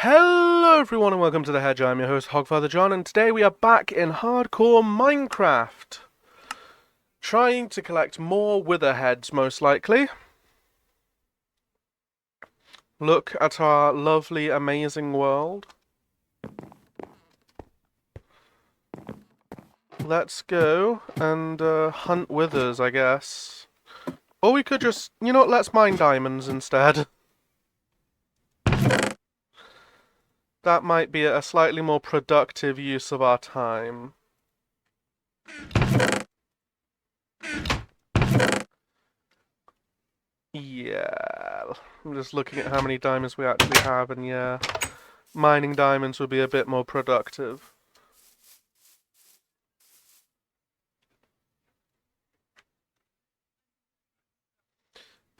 Hello everyone and welcome to The Hedge. I'm your host Hogfather John, and today we are back in hardcore Minecraft. Trying to collect more wither heads, most likely. Look at our lovely, amazing world. Let's go and hunt withers, I guess. Or we could just, let's mine diamonds instead. That might be a slightly more productive use of our time. Yeah, I'm just looking at how many diamonds we actually have, and yeah, mining diamonds would be a bit more productive.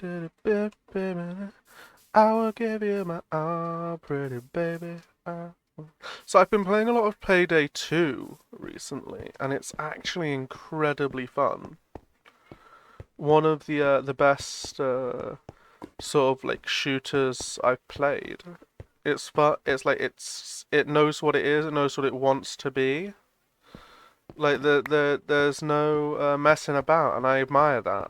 I will give you my all, pretty baby. So I've been playing a lot of Payday 2 recently, and it's actually incredibly fun. One of the best sort of like shooters I've played. It's fun. It's like it knows what it is. It knows what it wants to be. Like there's no messing about, and I admire that.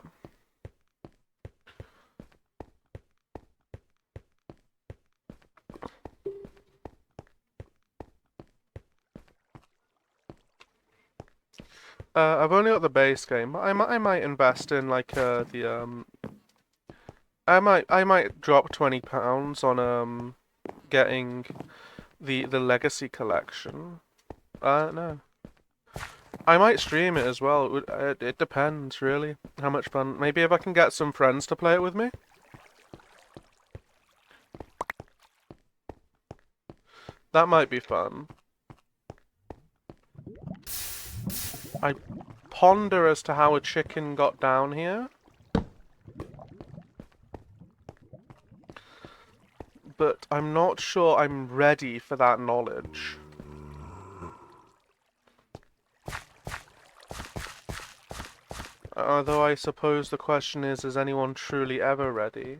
I've only got the base game, but I might invest in like the. I might drop £20 on getting the Legacy collection. No. I might stream it as well. It depends really how much fun. Maybe if I can get some friends to play it with me. That might be fun. I ponder as to how a chicken got down here. But I'm not sure I'm ready for that knowledge. Although I suppose the question is anyone truly ever ready?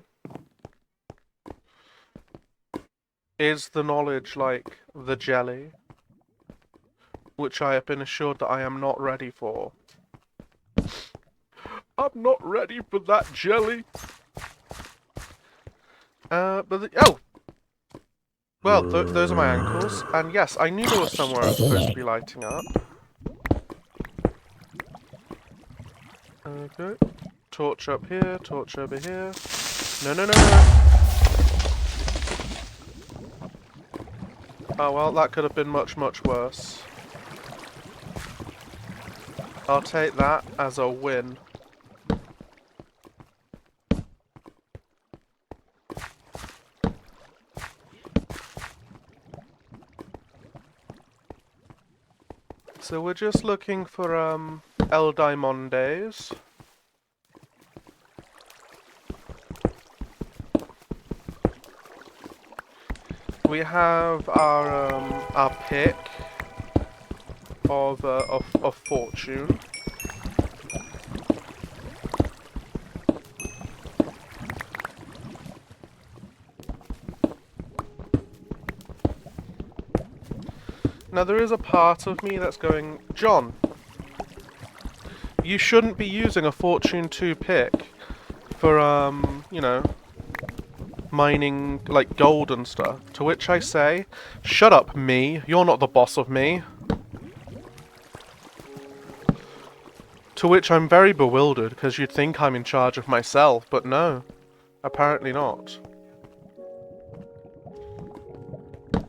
Is the knowledge like the jelly? Which I have been assured that I am not ready for. I'm not ready for that jelly! Oh! Well, those are my ankles. And yes, I knew there was somewhere I was supposed to be lighting up. Okay. Torch up here, torch over here. No, no, no, no! Oh well, that could have been much, much worse. I'll take that as a win. So we're just looking for, El Diamondes. We have our pick of fortune. Now there is a part of me that's going, John, you shouldn't be using a Fortune 2 pick for, mining, like, gold and stuff. To which I say, shut up, me. You're not the boss of me. To which I'm very bewildered, because you'd think I'm in charge of myself, but no. Apparently not.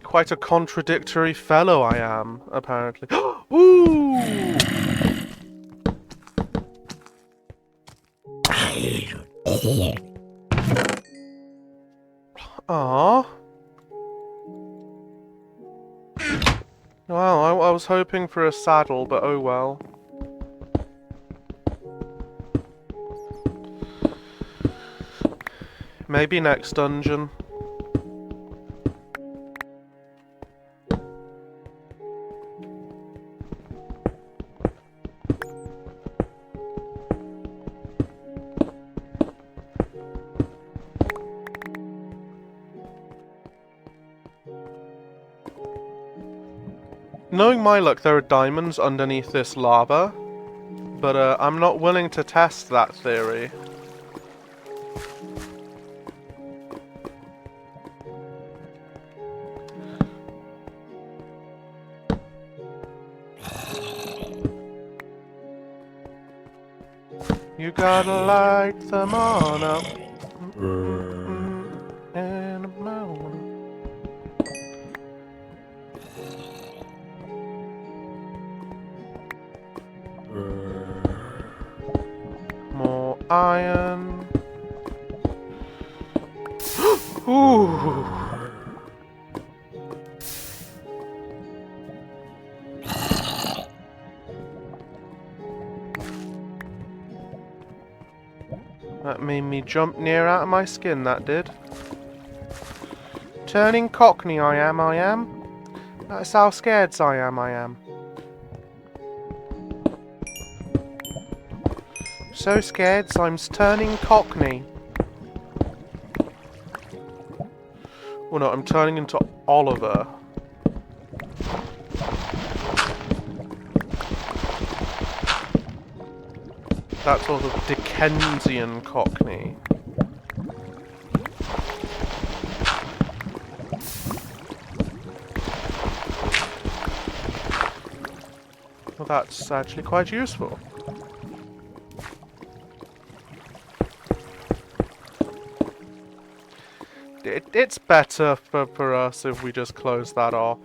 Quite a contradictory fellow I am, apparently. Ooh! Aww. Well, I was hoping for a saddle, but oh well. Maybe next dungeon. Knowing my luck, there are diamonds underneath this lava, but I'm not willing to test that theory. You gotta light them on up. And a mountain. More iron. Ooh. That made me jump near out of my skin, that did. Turning cockney I am. That's how scared I am. So scared, I'm turning cockney. Well no, I'm turning into Oliver. That sort of Dickensian cockney. Well, that's actually quite useful. It's better for us if we just close that off.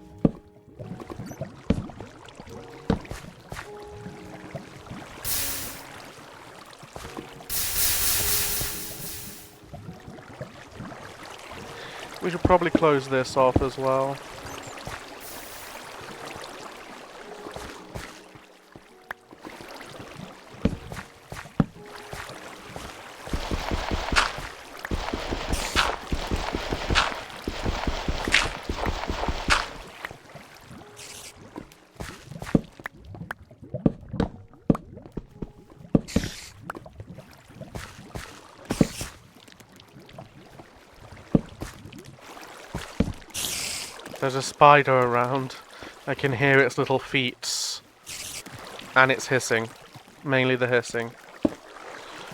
We should probably close this off as well. There's a spider around. I can hear its little feet. And it's hissing. Mainly the hissing.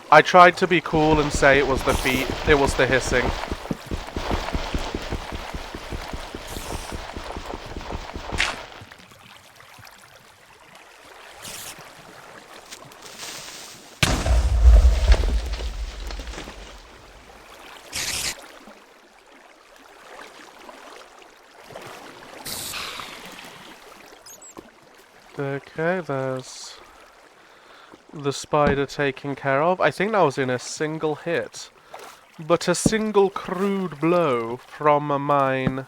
I tried to be cool and say it was the feet. It was the hissing. Okay, there's the spider taken care of. I think that was in a single hit. But a single crude blow from mine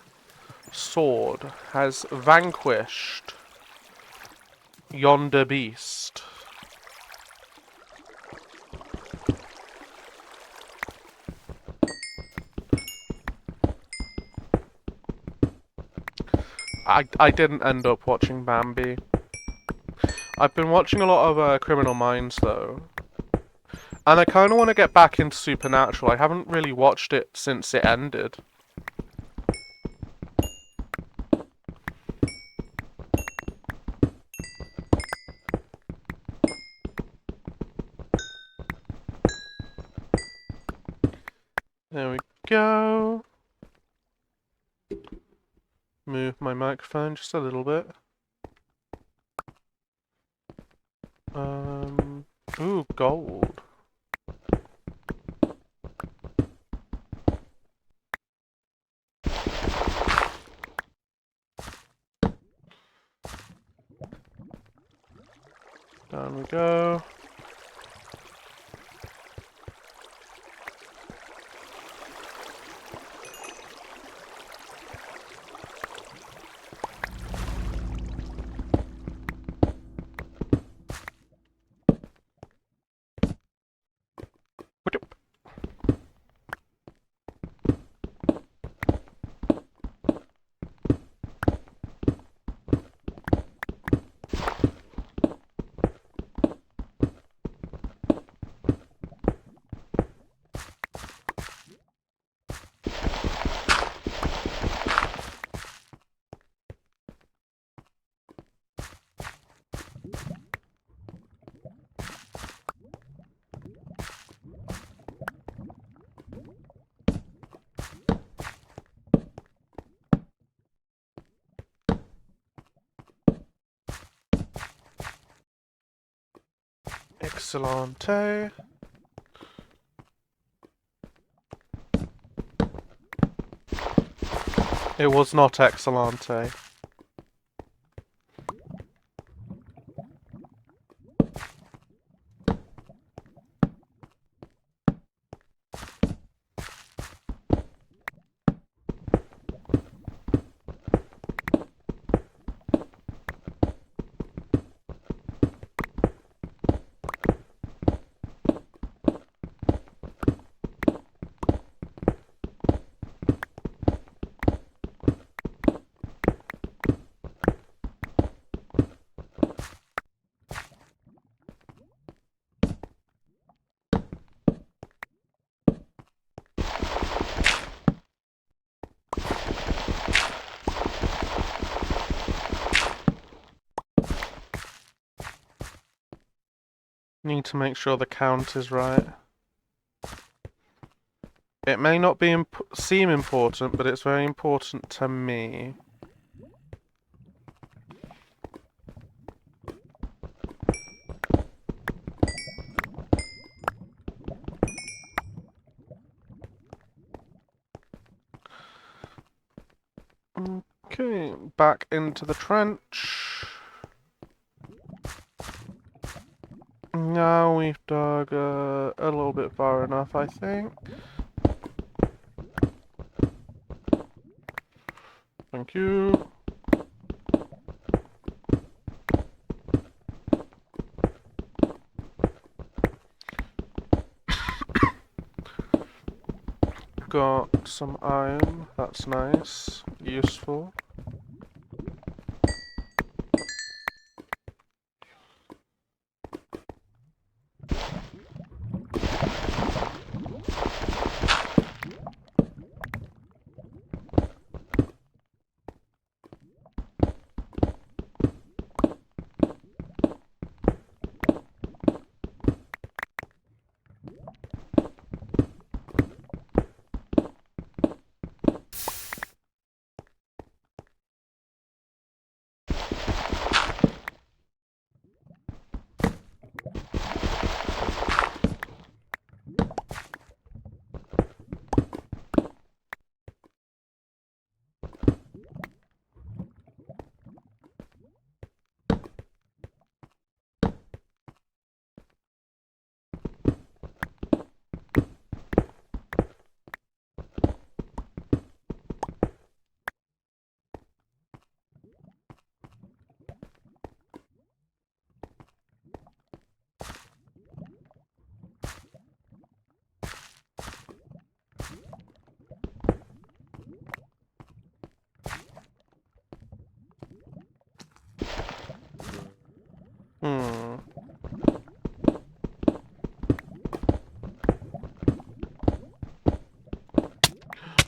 sword has vanquished yonder beast. I didn't end up watching Bambi. I've been watching a lot of Criminal Minds though. And I kind of want to get back into Supernatural. I haven't really watched it since it ended. There we go. Move my microphone just a little bit. Ooh, gold. Down we go. Excellente. It was not excellente. Need to make sure the count is right. It may not seem important, but it's very important to me. Okay, back into the trench. Now we've dug a little bit far enough, I think. Thank you. Got some iron, that's nice, useful.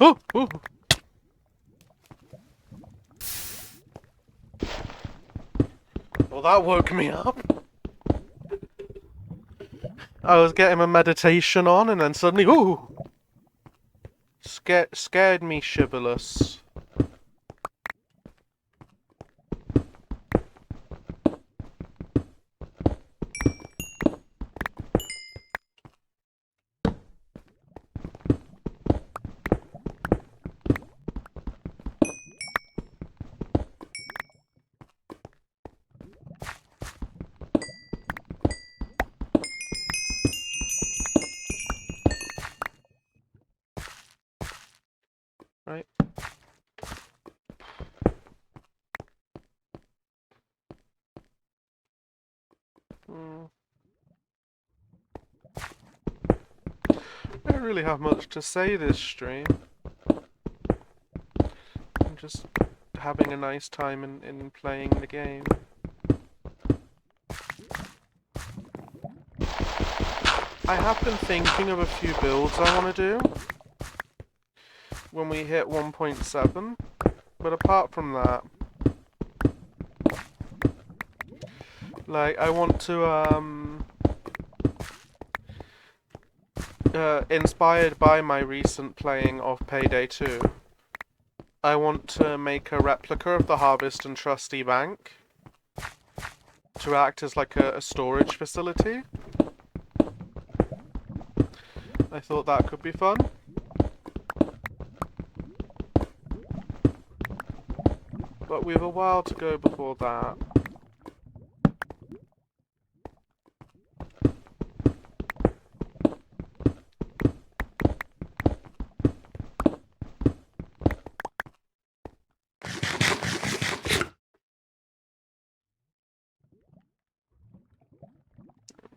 Oh! Ooh. Well, that woke me up. I was getting my meditation on, and then suddenly, ooh! Scared me shiverless. Right. I don't really have much to say this stream. I'm just having a nice time in playing the game. I have been thinking of a few builds I want to do when we hit 1.7, but apart from that, like, I want to, inspired by my recent playing of Payday 2, I want to make a replica of the Harvest and Trustee Bank to act as like a storage facility. I thought that could be fun. But we have a while to go before that.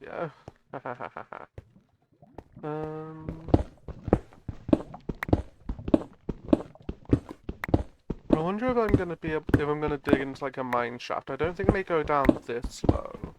Yeah. I wonder if I'm gonna dig into like a mine shaft. I don't think it may go down this low.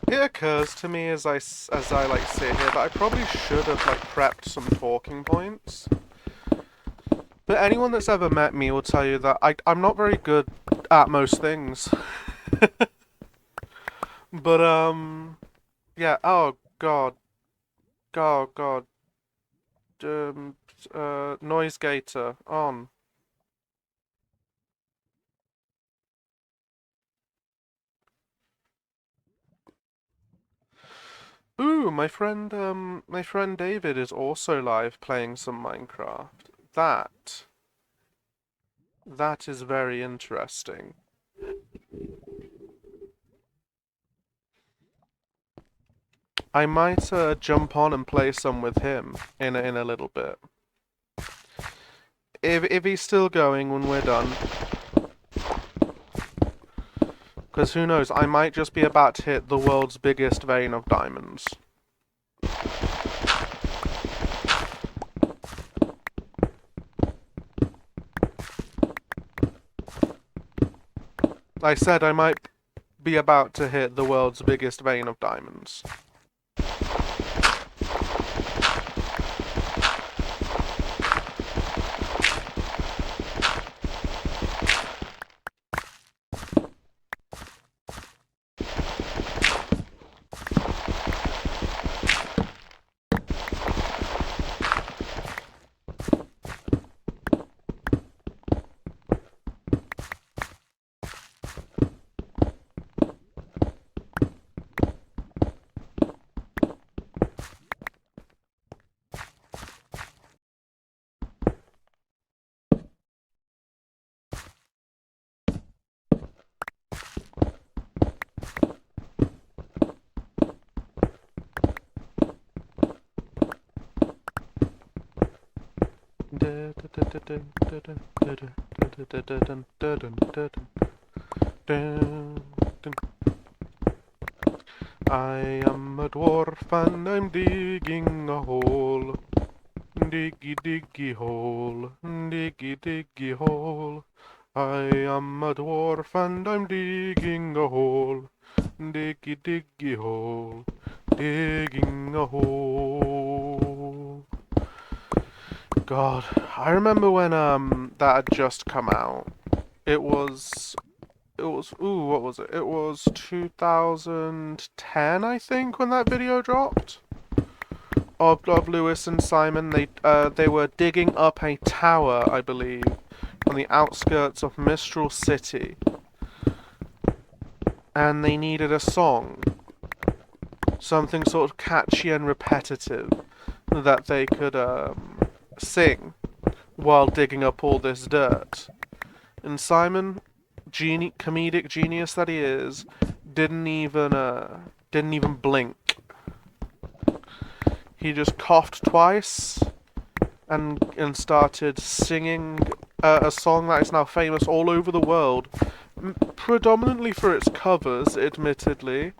It occurs to me as I like sit here that I probably should have like prepped some talking points. But anyone that's ever met me will tell you that I'm not very good at most things. But yeah. Oh God. God. Noise gator on. Ooh, my friend David is also live playing some Minecraft. That is very interesting. I might jump on and play some with him in a little bit. If he's still going when we're done. Because who knows, I might just be about to hit the world's biggest vein of diamonds. I said I might be about to hit the world's biggest vein of diamonds. I am a dwarf and I'm digging a hole. Diggy diggy hole, diggy diggy hole. I am a dwarf and I'm digging a hole. Diggy diggy hole, digging a hole. God, I remember when that had just come out. Ooh, what was it? It was 2010, I think, when that video dropped. Of Lewis and Simon. They were digging up a tower, I believe, on the outskirts of Mistral City. And they needed a song. Something sort of catchy and repetitive that they could sing while digging up all this dirt. And Simon, comedic genius that he is, didn't even blink. He just coughed twice and started singing a song that is now famous all over the world, predominantly for its covers, admittedly,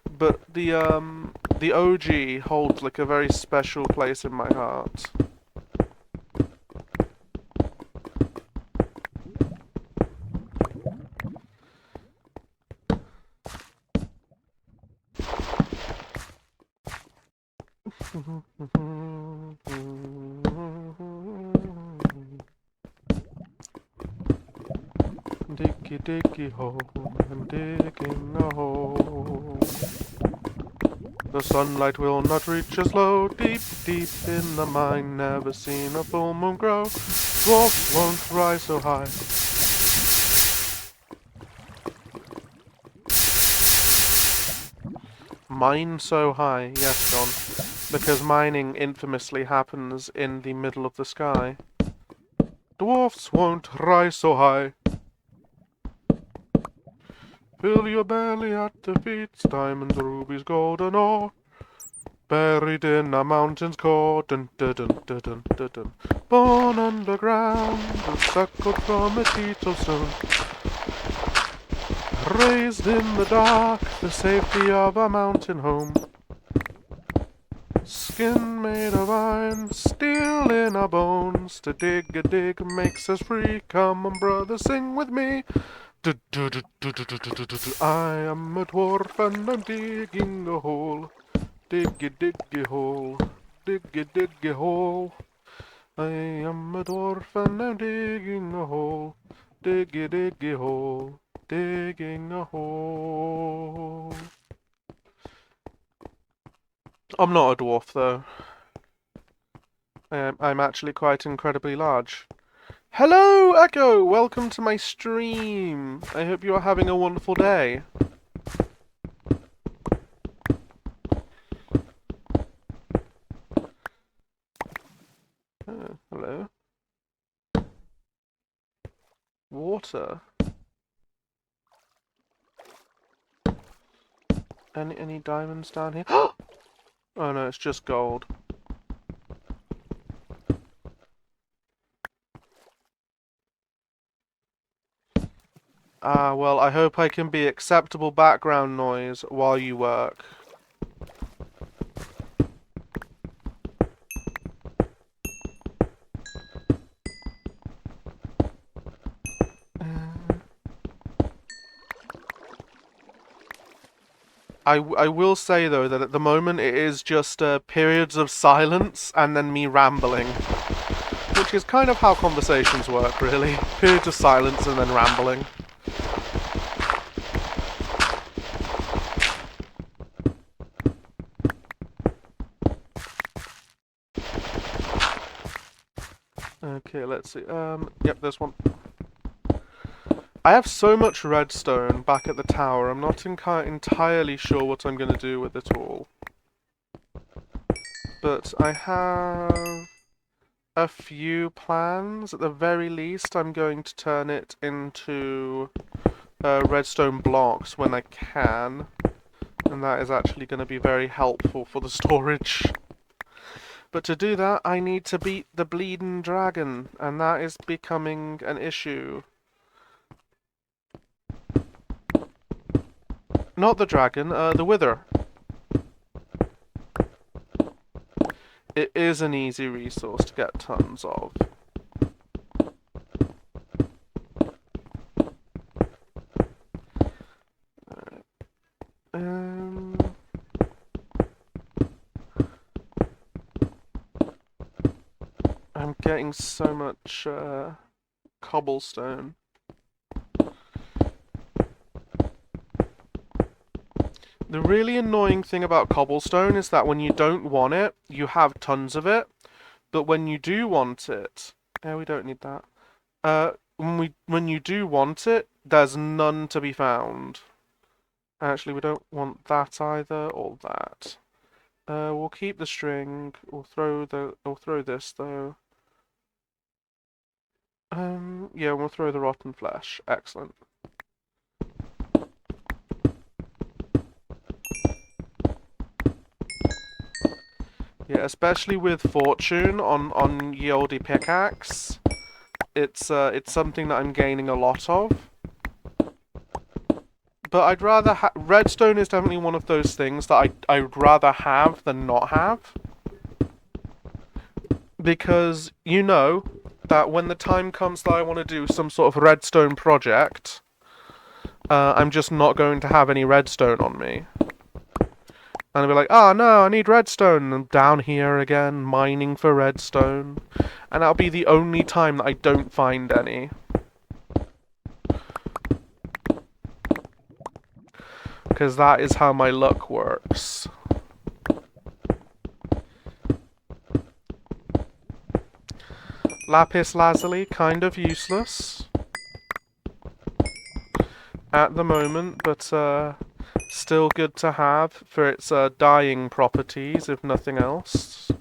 but the OG holds like a very special place in my heart. Diggy diggy hole, I'm digging a hole. The sunlight will not reach as low. Deep, deep in the mine, never seen a full moon grow. Dwarfs won't rise so high. Mine so high, yes, John. Because mining infamously happens in the middle of the sky. Dwarfs won't rise so high. Fill your belly at the feet, diamonds, rubies, gold, and ore. Buried in a mountain's core, dun dun dun dun dun dun dun. Born underground, and suckled from a teat of stone. Raised in the dark, the safety of a mountain home. Skin made of iron, steel in our bones. To dig a dig makes us free. Come on, brother, sing with me. I am a dwarf and I'm digging a hole. Diggy diggy hole, diggy diggy hole. I am a dwarf and I'm digging a hole. Diggy diggy hole, digging a hole. I'm not a dwarf though. I'm actually quite incredibly large. Hello, Echo! Welcome to my stream. I hope you are having a wonderful day. Hello. Water. Any diamonds down here? Oh no, it's just gold. Well, I hope I can be acceptable background noise while you work. I will say, though, that at the moment it is just periods of silence and then me rambling. Which is kind of how conversations work, really. Periods of silence and then rambling. Okay, let's see. Yep, there's one. I have so much redstone back at the tower, I'm not entirely sure what I'm going to do with it all. But I have a few plans. At the very least, I'm going to turn it into redstone blocks when I can. And that is actually going to be very helpful for the storage. But to do that, I need to beat the bleeding dragon, and that is becoming an issue. Not the dragon, the wither. It is an easy resource to get tons of. I'm getting so much cobblestone. The really annoying thing about cobblestone is that when you don't want it, you have tons of it. But when you do want it... Yeah, we don't need that. When you do want it, there's none to be found. Actually, we don't want that either, or that. We'll keep the string. We'll throw this though. Yeah, we'll throw the rotten flesh. Excellent. Yeah, especially with fortune on ye olde pickaxe, it's something that I'm gaining a lot of. But I'd rather redstone is definitely one of those things that I'd rather have than not have. Because you know that when the time comes that I want to do some sort of redstone project, I'm just not going to have any redstone on me. And I'll be like, oh no, I need redstone. And I'm down here again, mining for redstone. And that'll be the only time that I don't find any. Because that is how my luck works. Lapis lazuli, kind of useless at the moment, but still good to have for its dyeing properties, if nothing else.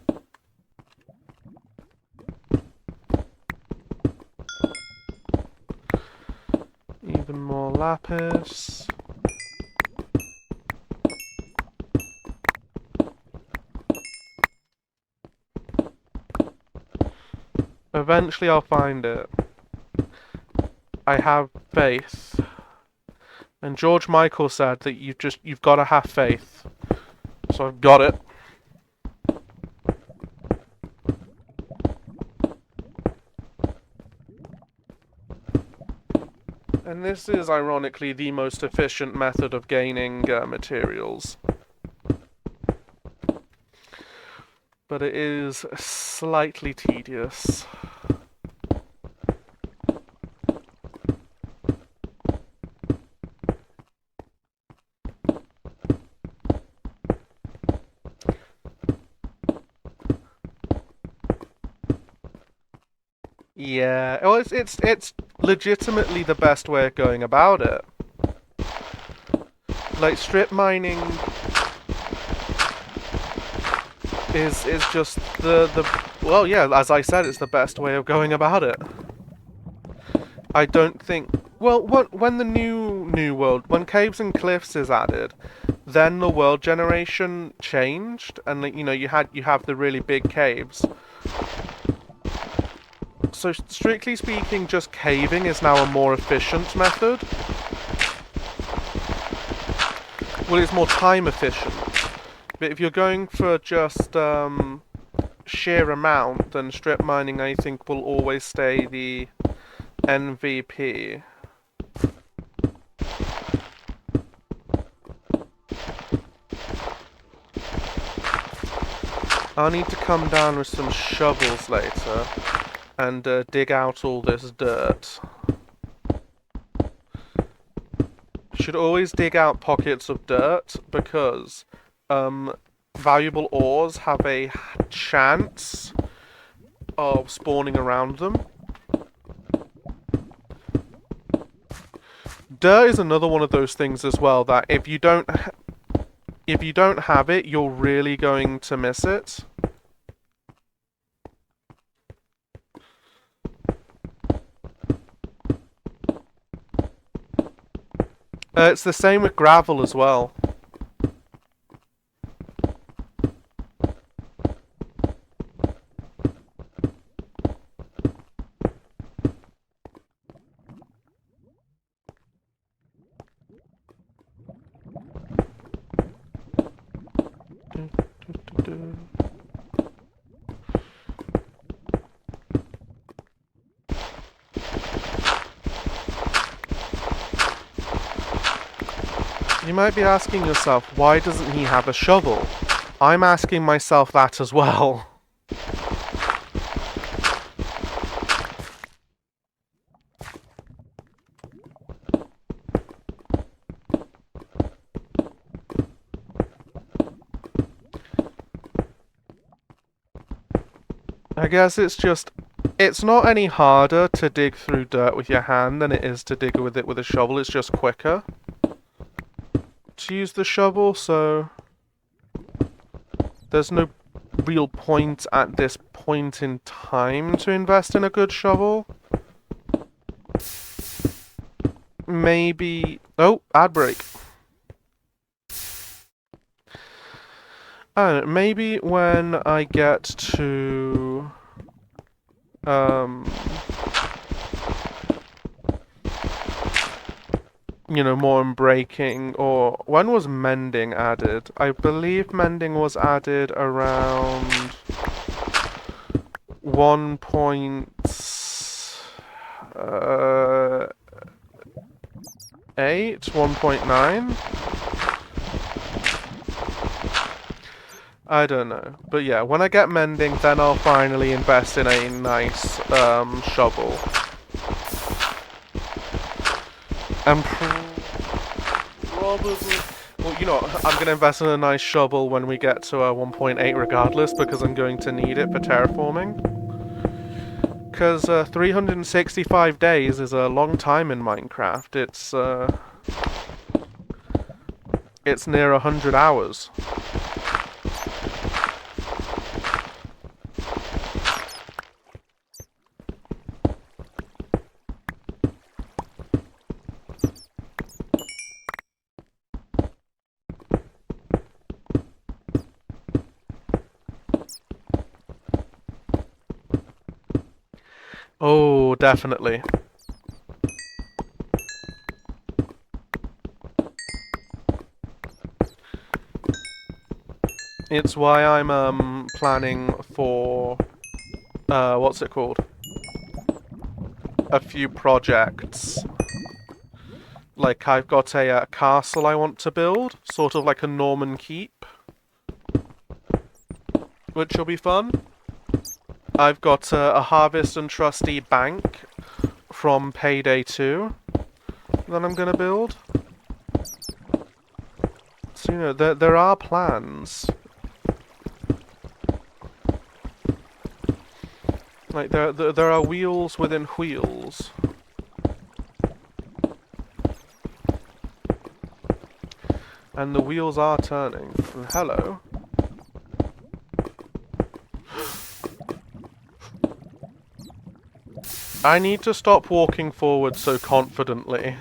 Even more lapis. Eventually I'll find it. I have faith. And George Michael said that you've got to have faith. So I've got it. And this is ironically the most efficient method of gaining materials. But it is slightly tedious. Yeah, well, it's legitimately the best way of going about it. Like, strip mining is just well, yeah, as I said, it's the best way of going about it. I don't think, well, when the new world, when Caves and Cliffs is added, then the world generation changed, and you know you have the really big caves. So strictly speaking, just caving is now a more efficient method. Well, it's more time efficient. But if you're going for just sheer amount, then strip mining, I think, will always stay the MVP. I'll need to come down with some shovels later and dig out all this dirt. Should always dig out pockets of dirt because valuable ores have a chance of spawning around them. Dirt is another one of those things as well that if you don't have it, you're really going to miss it. It's the same with gravel as well. You might be asking yourself, why doesn't he have a shovel? I'm asking myself that as well. I guess it's not any harder to dig through dirt with your hand than it is to dig with it with a shovel. It's just quicker to use the shovel, so there's no real point at this point in time to invest in a good shovel. Maybe... Oh, ad break. I don't know, maybe when I get to... you know, more in breaking, or when was mending added? I believe mending was added around 1.8, 1.9? I don't know. But yeah, when I get mending, then I'll finally invest in a nice shovel. And probably... Well, you know, I'm going to invest in a nice shovel when we get to 1.8 regardless, because I'm going to need it for terraforming. Because 365 days is a long time in Minecraft. It's near 100 hours. Oh, definitely. It's why I'm planning for what's it called? A few projects. Like I've got a castle I want to build, sort of like a Norman keep, which will be fun. I've got a Harvest and Trustee bank from Payday 2 that I'm gonna build. So you know, there are plans. Like there are wheels within wheels. And the wheels are turning. Hello. I need to stop walking forward so confidently.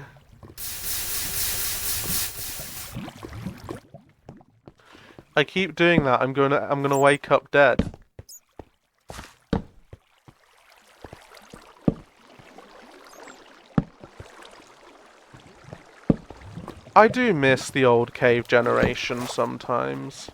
I keep doing that, I'm gonna wake up dead. I do miss the old cave generation sometimes.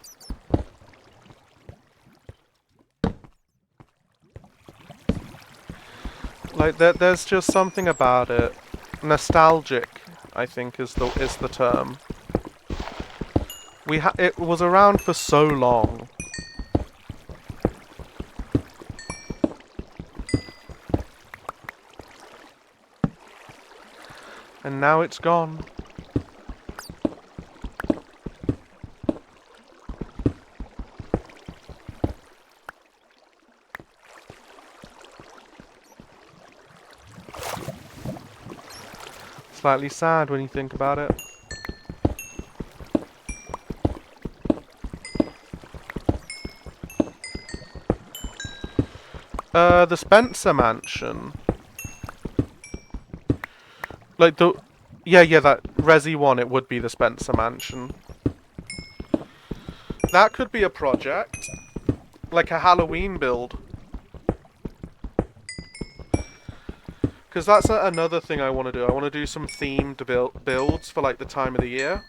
Like there's just something about it. Nostalgic, I think is the term. It was around for so long. And now it's gone. Slightly sad when you think about it. The Spencer Mansion. Like yeah, that Resi 1, it would be the Spencer Mansion. That could be a project. Like a Halloween build. Because that's another thing I want to do. I want to do some themed builds for like the time of the year.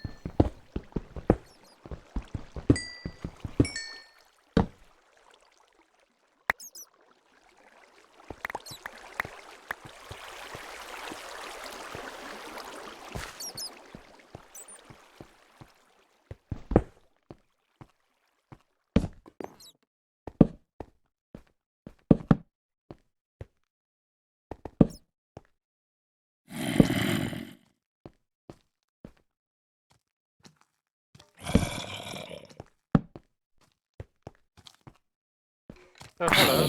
Oh, hello.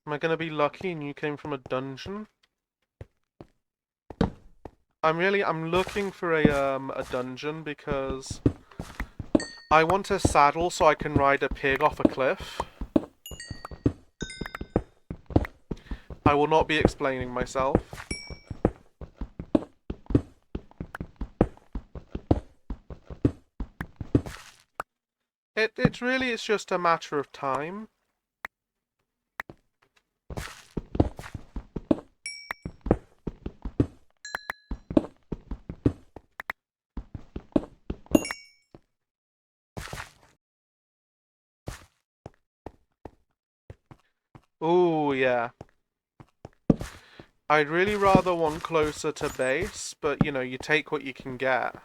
Am I gonna be lucky and you came from a dungeon? I'm looking for a dungeon because I want a saddle so I can ride a pig off a cliff. I will not be explaining myself. It's just a matter of time. Ooh, yeah. I'd really rather one closer to base, but you know, you take what you can get.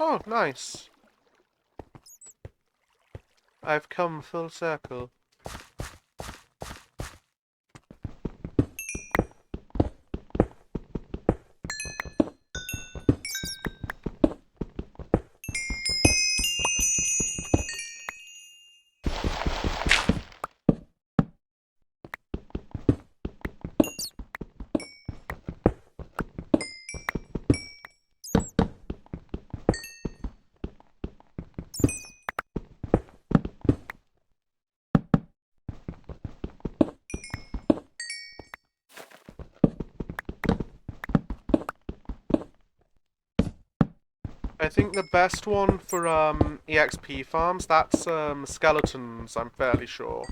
Oh, nice. I've come full circle. I think the best one for EXP farms, that's skeletons, I'm fairly sure.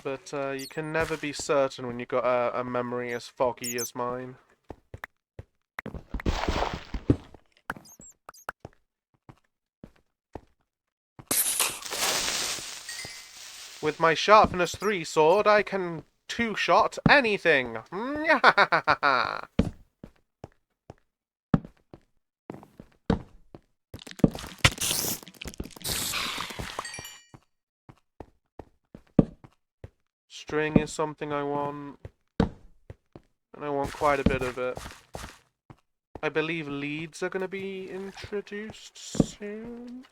But you can never be certain when you've got a memory as foggy as mine. With my sharpness 3 sword, I can two-shot anything. String is something I want, and I want quite a bit of it. I believe leads are going to be introduced soon.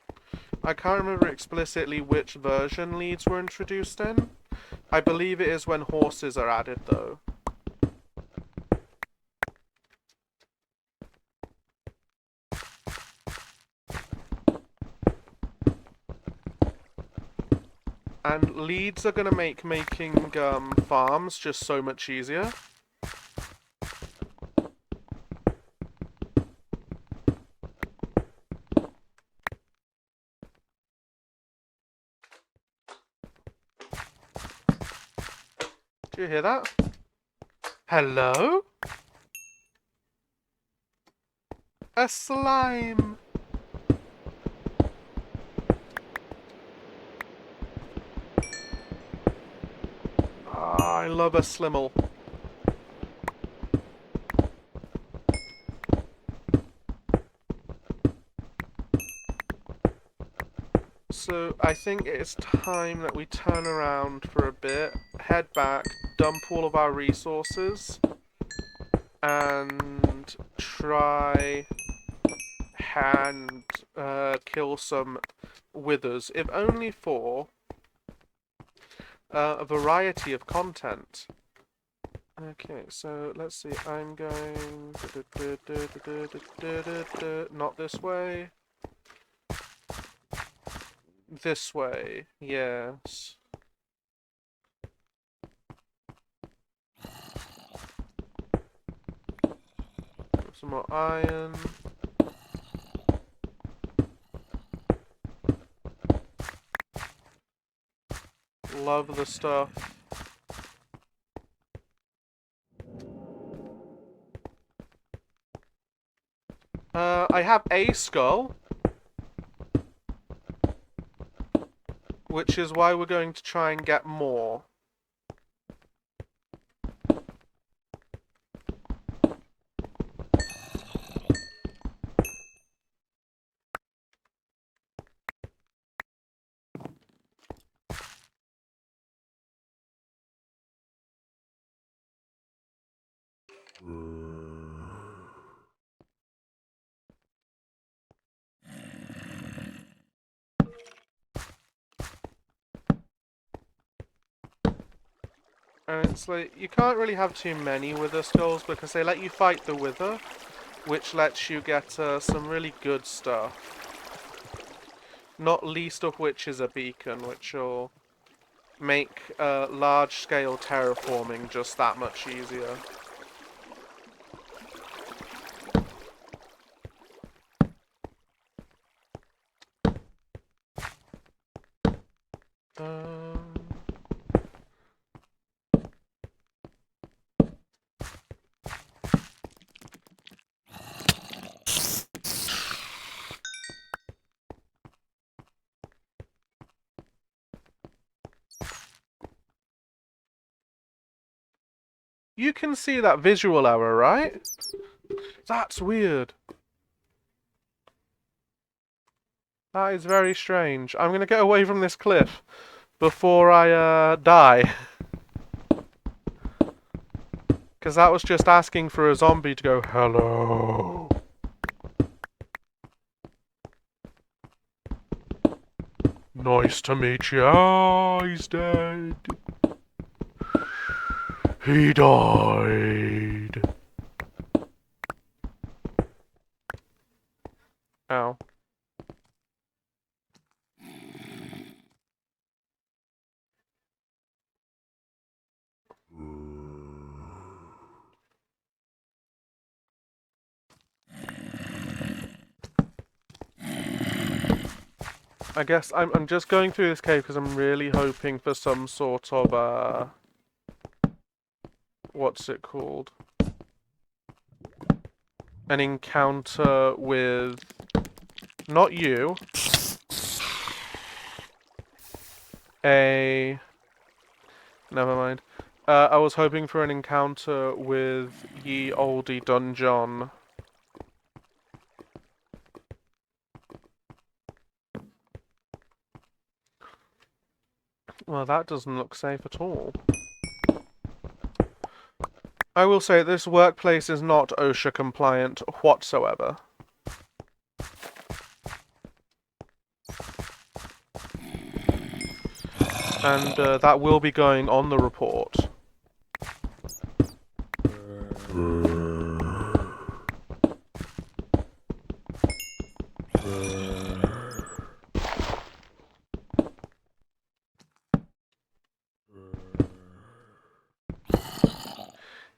I can't remember explicitly which version leads were introduced in. I believe it is when horses are added, though. And leads are going to make making farms just so much easier. Do you hear that? Hello? A slime! Ah, I love a slimmel. So I think it's time that we turn around for a bit, head back, dump all of our resources, and try and kill some withers, if only for a variety of content. Okay, so let's see, I'm going... not this way. This way, yes. Some more iron. Love the stuff. I have a skull, which is why we're going to try and get more. And it's like, you can't really have too many wither skulls because they let you fight the wither, which lets you get some really good stuff. Not least of which is a beacon, which will make large-scale terraforming just that much easier. You can see that visual error, right? That's weird. That is very strange. I'm gonna get away from this cliff before I die. Because that was just asking for a zombie to go, hello. Nice to meet you. Oh, he's dead. He died. Ow. I guess I'm just going through this cave because I'm really hoping for some sort of what's it called? An encounter with not you. Never mind. I was hoping for an encounter with ye olde dungeon. Well, that doesn't look safe at all. I will say this workplace is not OSHA compliant whatsoever. And that will be going on the report.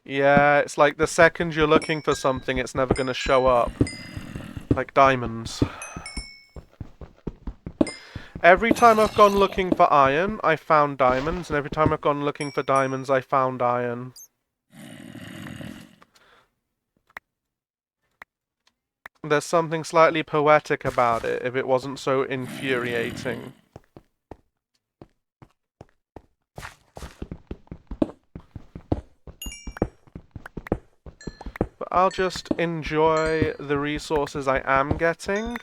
Yeah, it's like the second you're looking for something, it's never going to show up. Like diamonds. Every time I've gone looking for iron, I found diamonds, and every time I've gone looking for diamonds, I found iron. There's something slightly poetic about it, if it wasn't so infuriating. But I'll just enjoy the resources I am getting,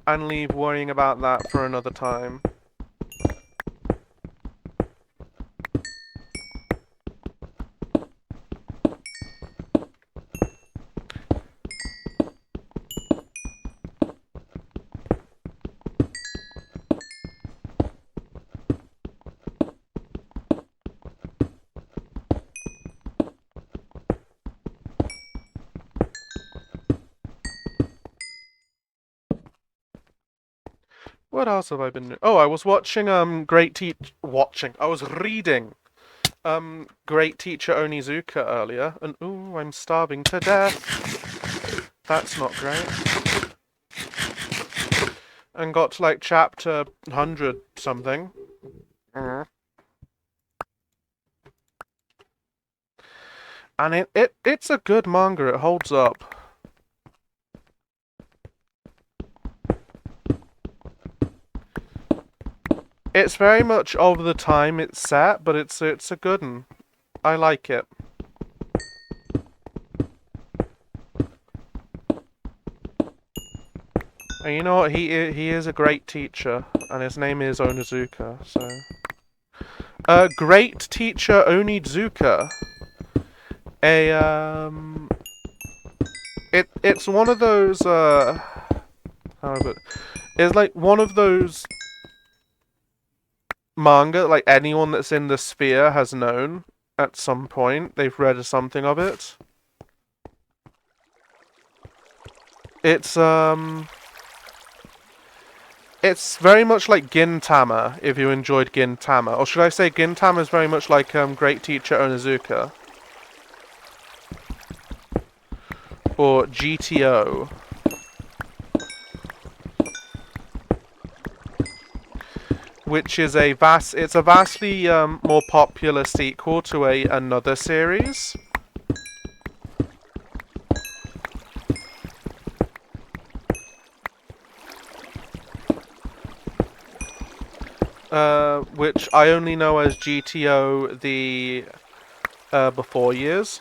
and leave worrying about that for another time. What else have I been doing? Oh, I was watching, I was reading, Great Teacher Onizuka earlier, and ooh, I'm starving to death. That's not great. And got to, like, chapter 100 something. And it's a good manga, it holds up. It's very much over the time it's set, but it's a good one. I like it. And you know what? He is a great teacher, and his name is Onizuka. So, Great Teacher Onizuka. It's one of those it's like one of those manga, like anyone that's in the sphere has known at some point. They've read something of it. It's very much like Gintama, if you enjoyed Gintama. Or should I say Gintama is very much like Great Teacher Onizuka. Or GTO. Which is it's a vastly more popular sequel to another series. Which I only know as GTO the before years.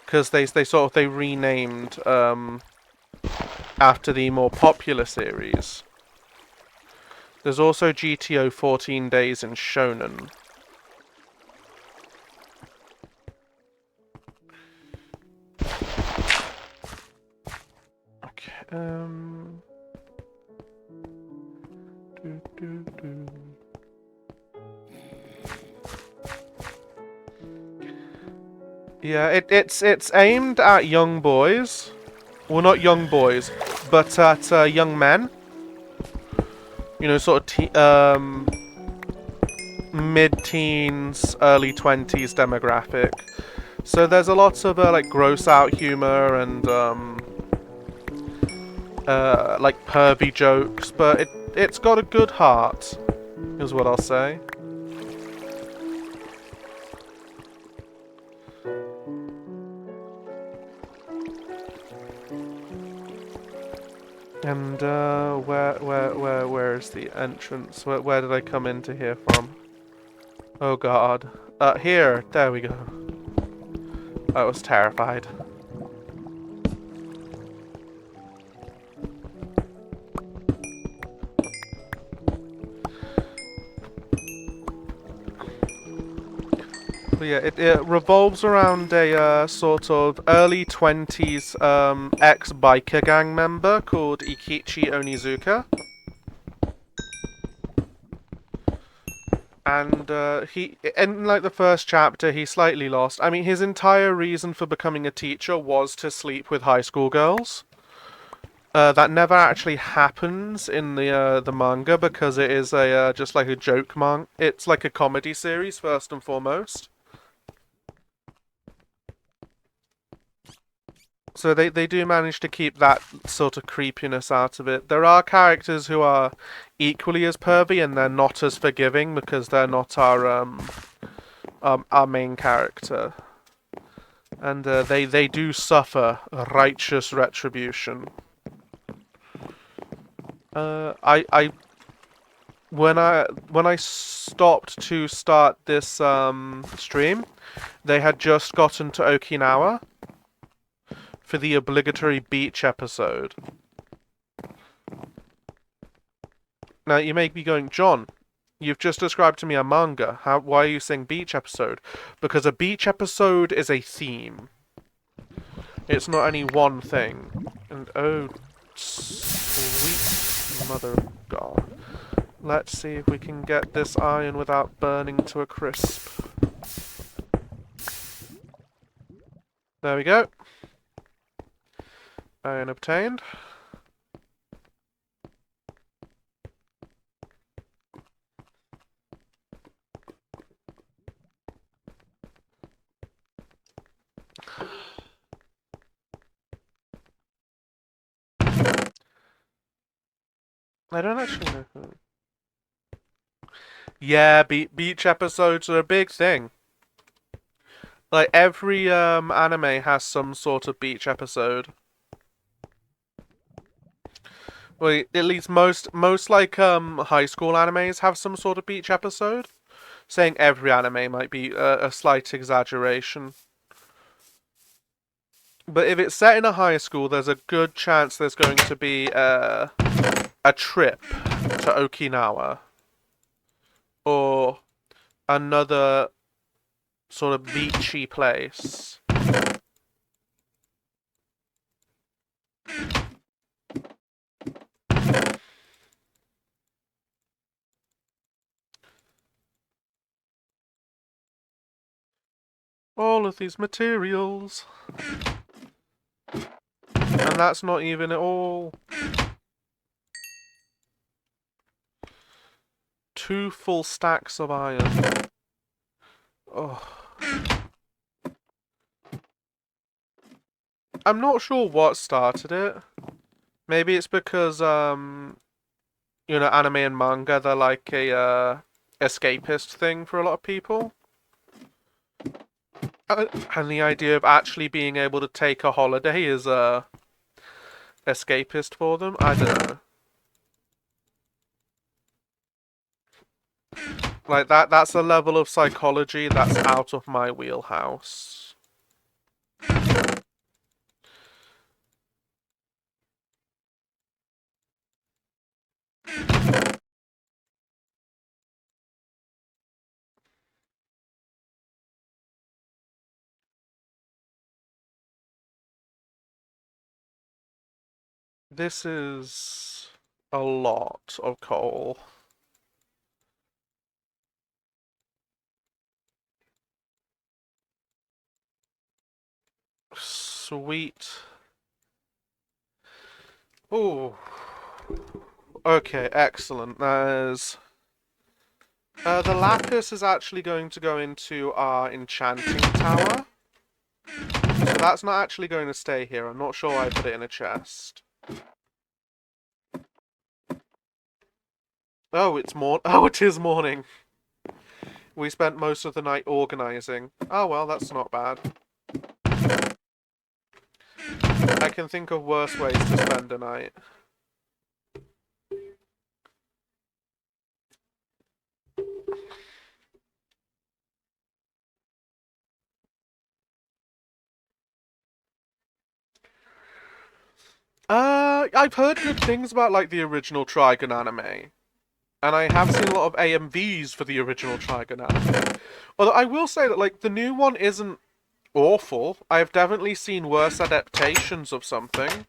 Because they renamed after the more popular series. There's also GTO 14 Days in Shonen. Okay, Yeah, it's aimed at young boys. Well, not young boys, but at young men. You know, sort of mid-teens, early 20s demographic. So there's a lot of like gross out humor and like pervy jokes, but it's got a good heart, is what I'll say. And where is the entrance? Where did I come into here from? Oh God. Here. There we go. I was terrified. But yeah, it revolves around a sort of early 20s ex-biker gang member called Ikichi Onizuka. And in like the first chapter, he's slightly lost. I mean, his entire reason for becoming a teacher was to sleep with high school girls. That never actually happens in the manga because it is a just like a joke manga. It's like a comedy series first and foremost. So they do manage to keep that sort of creepiness out of it. There are characters who are equally as pervy and they're not as forgiving because they're not our main character. And they do suffer righteous retribution. I when I stopped to start this stream, they had just gotten to Okinawa for the obligatory beach episode. Now you may be going, John, you've just described to me a manga. Why are you saying beach episode? Because a beach episode is a theme. It's not only one thing. And oh, sweet mother of God. Let's see if we can get this iron without burning to a crisp. There we go. Iron obtained. I don't actually know who. Yeah, beach episodes are a big thing. Like every anime has some sort of beach episode. Well, at least most like high school animes have some sort of beach episode. Saying every anime might be a slight exaggeration. But if it's set in a high school, there's a good chance there's going to be a trip to Okinawa. Or another sort of beachy place. All of these materials. And that's not even at all. 2 full stacks of iron. Oh. I'm not sure what started it. Maybe it's because, you know, anime and manga, they're like a escapist thing for a lot of people. And the idea of actually being able to take a holiday is escapist for them. I don't know. Like that's a level of psychology that's out of my wheelhouse. This is a lot of coal. Sweet. Ooh. Okay, excellent. There's... the lapis is actually going to go into our enchanting tower. So that's not actually going to stay here. I'm not sure I put it in a chest. Oh, oh, it is morning. We spent most of the night organising. Oh well, that's not bad. I can think of worse ways to spend a night. I've heard good things about like the original Trigun anime. And I have seen a lot of AMVs for the original Trigun anime. Although I will say that like the new one isn't awful. I have definitely seen worse adaptations of something.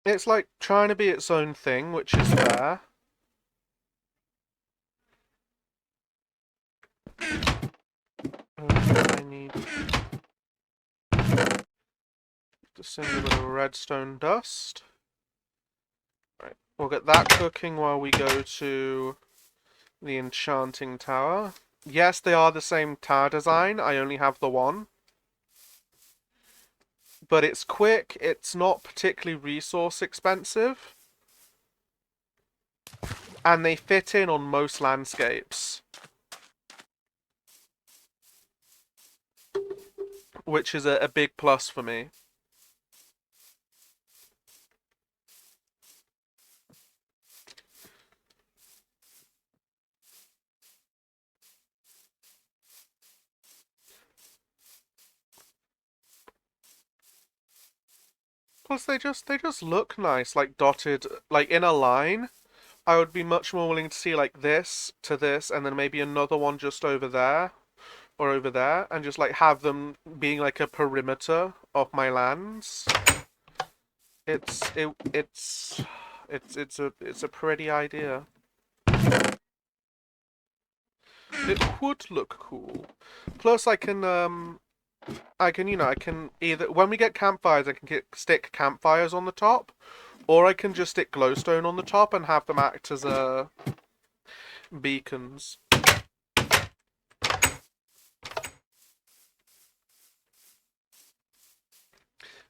It's like trying to be its own thing, which is fair. I need just a bit of redstone dust. Right, we'll get that cooking while we go to the enchanting tower. Yes, they are the same tower design. I only have the one. But it's quick. It's not particularly resource expensive. And they fit in on most landscapes. Which is a big plus for me. Plus they just look nice, like dotted, like in a line. I would be much more willing to see like this to this, and then maybe another one just over there or over there, and just like have them being like a perimeter of my lands. It's a pretty idea. It would look cool. Plus, I can I can either when we get campfires, I can stick campfires on the top, or I can just stick glowstone on the top and have them act as beacons.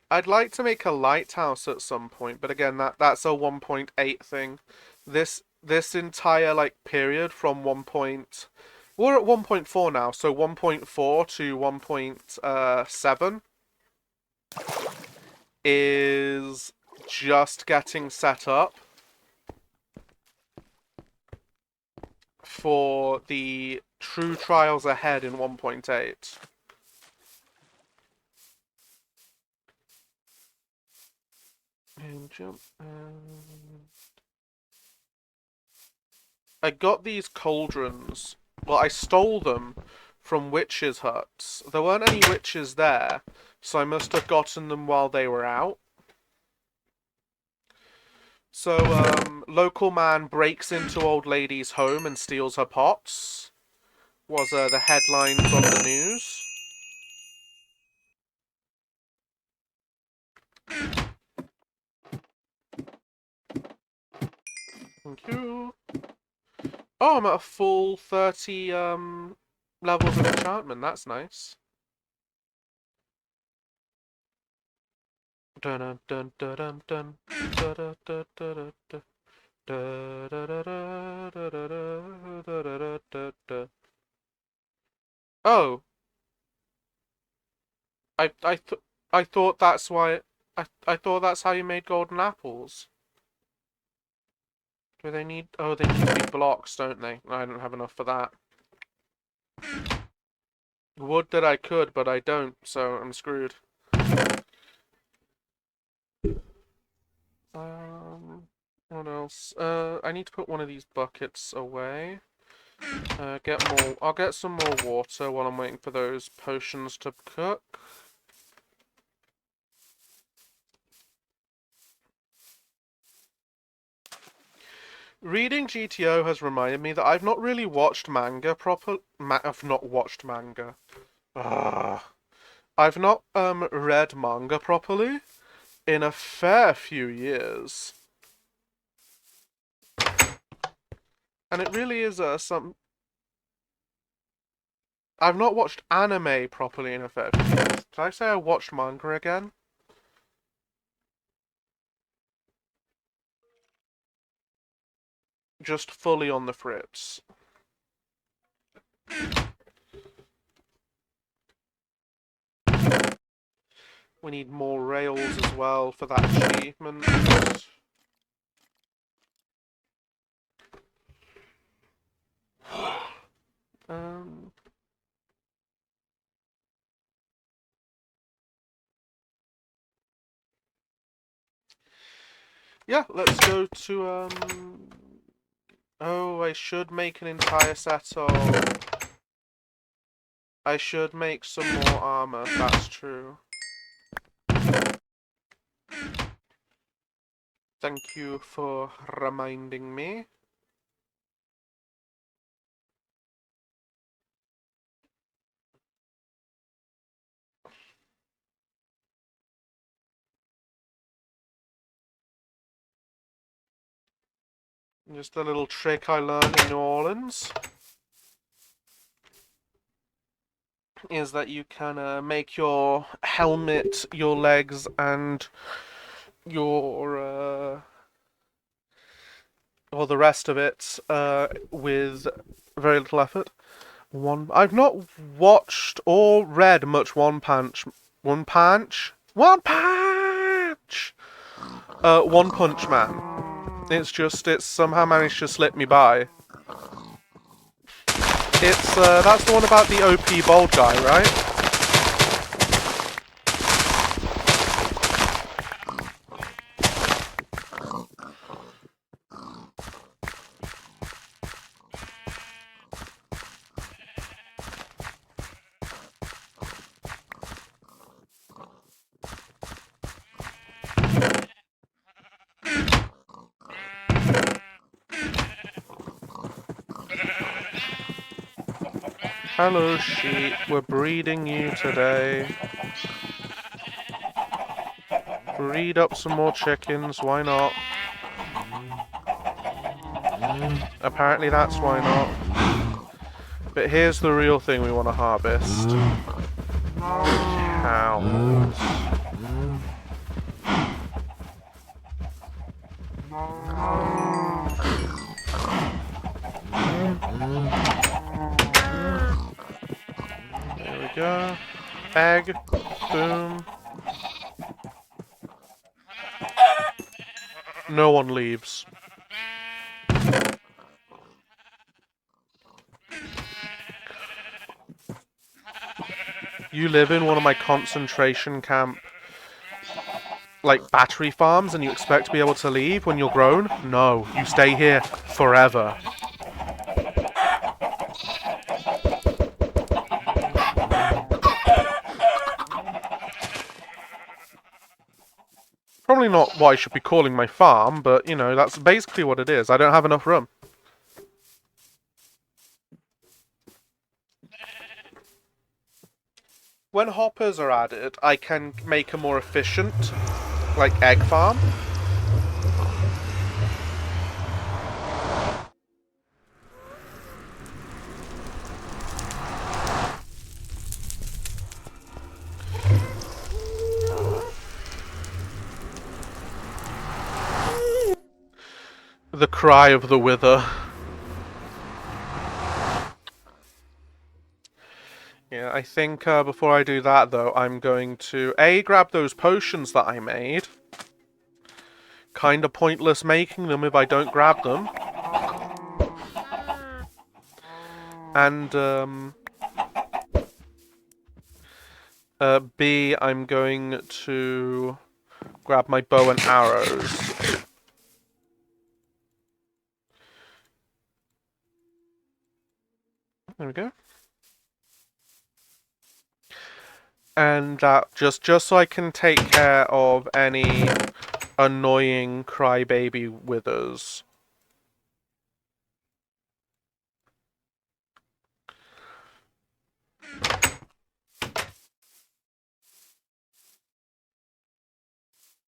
I'd like to make a lighthouse at some point, but again, that's a 1.8 thing. This entire like period from we're at 1.4 now, so 1.4 to 1.7 is just getting set up for the true trials ahead in 1.8. And jump. I got these cauldrons. Well, I stole them from witches' huts. There weren't any witches there, so I must have gotten them while they were out. So, local man breaks into old lady's home and steals her pots. Was the headlines on the news. Thank you. Oh, I'm at a full 30 levels of enchantment. That's nice. Dun dun dun dun dun dun dun dun dun dun. Oh, I th I thought that's why I thought that's how you made golden apples. Do they need? Oh, they need to be blocks, don't they? I don't have enough for that. Would that I could, but I don't, so I'm screwed. What else? I need to put one of these buckets away. Get more. I'll get some more water while I'm waiting for those potions to cook. Reading GTO has reminded me that I've not really watched manga proper. I've not watched manga. I've not read manga properly in a fair few years, and it really is some. I've not watched anime properly in a fair few years. Did I say I watched manga again? Just fully on the fritz. We need more rails as well for that achievement. Um, yeah, let's go to, oh, I should make an entire set of... I should make some more armor, that's true. Thank you for reminding me. Just a little trick I learned in New Orleans is that you can make your helmet, your legs, and your or the rest of it with very little effort. I've not watched or read much One Punch Man. It's somehow managed to slip me by. It's that's the one about the OP bald guy, right? Hello, sheep. We're breeding you today. Breed up some more chickens. Why not? Apparently that's why not. But here's the real thing we want to harvest. Cows. There we go. Egg. Boom. No one leaves. You live in one of my concentration camp, like, battery farms, and you expect to be able to leave when you're grown? No, you stay here forever. Probably not what I should be calling my farm, but, you know, that's basically what it is. I don't have enough room. When hoppers are added, I can make a more efficient, like, egg farm. The cry of the wither. Yeah, I think before I do that, though, I'm going to grab those potions that I made. Kinda pointless making them if I don't grab them. And, B, I'm going to grab my bow and arrows. There we go. And that just so I can take care of any annoying crybaby withers.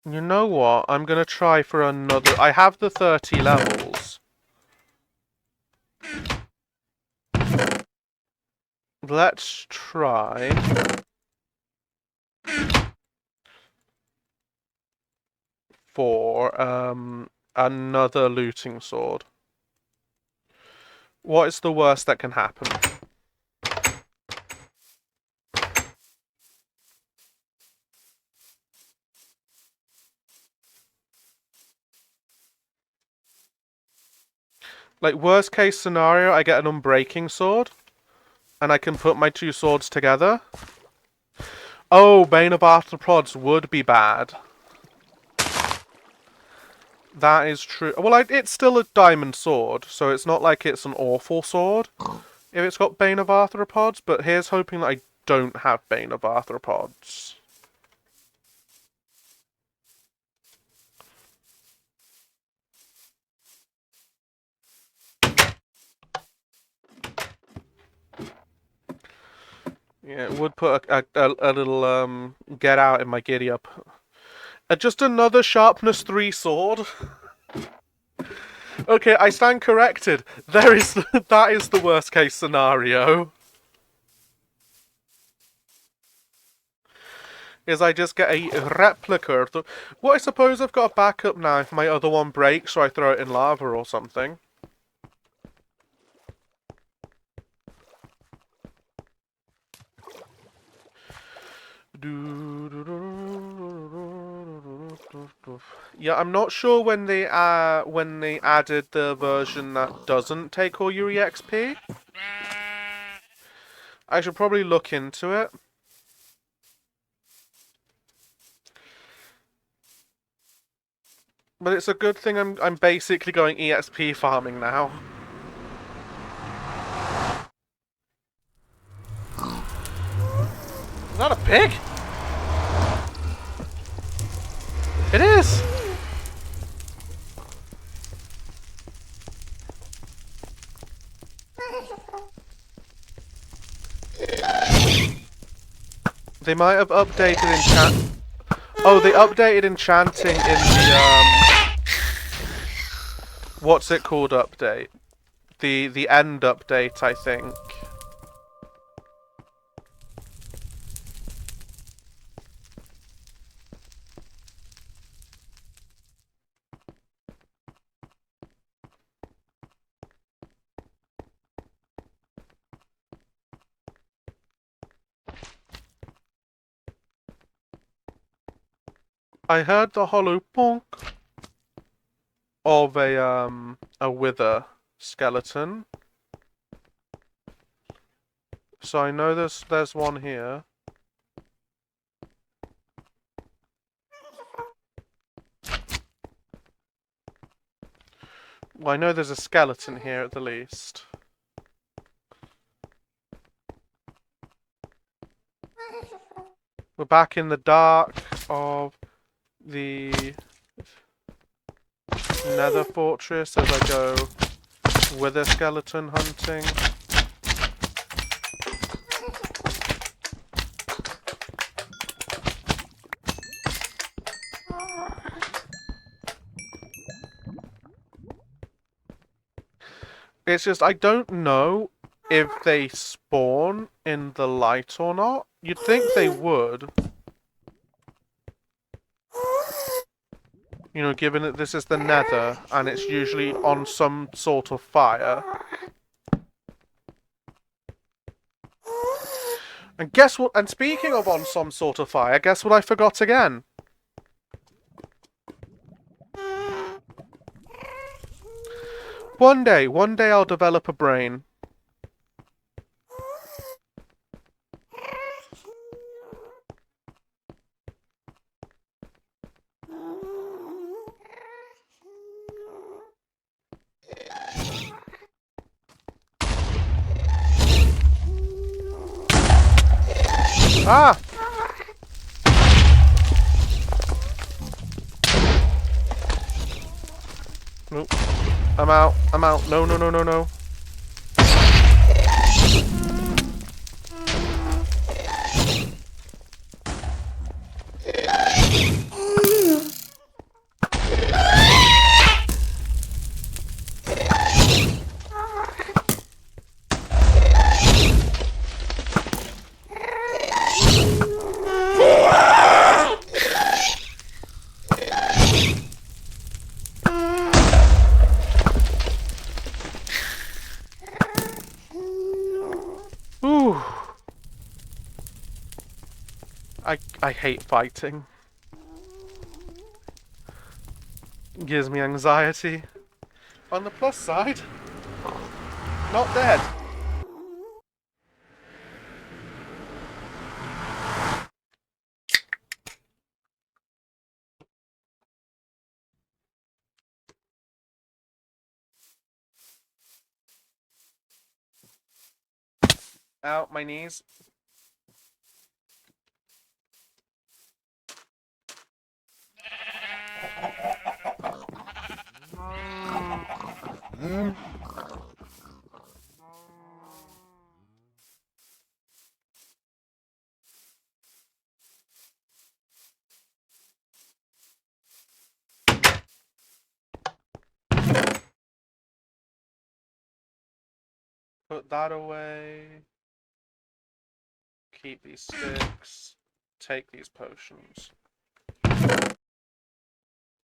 You know what? I'm gonna try for another... I have the 30 levels. let's try for another looting sword. What is the worst that can happen? Like, worst case scenario, I get an unbreaking sword, and I can put my two swords together. Oh, Bane of Arthropods would be bad. That is true. Well, it's still a diamond sword, so it's not like it's an awful sword if it's got Bane of Arthropods, but here's hoping that I don't have Bane of Arthropods. Yeah, it would put a little get out in my giddy up. Just another sharpness 3 sword. Okay, I stand corrected. That is the worst case scenario. Is I just get a replica. What, I suppose I've got a backup now if my other one breaks or I throw it in lava or something. Yeah, I'm not sure when they added the version that doesn't take all your EXP. I should probably look into it. But it's a good thing I'm basically going EXP farming now. Is that a pig? It is! They might have updated enchant. Oh, they updated enchanting in the what's it called update? The end update, I think. I heard the hollow bonk of a wither skeleton. So I know there's one here. Well, I know there's a skeleton here at the least. We're back in the dark of the Nether Fortress as I go wither skeleton hunting. It's just, I don't know if they spawn in the light or not. You'd think they would. You know, given that this is the Nether, and it's usually on some sort of fire. And guess what? And speaking of on some sort of fire, guess what I forgot again? One day I'll develop a brain. Ah! Nope. I'm out. I'm out. No, no, no, no, no. I hate fighting. Gives me anxiety. On the plus side, not dead. Ow, my knees. Put that away. Keep these sticks. Take these potions. And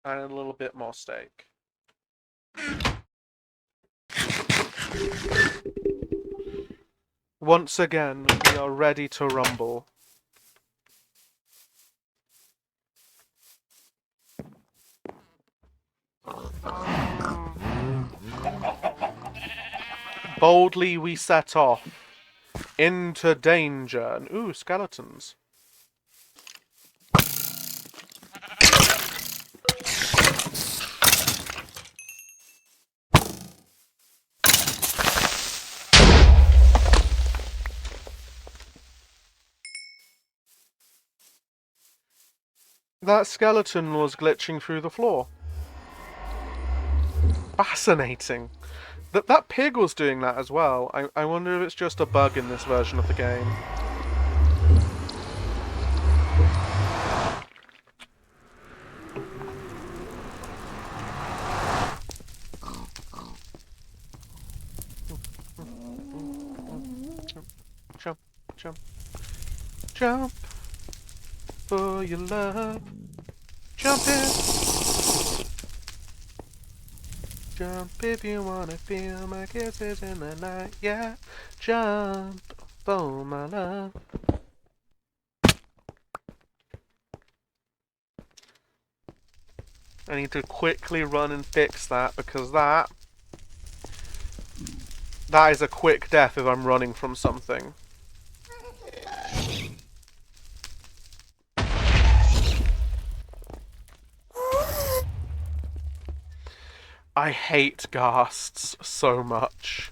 a little bit more steak. Once again, we are ready to rumble. Boldly we set off into danger. Ooh, skeletons. That skeleton was glitching through the floor. Fascinating. That pig was doing that as well. I wonder if it's just a bug in this version of the game. Jump, jump, jump for your love. Jump in. Jump if you wanna feel my kisses in the night. Yeah, jump for my love. I need to quickly run and fix that because that is a quick death if I'm running from something. I hate ghasts so much.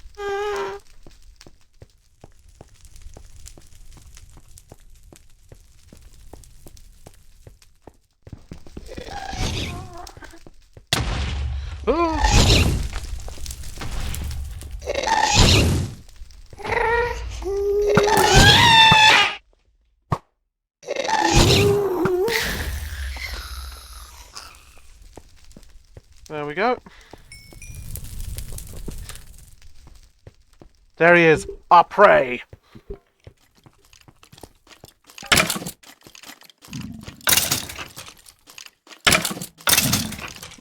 There we go. There he is, our prey.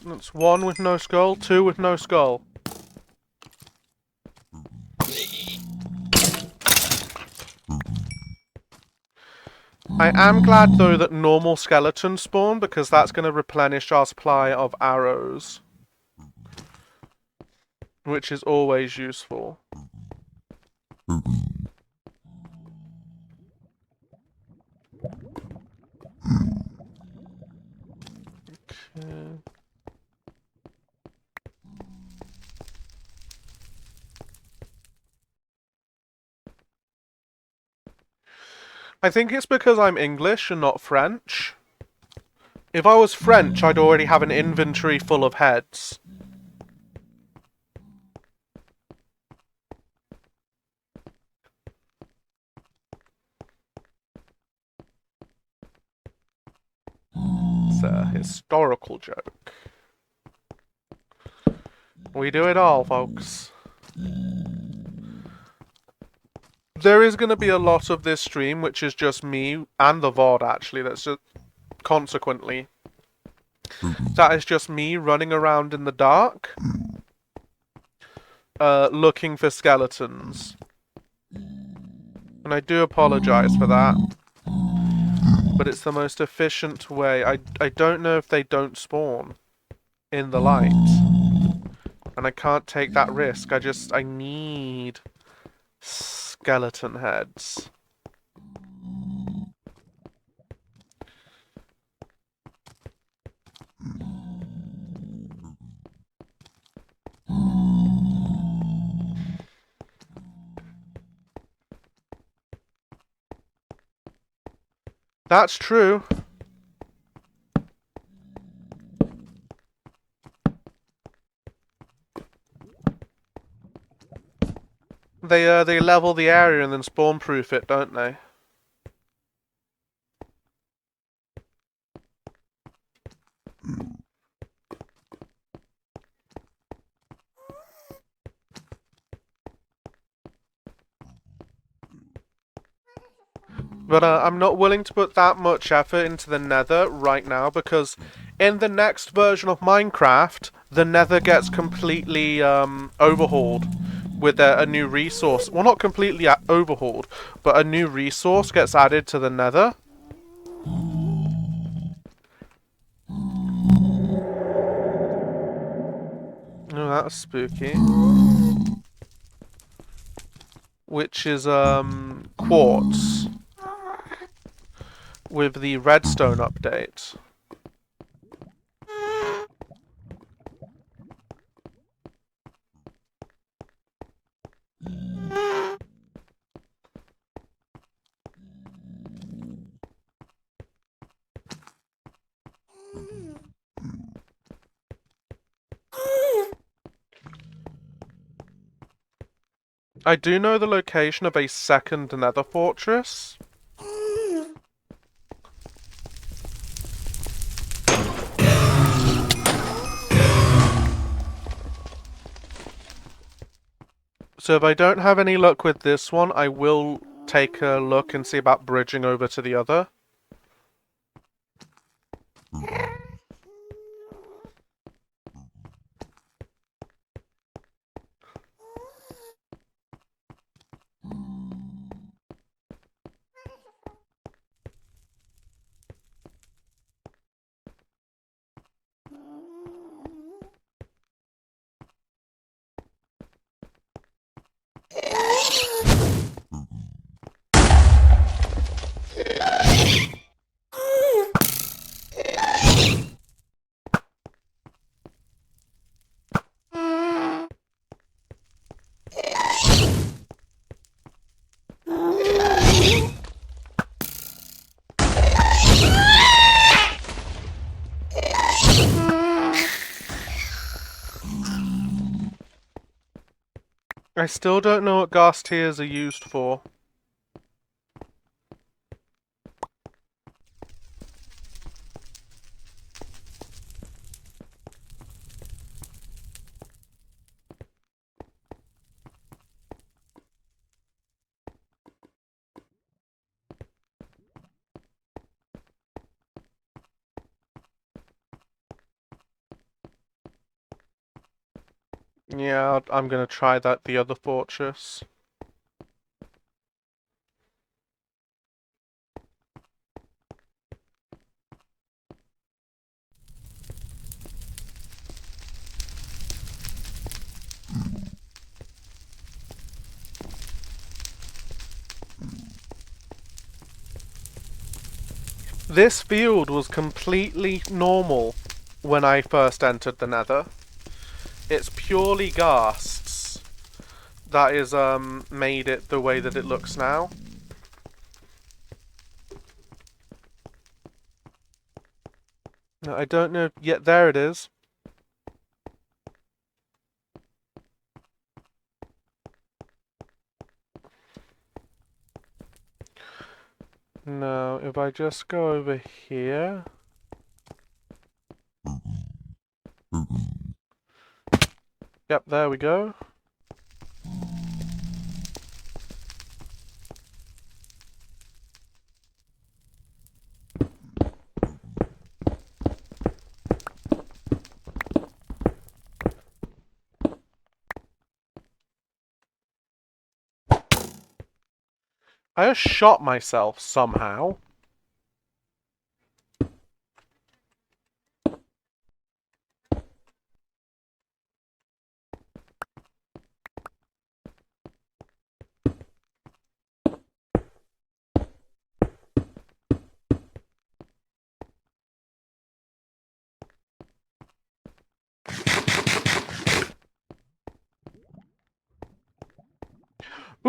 That's one with no skull, two with no skull. I am glad though that normal skeletons spawn because that's going to replenish our supply of arrows. Which is always useful. Okay. I think it's because I'm English and not French. If I was French, I'd already have an inventory full of heads. It's a historical joke. We do it all, folks. There is going to be a lot of this stream, which is just me, and the VOD actually, that's just consequently. That is just me running around in the dark, looking for skeletons. And I do apologize for that. but it's the most efficient way. I don't know if they don't spawn in the light. And I can't take that risk. I need skeleton heads. That's true. They level the area and then spawn proof it, don't they? But I'm not willing to put that much effort into the Nether right now because in the next version of Minecraft, the Nether gets completely overhauled with a new resource. Well, not completely overhauled, but a new resource gets added to the Nether. Oh, that's spooky. Which is quartz with the redstone update. I do know the location of a second Nether fortress. So if I don't have any luck with this one, I will take a look and see about bridging over to the other. I still don't know what ghast tears are used for. Yeah, I'm gonna try the other fortress. This field was completely normal when I first entered the Nether. It's purely ghasts that is made it the way that it looks now. I don't know yet. There it is. Now, if I just go over here. Yep, there we go. I just shot myself somehow.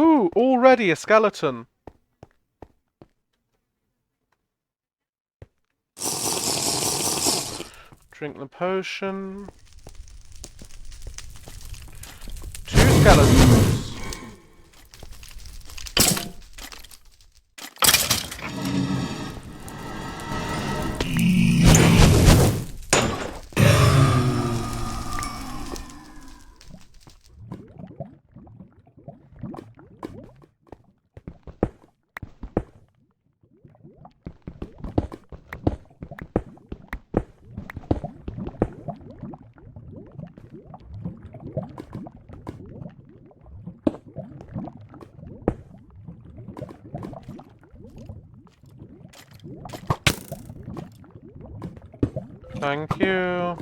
Ooh, already a skeleton. Drink the potion. 2 skeletons. Thank you.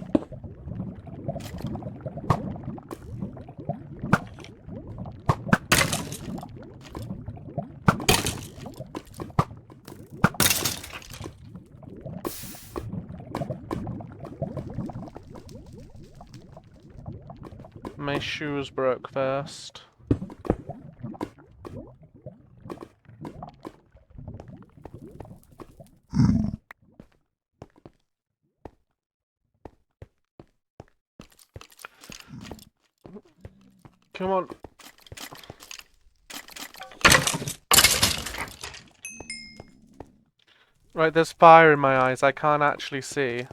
My shoes broke first. Come on. Right, there's fire in my eyes. I can't actually see.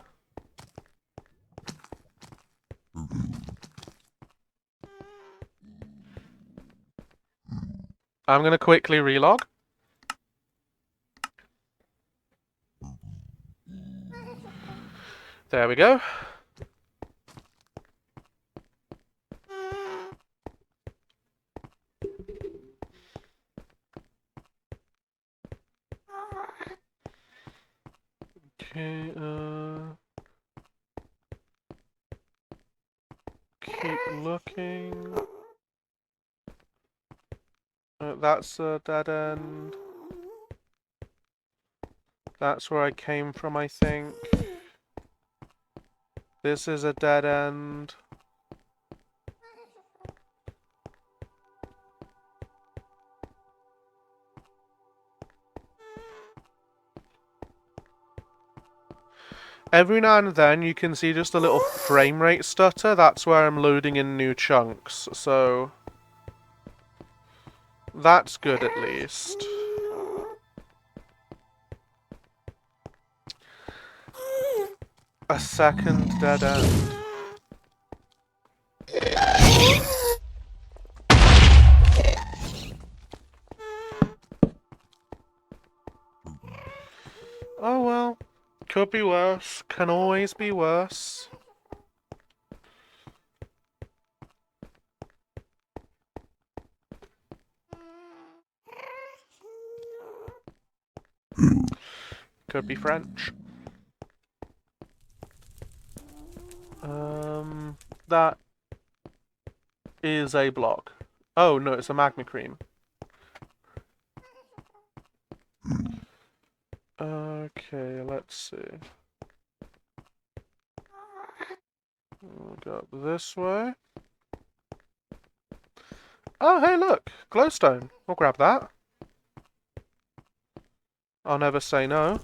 I'm gonna quickly relog. There we go. Okay, keep looking. That's a dead end. That's where I came from, I think. This is a dead end. Every now and then you can see just a little frame rate stutter. That's where I'm loading in new chunks, so that's good at least. A second dead end. Oh well. Could be worse. Can always be worse. Could be French. That is a block. Oh no, it's a magma cream. Okay, let's see. We'll go this way. Oh, hey, look! Glowstone. We'll grab that. I'll never say no.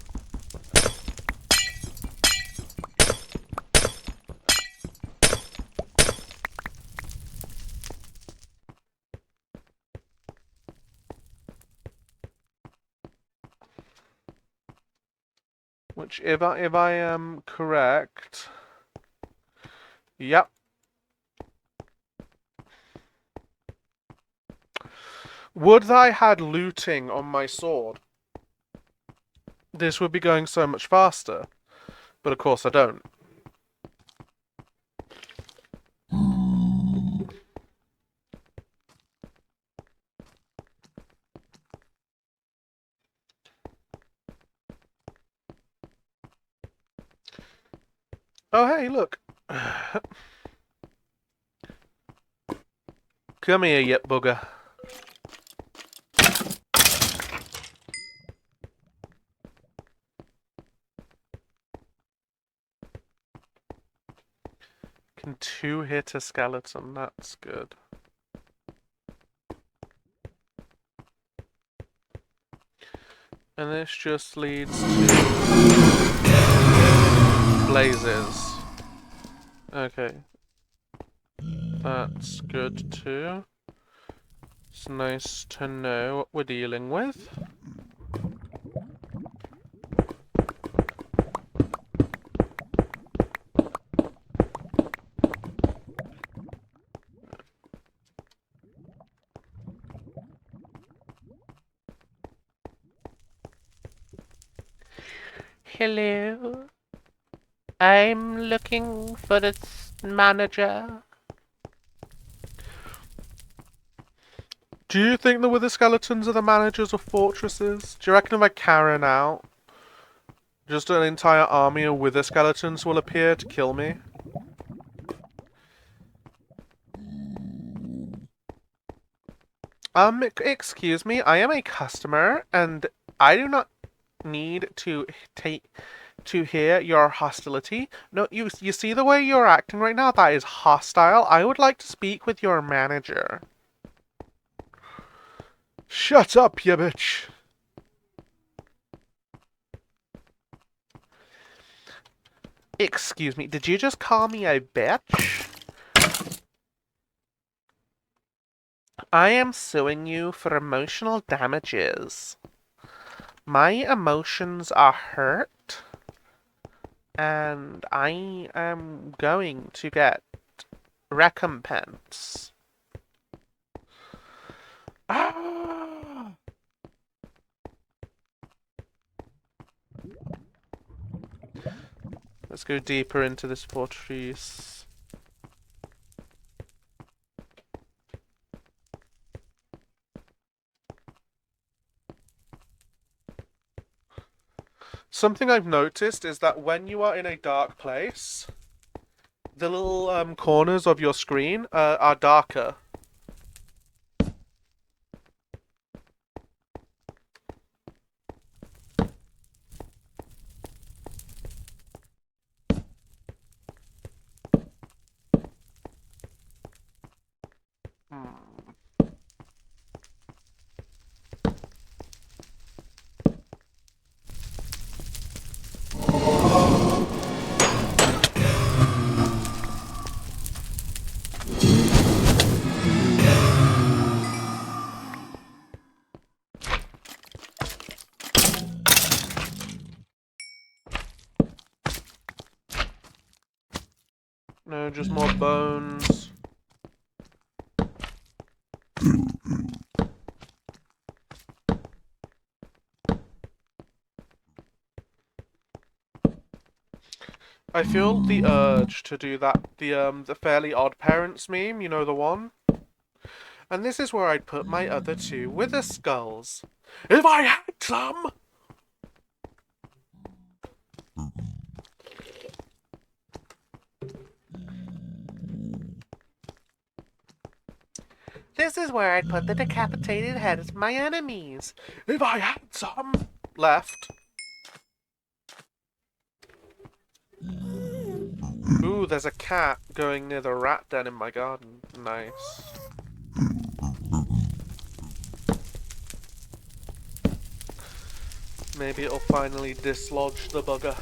Which, if I am correct... Yep. Would I had looting on my sword, this would be going so much faster. But of course I don't. Oh hey, look. Come here, you bugger. Can 2 hit a skeleton? That's good. And this just leads to blazes. Okay. That's good too. It's nice to know what we're dealing with. Hello. I'm looking for this manager. Do you think the Wither Skeletons are the managers of fortresses? Do you reckon if I Karen out, just an entire army of Wither Skeletons will appear to kill me? Excuse me, I am a customer, and I do not need to hear your hostility. No, you see the way you're acting right now? That is hostile. I would like to speak with your manager. Shut up, you bitch. Excuse me, did you just call me a bitch? I am suing you for emotional damages. My emotions are hurt, and I am going to get recompense. Ah! Let's go deeper into this fortress. Something I've noticed is that when you are in a dark place, the little corners of your screen are darker. No, just more bones. I feel the urge to do the Fairly Odd Parents meme, you know the one? And this is where I'd put my other two Wither Skulls. If I had some! This is where I'd put the decapitated heads of my enemies. If I had some! Left. Ooh, there's a cat going near the rat den in my garden. Nice. Maybe it'll finally dislodge the bugger.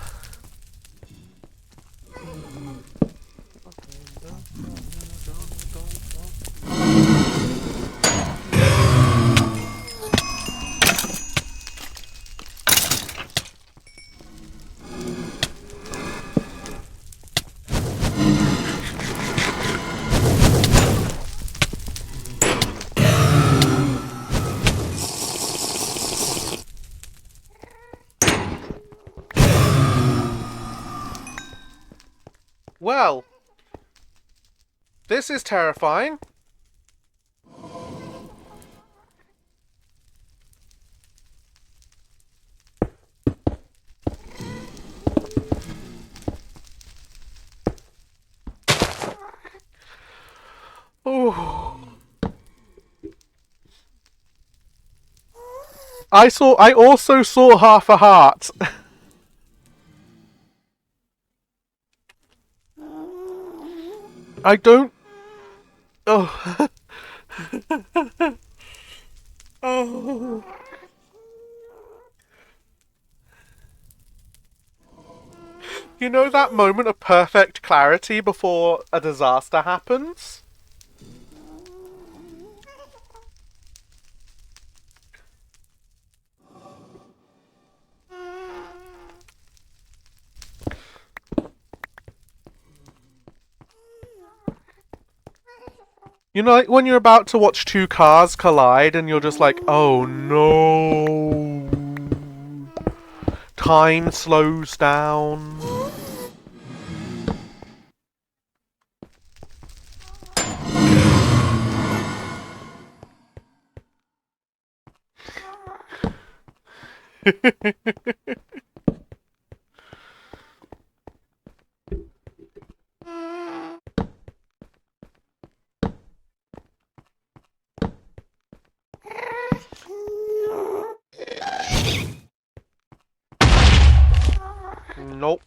Well, this is terrifying. Ooh. I also saw half a heart. I don't... Oh. Oh. You know that moment of perfect clarity before a disaster happens? You know, like when you're about to watch two cars collide and you're just like, oh no. Time slows down. Nope.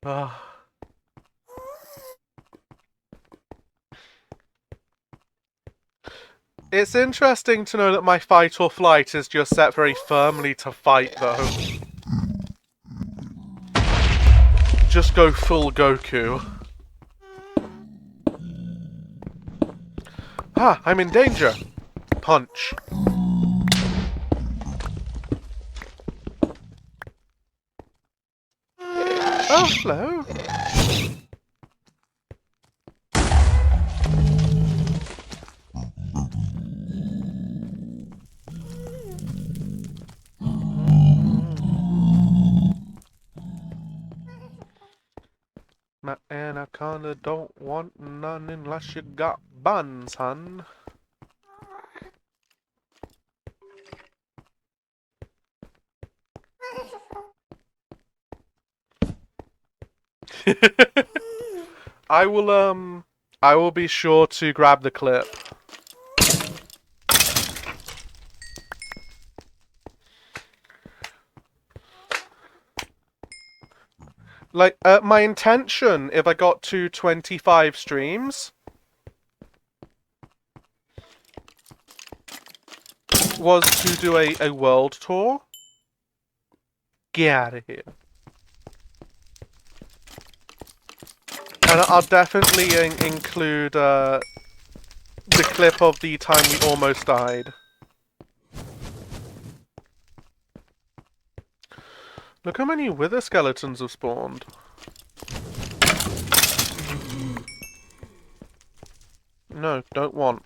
Ugh. It's interesting to know that my fight or flight is just set very firmly to fight, though. Just go full Goku. Ah, I'm in danger. Punch. Oh, hello. My anaconda don't want none unless you got buns, hun. I will be sure to grab the clip. Like, my intention, if I got to 25 streams, was to do a world tour. Get out of here. And I'll definitely include, the clip of the time we almost died. Look how many wither skeletons have spawned. No, don't want.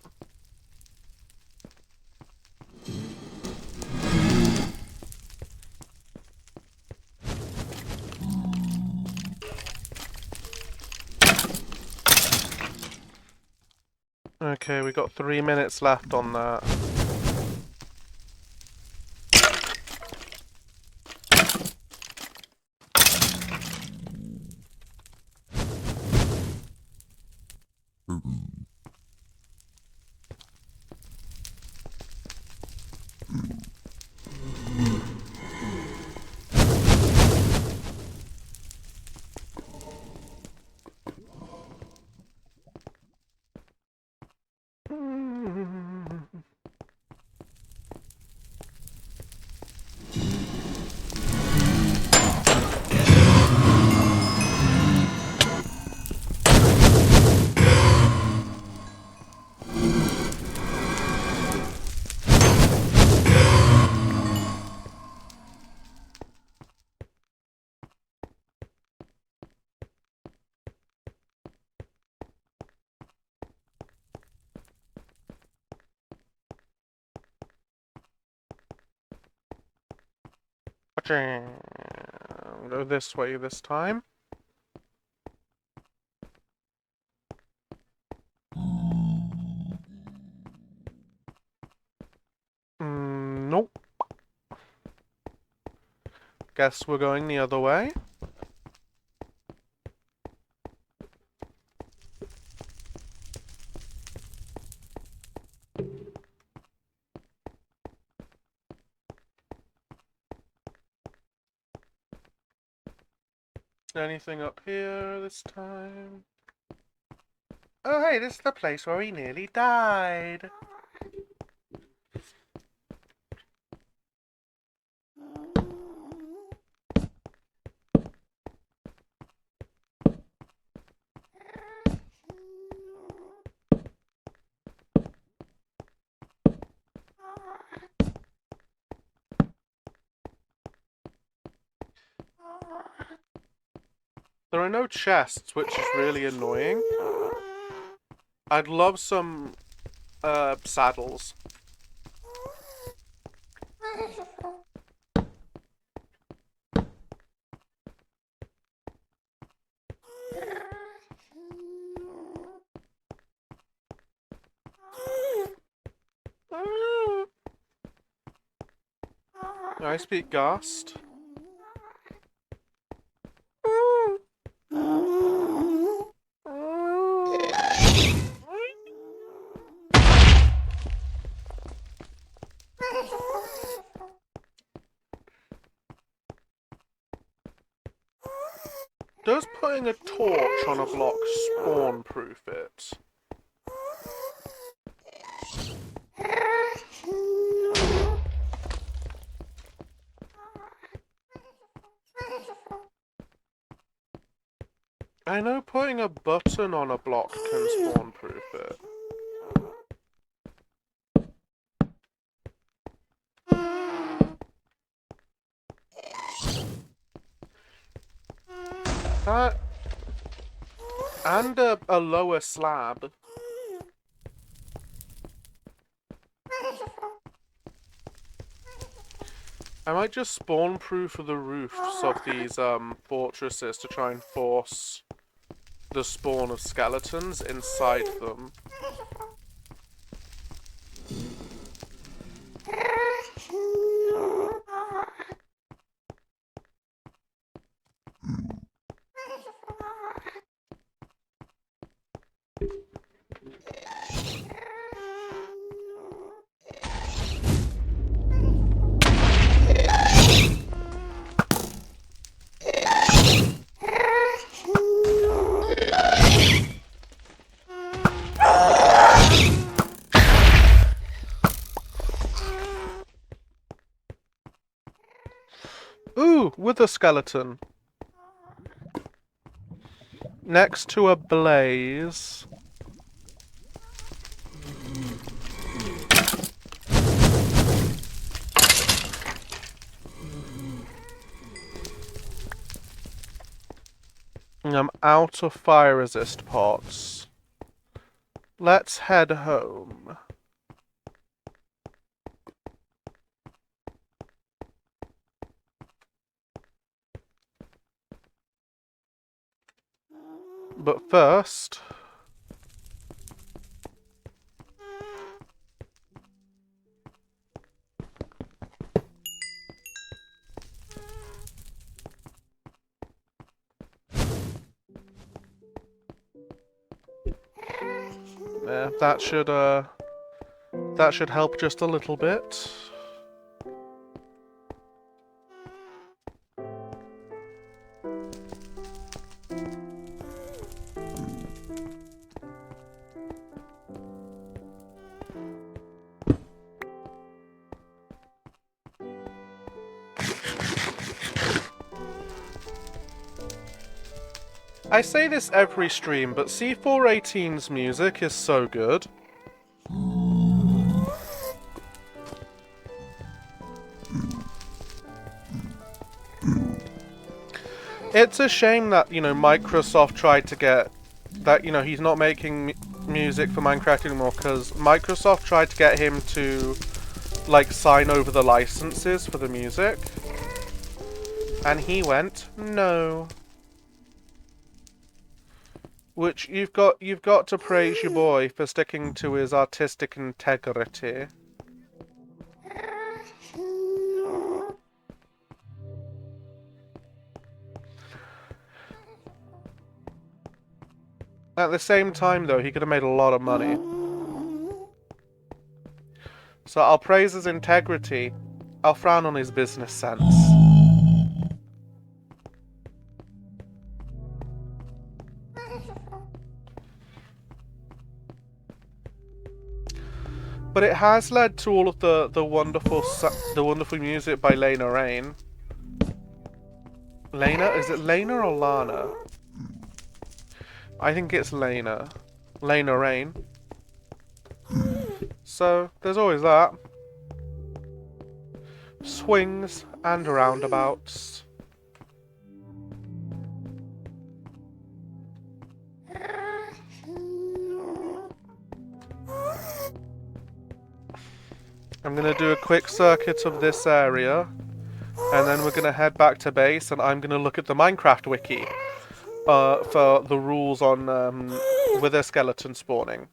Okay, we got 3 minutes left on that. Go this way this time. Nope. Guess we're going the other way. Anything up here this time? Oh, hey, this is the place where we nearly died. There are no chests, which is really annoying. I'd love some saddles. I speak Ghast. Does putting a torch on a block spawn-proof it? I know putting a button on a block can spawn-proof it. That... And a lower slab. I might just spawn-proof the roofs of these fortresses to try and force the spawn of skeletons inside them. Ooh, with a skeleton. Next to a blaze. I'm out of fire resist pots. Let's head home. But first... yeah, that should help just a little bit. I say this every stream, but C418's music is so good. It's a shame that, you know, Microsoft tried to get... that, you know, he's not making music for Minecraft anymore, because Microsoft tried to get him to, like, sign over the licenses for the music. And he went, no. Which you've got to praise your boy for sticking to his artistic integrity. At the same time, though, he could have made a lot of money. So I'll praise his integrity. I'll frown on his business sense. But it has led to all of the wonderful music by Lena Raine. Lena? Is it Lena or Lana? I think it's Lena. Lena Raine. So, there's always that. Swings and roundabouts. I'm gonna do a quick circuit of this area, and then we're gonna head back to base, and I'm gonna look at the Minecraft wiki for the rules on wither skeleton spawning.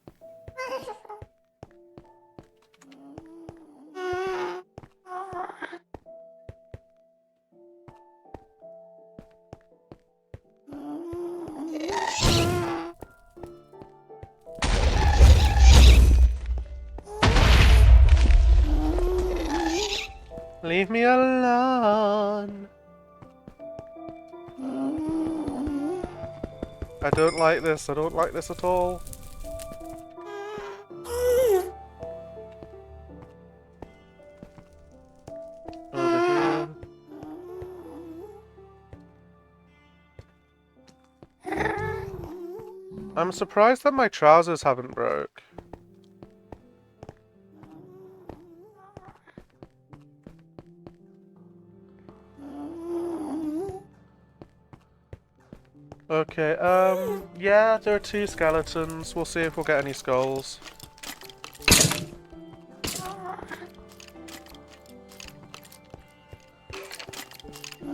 Leave me alone. I don't like this. I don't like this at all. Over here. I'm surprised that my trousers haven't broke. Okay, yeah, there are 2 skeletons. We'll see if we'll get any skulls.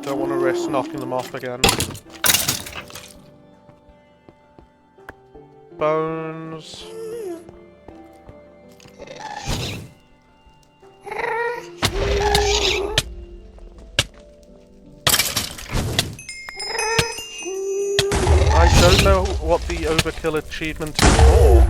Don't want to risk knocking them off again. Bones. I don't know what the overkill achievement is for.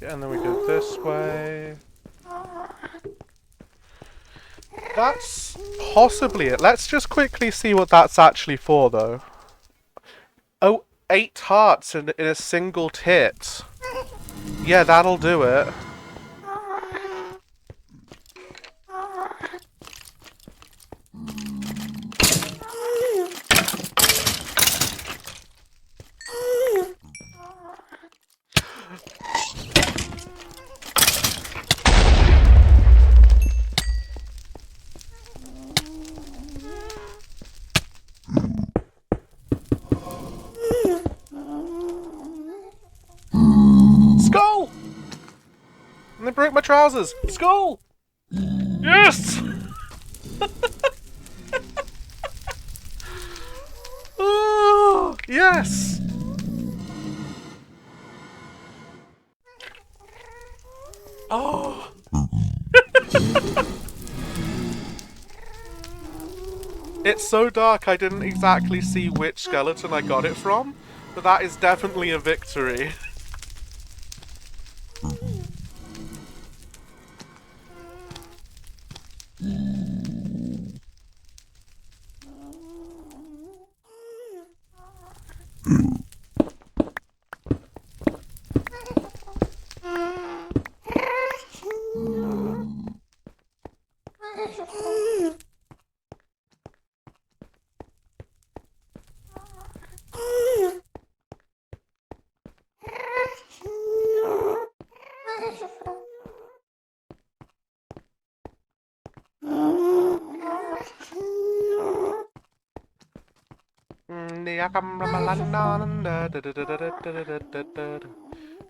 And then we go this way. That's possibly it. Let's just quickly see what that's actually for, though. Oh, 8 hearts in a single tit. Yeah, that'll do it. Skull! And they broke my trousers. Skull! Yes! Oh, yes! Oh! It's so dark I didn't exactly see which skeleton I got it from, but that is definitely a victory.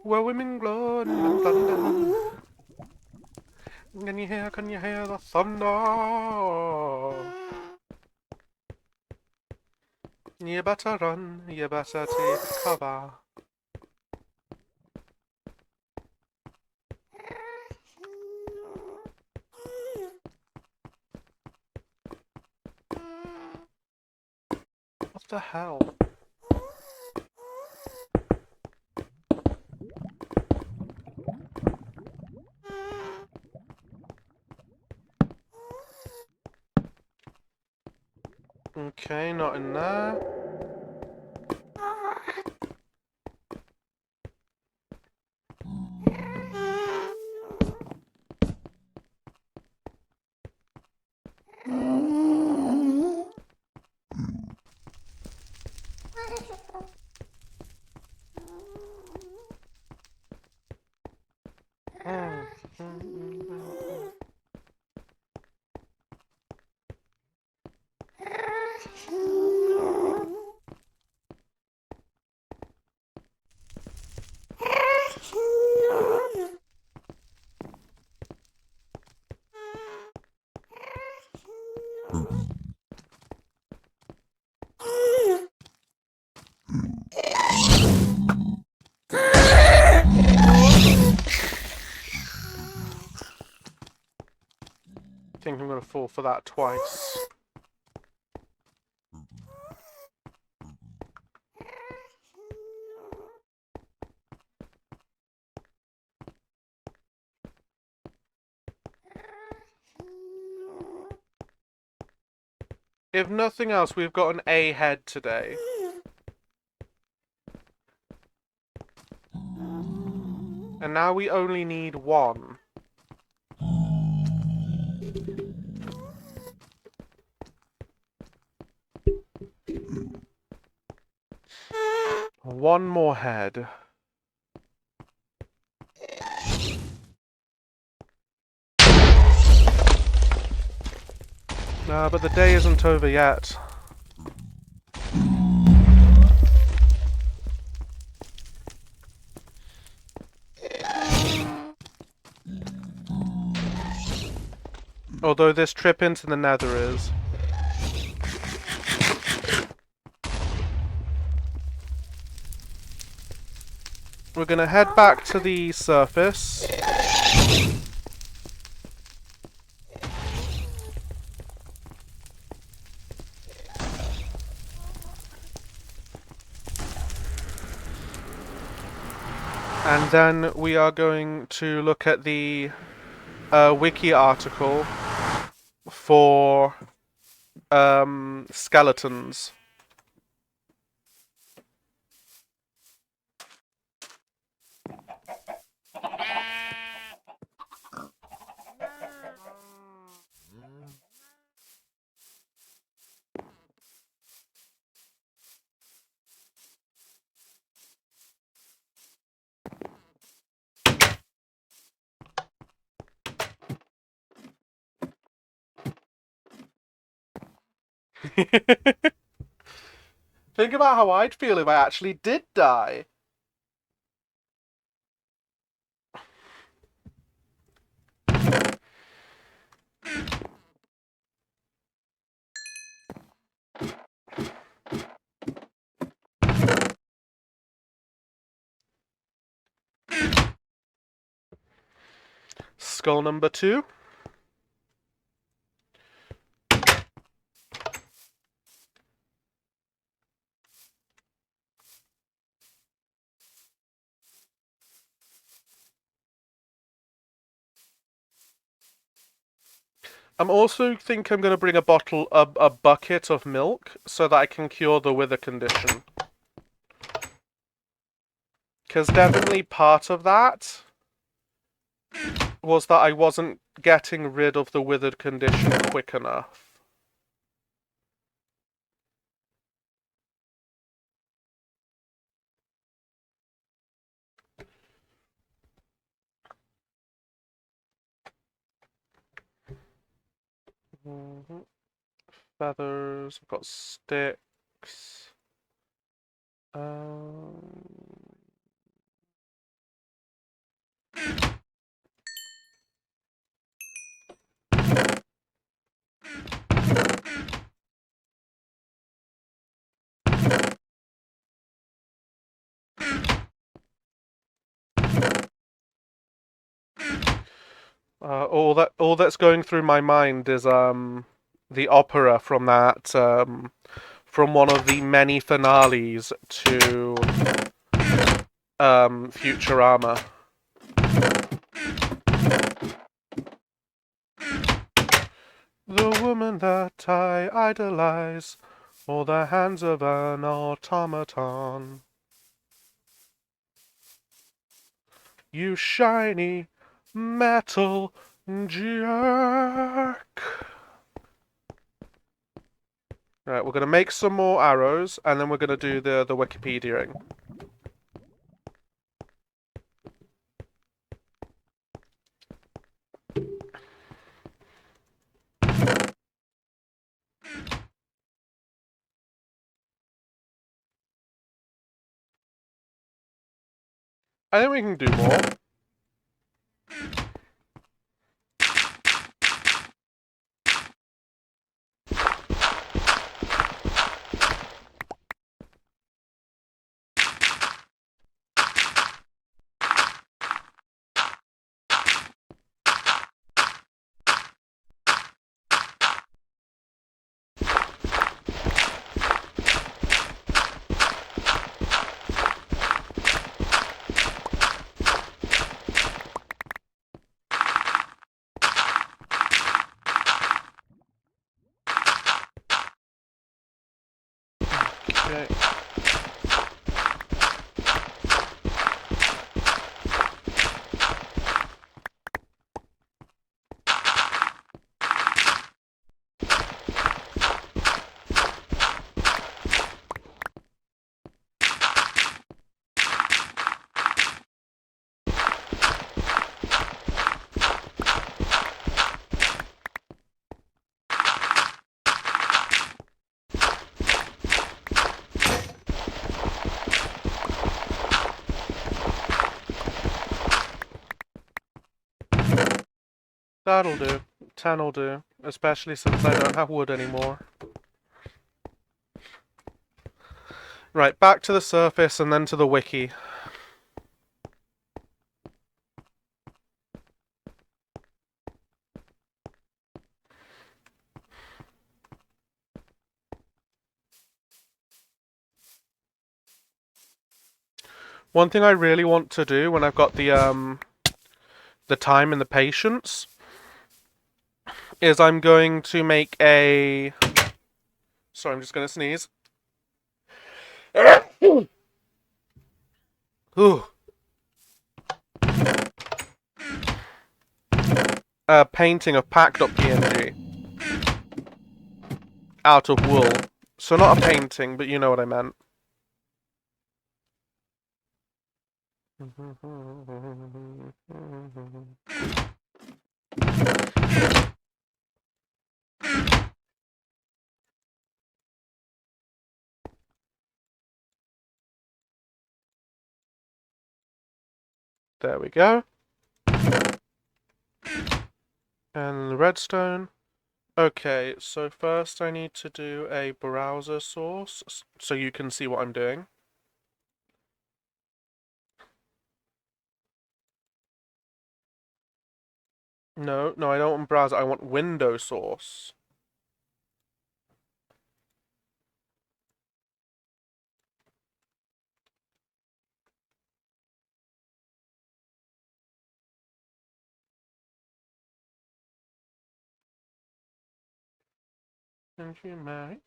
Where women glow and thunder. Can you hear the thunder? You better run, you better take cover. the hell? Okay, not in there. I think I'm gonna fall for that twice. If nothing else, we've got an A head today. And now we only need one. One more head. But the day isn't over yet. Although this trip into the Nether is. We're gonna head back to the surface. And then we are going to look at the wiki article for skeletons. Think about how I'd feel if I actually did die. Skull number 2. I'm also think I'm going to bring a bucket of milk so that I can cure the wither condition. Because definitely part of that was that I wasn't getting rid of the withered condition quick enough. Feathers, I've got sticks. All that's going through my mind is the opera from that from one of the many finales to Futurama. The woman that I idolize, or the hands of an automaton. You shiny metal jerk. Right, we're going to make some more arrows, and then we're going to do the Wikipediaing. I think we can do more. Okay. That'll do. 10'll do. Especially since I don't have wood anymore. Right, back to the surface and then to the wiki. One thing I really want to do when I've got the time and the patience is I'm going to make a... Sorry, I'm just going to sneeze. Ooh. A painting of pack.png out of wool. So not a painting, but you know what I meant. There we go. And the redstone. Okay, so first I need to do a browser source so you can see what I'm doing. No, I don't want browser, I want window source. And you might.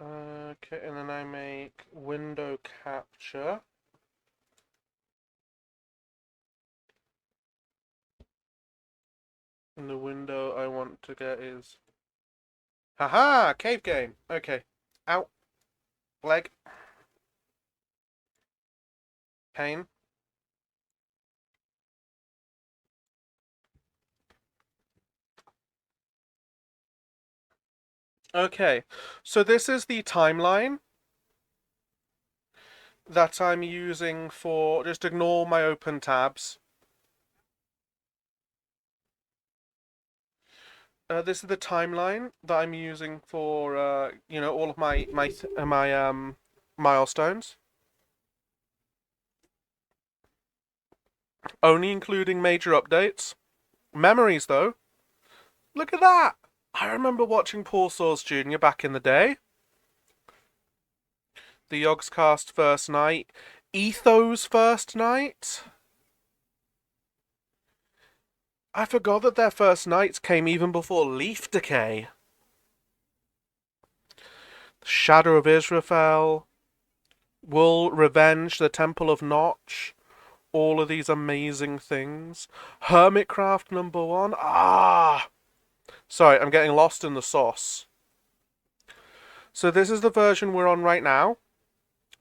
Okay, and then I make window capture. And the window I want to get is... Haha! Cave game! Okay. Ow. Leg. Pain. Okay, so this is the timeline that I'm using for... Just ignore my open tabs. This is the timeline that I'm using for, you know, all of my milestones. Only including major updates. Memories, though, Look at that! I remember watching Paul Soares Jr. back in the day. The Yogscast first night. Etho's first night. I forgot that their first nights came even before Leaf Decay. Shadow of Israfel. Wool, Revenge, the Temple of Notch. All of these amazing things. Hermitcraft #1. Ah! Sorry, I'm getting lost in the sauce. So this is the version we're on right now.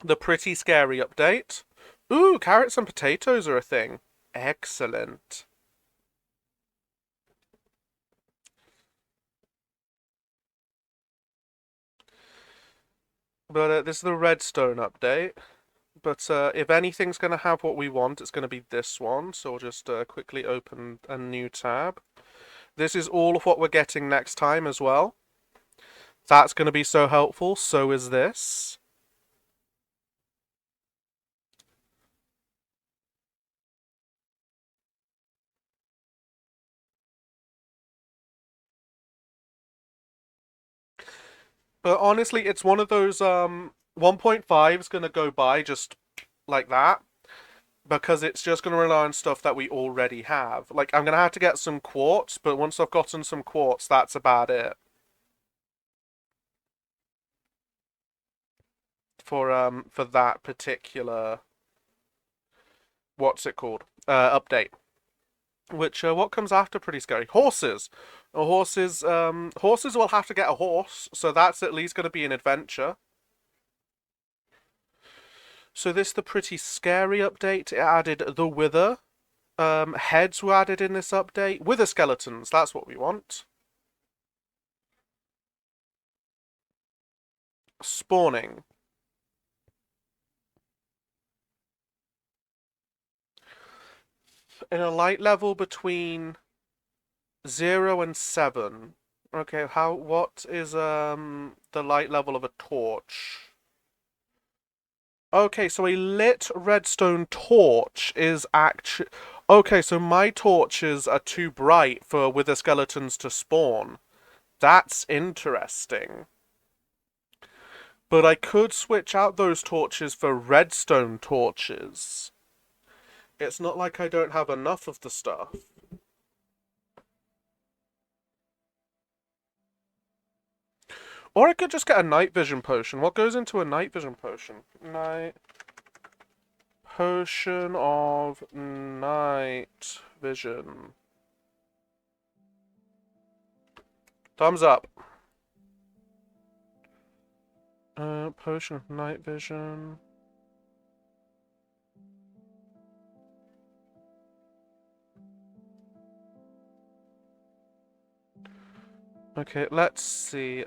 The Pretty Scary update. Ooh, carrots and potatoes are a thing. Excellent. But this is the Redstone update. But if anything's going to have what we want, it's going to be this one. So we'll just quickly open a new tab. This is all of what we're getting next time as well. That's going to be so helpful. So is this. But honestly, it's one of those 1.5 is going to go by just like that. Because it's just going to rely on stuff that we already have. Like, I'm going to have to get some quartz, but once I've gotten some quartz, that's about it. For that particular... What's it called? Update. Which, what comes after Pretty Scary? Horses! Horses will have to get a horse, so that's at least going to be an adventure. So this the Pretty Scary update. It added the Wither. Heads were added in this update. Wither skeletons, that's what we want. Spawning. In a light level between 0 and 7. Okay, what is the light level of a torch? Okay, so a lit redstone torch is actually... Okay, so my torches are too bright for wither skeletons to spawn. That's interesting. But I could switch out those torches for redstone torches. It's not like I don't have enough of the stuff. Or I could just get a night vision potion. What goes into a night vision potion? Night... Potion of night vision. Thumbs up. Potion of night vision. Okay, let's see.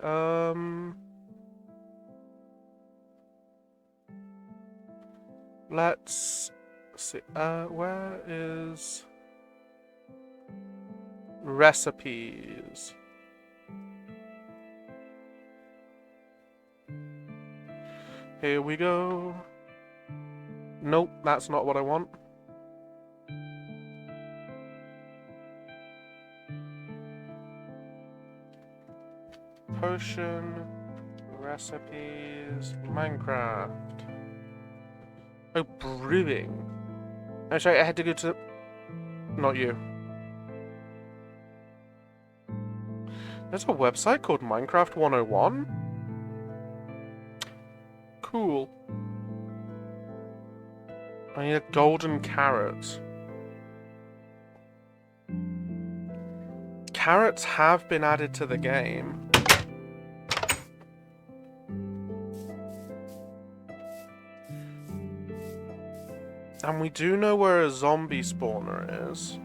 Let's see. Where is recipes? Here we go. Nope, that's not what I want. Potion, recipes, Minecraft. Oh, brewing. Oh, sorry, I had to go to... Not you. There's a website called Minecraft 101? Cool. I need a golden carrot. Carrots have been added to the game. And we do know where a zombie spawner is.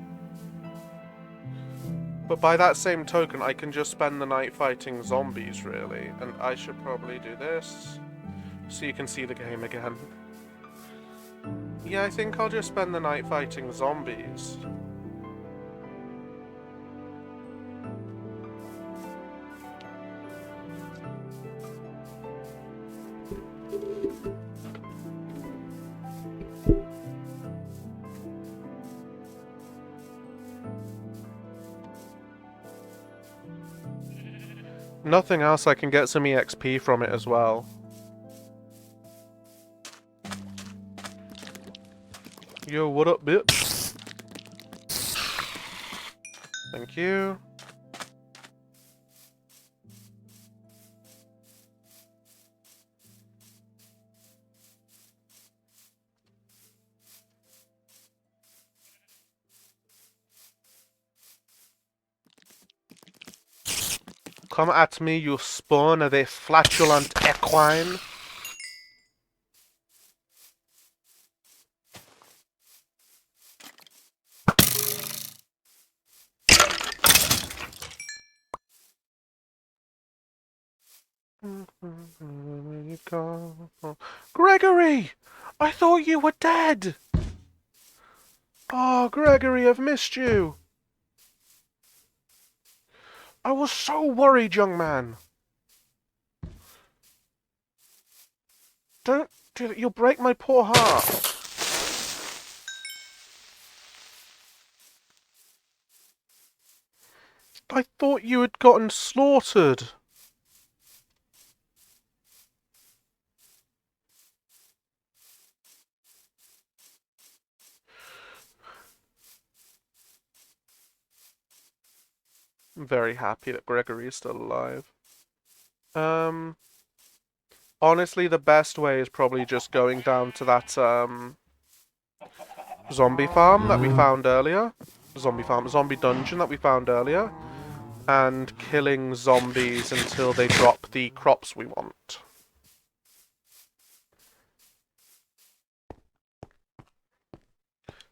But by that same token, I can just spend the night fighting zombies, really. And I should probably do this, so you can see the game again. Yeah, I think I'll just spend the night fighting zombies. Nothing else, I can get some EXP from it as well. Yo, what up, bitch? Thank you. Come at me, you spawn of a flatulent equine. Gregory! I thought you were dead! Oh, Gregory, I've missed you! I was so worried, young man! Don't do that, you'll break my poor heart! I thought you had gotten slaughtered! I'm very happy that Gregory is still alive. Honestly, the best way is probably just going down to that, zombie farm that we found earlier. Zombie dungeon that we found earlier. And killing zombies until they drop the crops we want.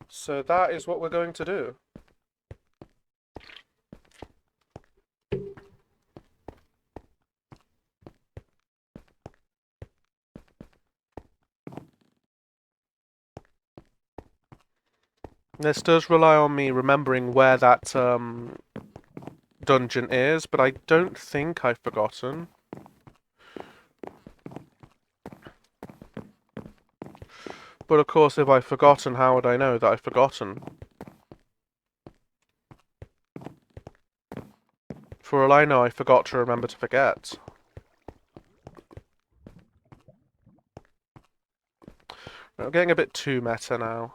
So that is what we're going to do. This does rely on me remembering where that dungeon is, but I don't think I've forgotten. But of course, if I've forgotten, how would I know that I've forgotten? For all I know, I forgot to remember to forget. I'm getting a bit too meta now.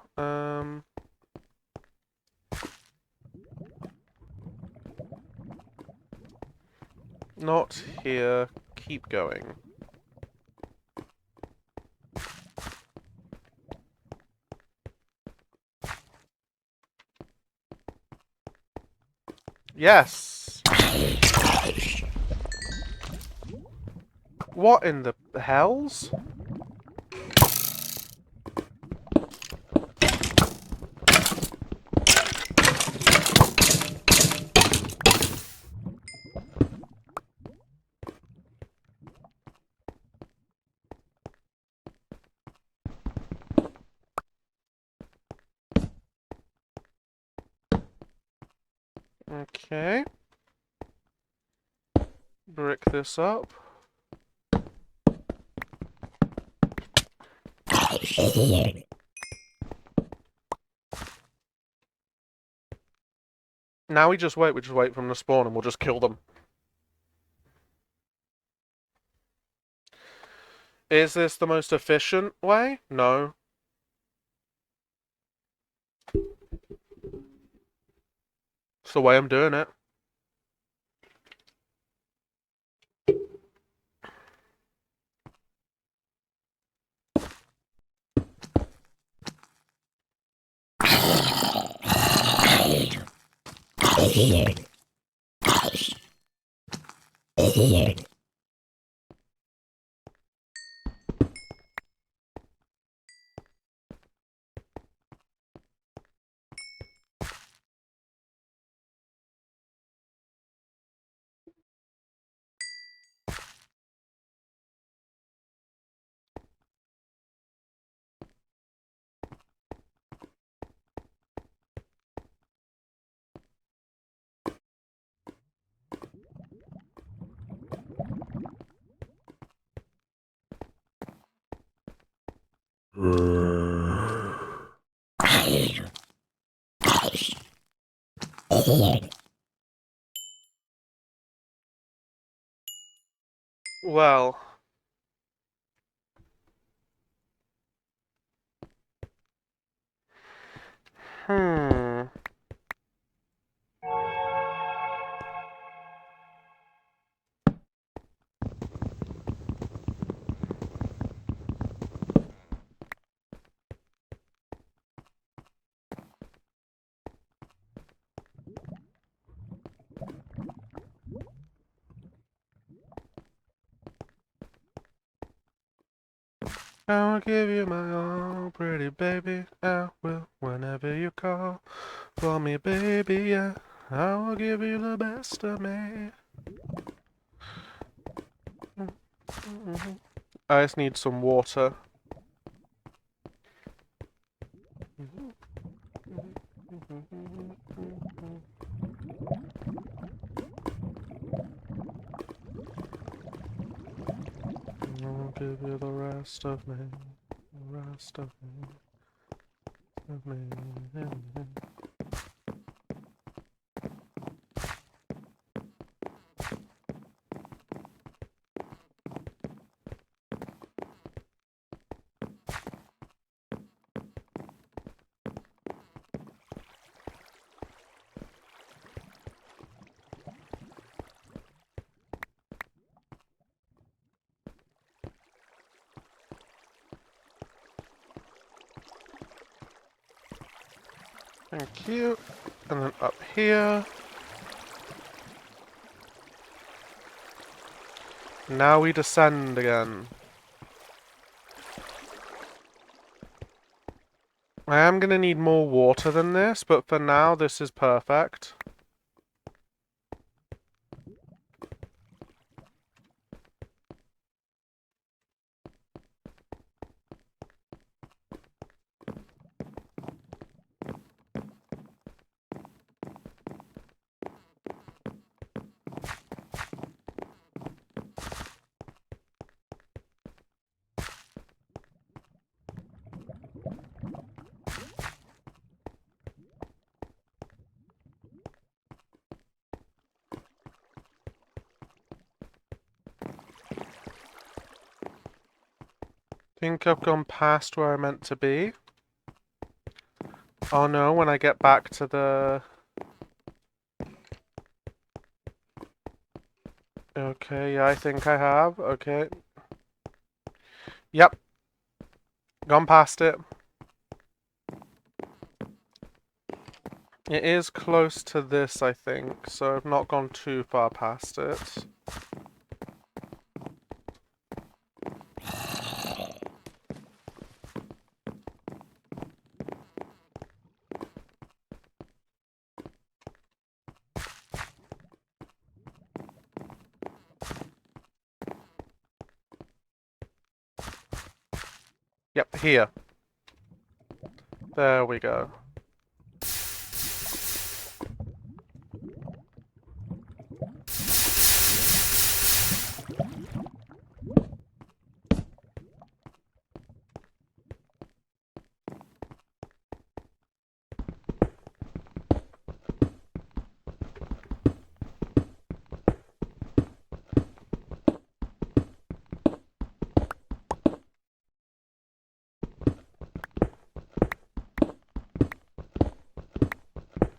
Not here. Keep going. Yes! What in the hells? Okay. Brick this up. Now we just wait for them to spawn and we'll just kill them. Is this the most efficient way? No. It's the way I'm doing it. Well. Hmm. I will give you my all, pretty baby. I will whenever you call for me, baby. Yeah, I will give you the best of me. I just need some water. I'll give you the rest of me, the rest of me, of me. Thank you. And then up here. Now we descend again. I am going to need more water than this, but for now this is perfect. Think I've gone past where I meant to be. Oh no, when I get back to the... Okay, yeah, I think I have. Okay. Yep. Gone past it. It is close to this, I think, so I've not gone too far past it. Yep, here. There we go.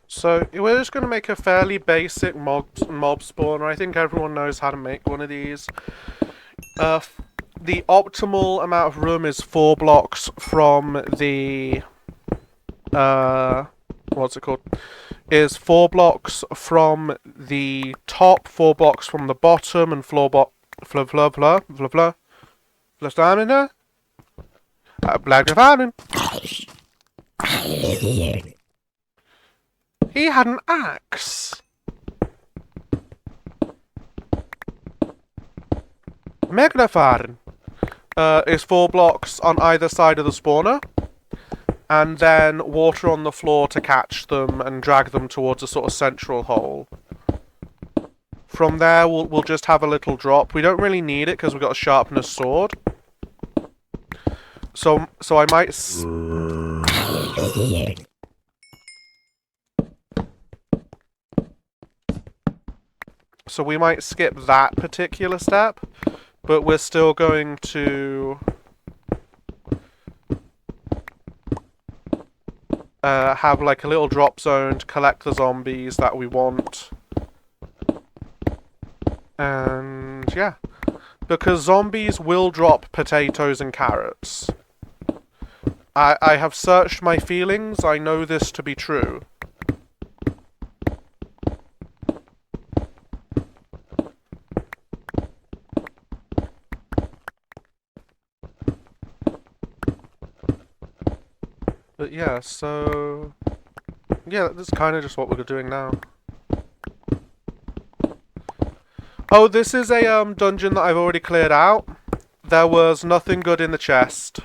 So, we're just going to make a fairly basic mob spawner. I think everyone knows how to make one of these. The optimal amount of room is 4 blocks from the... what's it called? Is 4 blocks from the top, 4 blocks from the bottom, and floor block... He had an axe. Magnafarin is 4 blocks on either side of the spawner, and then water on the floor to catch them and drag them towards a sort of central hole. From there, we'll just have a little drop. We don't really need it because we've got a sharpness sword. So I might... So we might skip that particular step, but we're still going to have like a little drop zone to collect the zombies that we want. And yeah, because zombies will drop potatoes and carrots. I have searched my feelings, I know this to be true. But yeah, so yeah, that's kind of just what we're doing now. Oh, this is a dungeon that I've already cleared out. There was nothing good in the chest.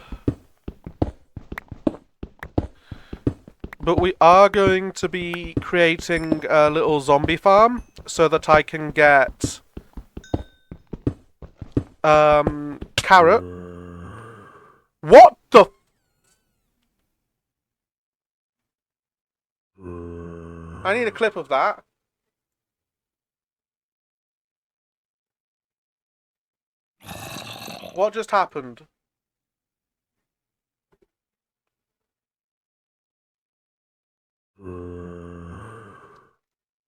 But we are going to be creating a little zombie farm so that I can get carrot. What the I need a clip of that. What just happened?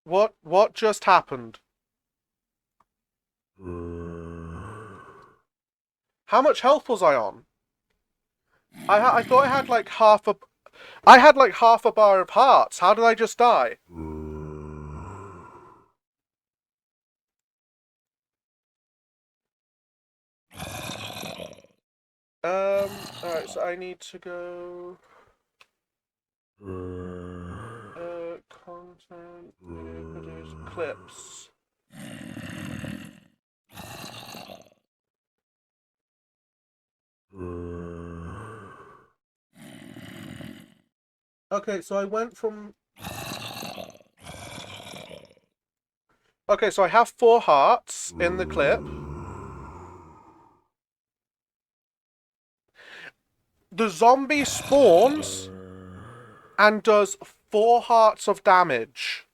What just happened? How much health was I on? I thought I had like half a... I had like half a bar of hearts. How did I just die? Alright, so I need to go... content, videos, clips. Okay, so I went from... Okay, so I have 4 hearts in the clip. The zombie spawns and does 4 hearts of damage.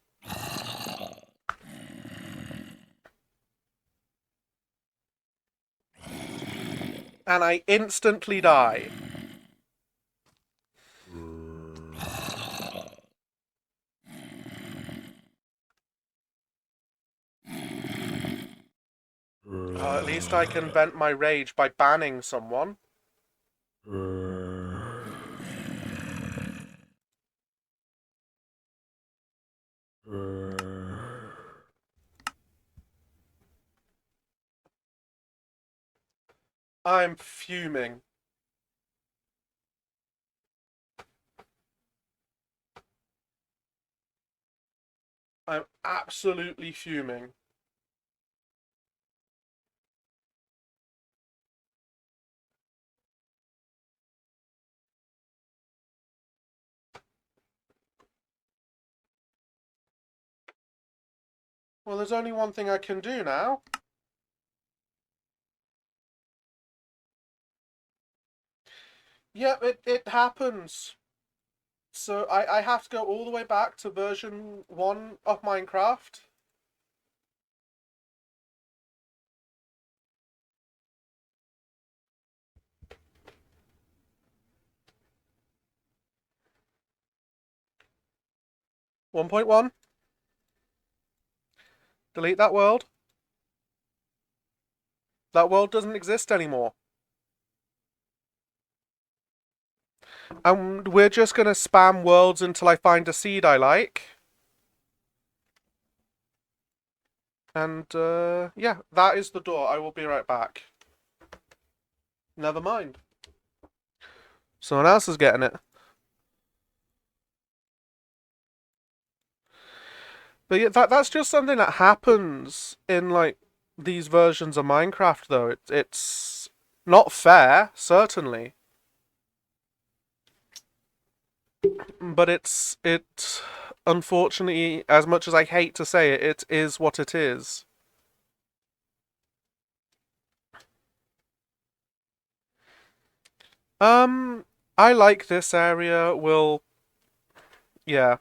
And I instantly die. At least I can vent my rage by banning someone. I'm fuming. I'm absolutely fuming. Well, there's only one thing I can do now. Yep, it happens. So I have to go all the way back to version 1 of Minecraft. One point one. Delete that world. That world doesn't exist anymore. And we're just gonna spam worlds until I find a seed I like. And yeah, that is the door. I will be right back. Never mind. Someone else is getting it. But yeah, that's just something that happens in like these versions of Minecraft, though. It's not fair, certainly, but it. Unfortunately, as much as I hate to say it, it is what it is. I like this area. Yeah.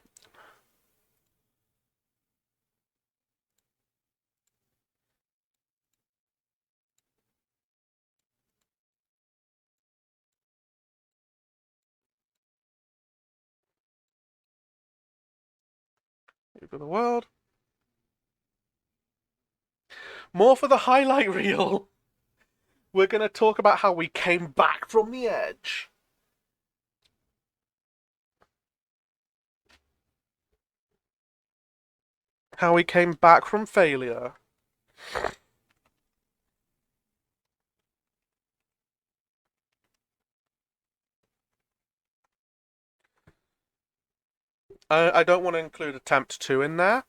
Over the world. More for the highlight reel. We're going to talk about how we came back from the edge. How we came back from failure. I don't want to include attempt 2 in there.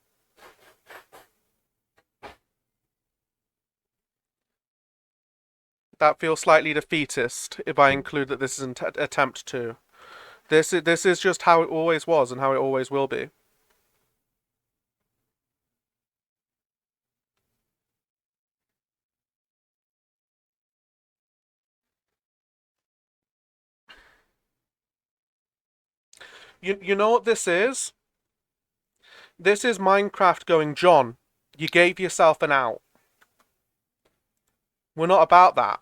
That feels slightly defeatist if I include that this is attempt 2. This is just how it always was and how it always will be. You know what this is? This is Minecraft going, John, you gave yourself an out. We're not about that.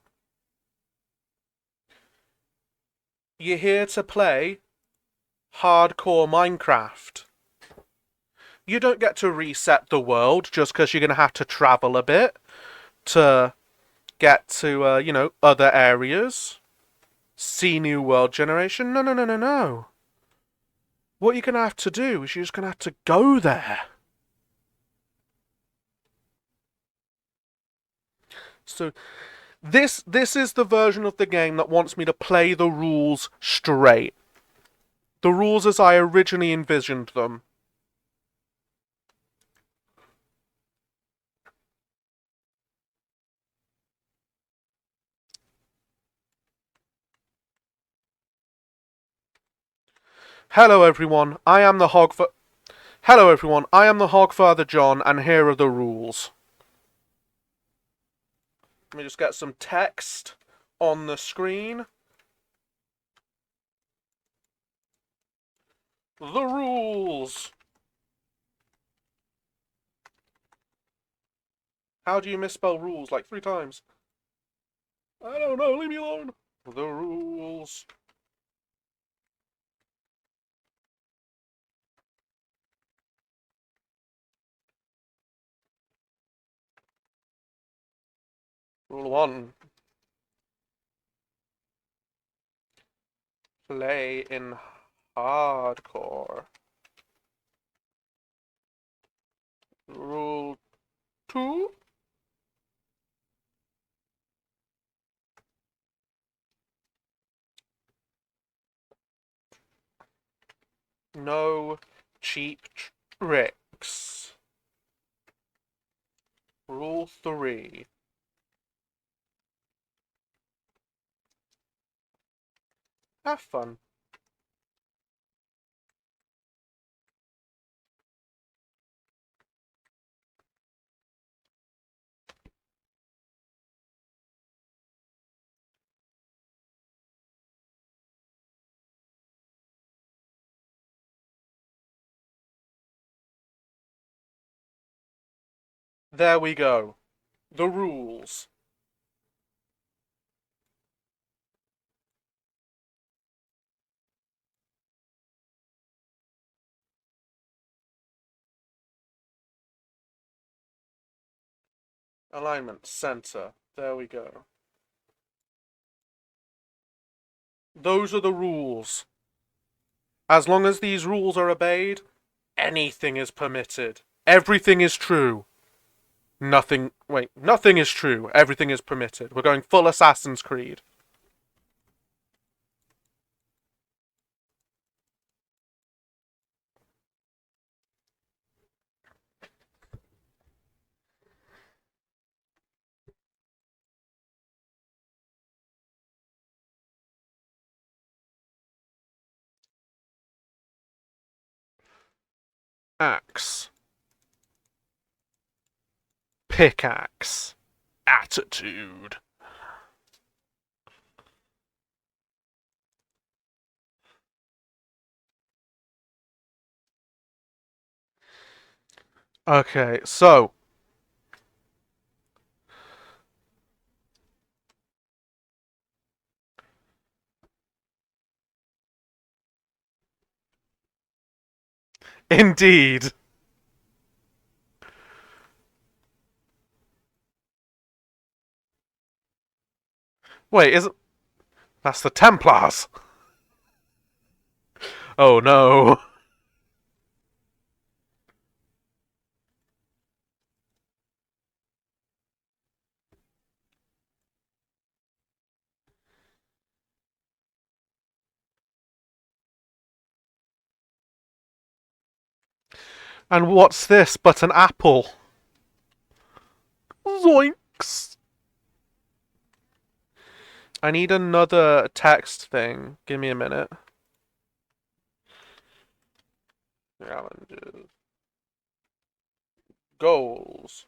You're here to play hardcore Minecraft. You don't get to reset the world just because you're going to have to travel a bit to get to, other areas. See new world generation. No, no, no, no, no. What you're going to have to do is you're just going to have to go there. So this is the version of the game that wants me to play the rules straight. The rules as I originally envisioned them. Hello everyone, I am the Hogfather John, and here are the rules. Let me just get some text on the screen. The rules. How do you misspell rules like 3 times? I don't know, leave me alone. The rules. Rule 1. Play in hardcore. Rule 2. No cheap tricks. Rule 3. Have fun. There we go. The rules. Alignment, center. There we go. Those are the rules. As long as these rules are obeyed, anything is permitted. Everything is true. Nothing is true. Everything is permitted. We're going full Assassin's Creed. Axe. Pickaxe. Attitude. Okay, so. Indeed. Wait, is it? That's the Templars! Oh no. And what's this but an apple? Zoinks! I need another text thing. Give me a minute. Challenges. Goals.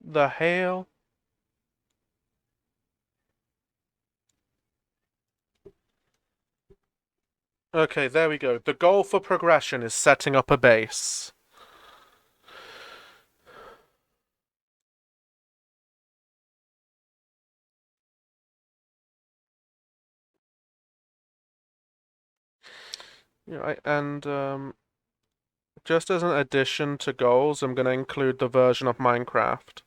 The hell? Okay, there we go. The goal for progression is setting up a base. Yeah, and just as an addition to goals, I'm going to include the version of Minecraft.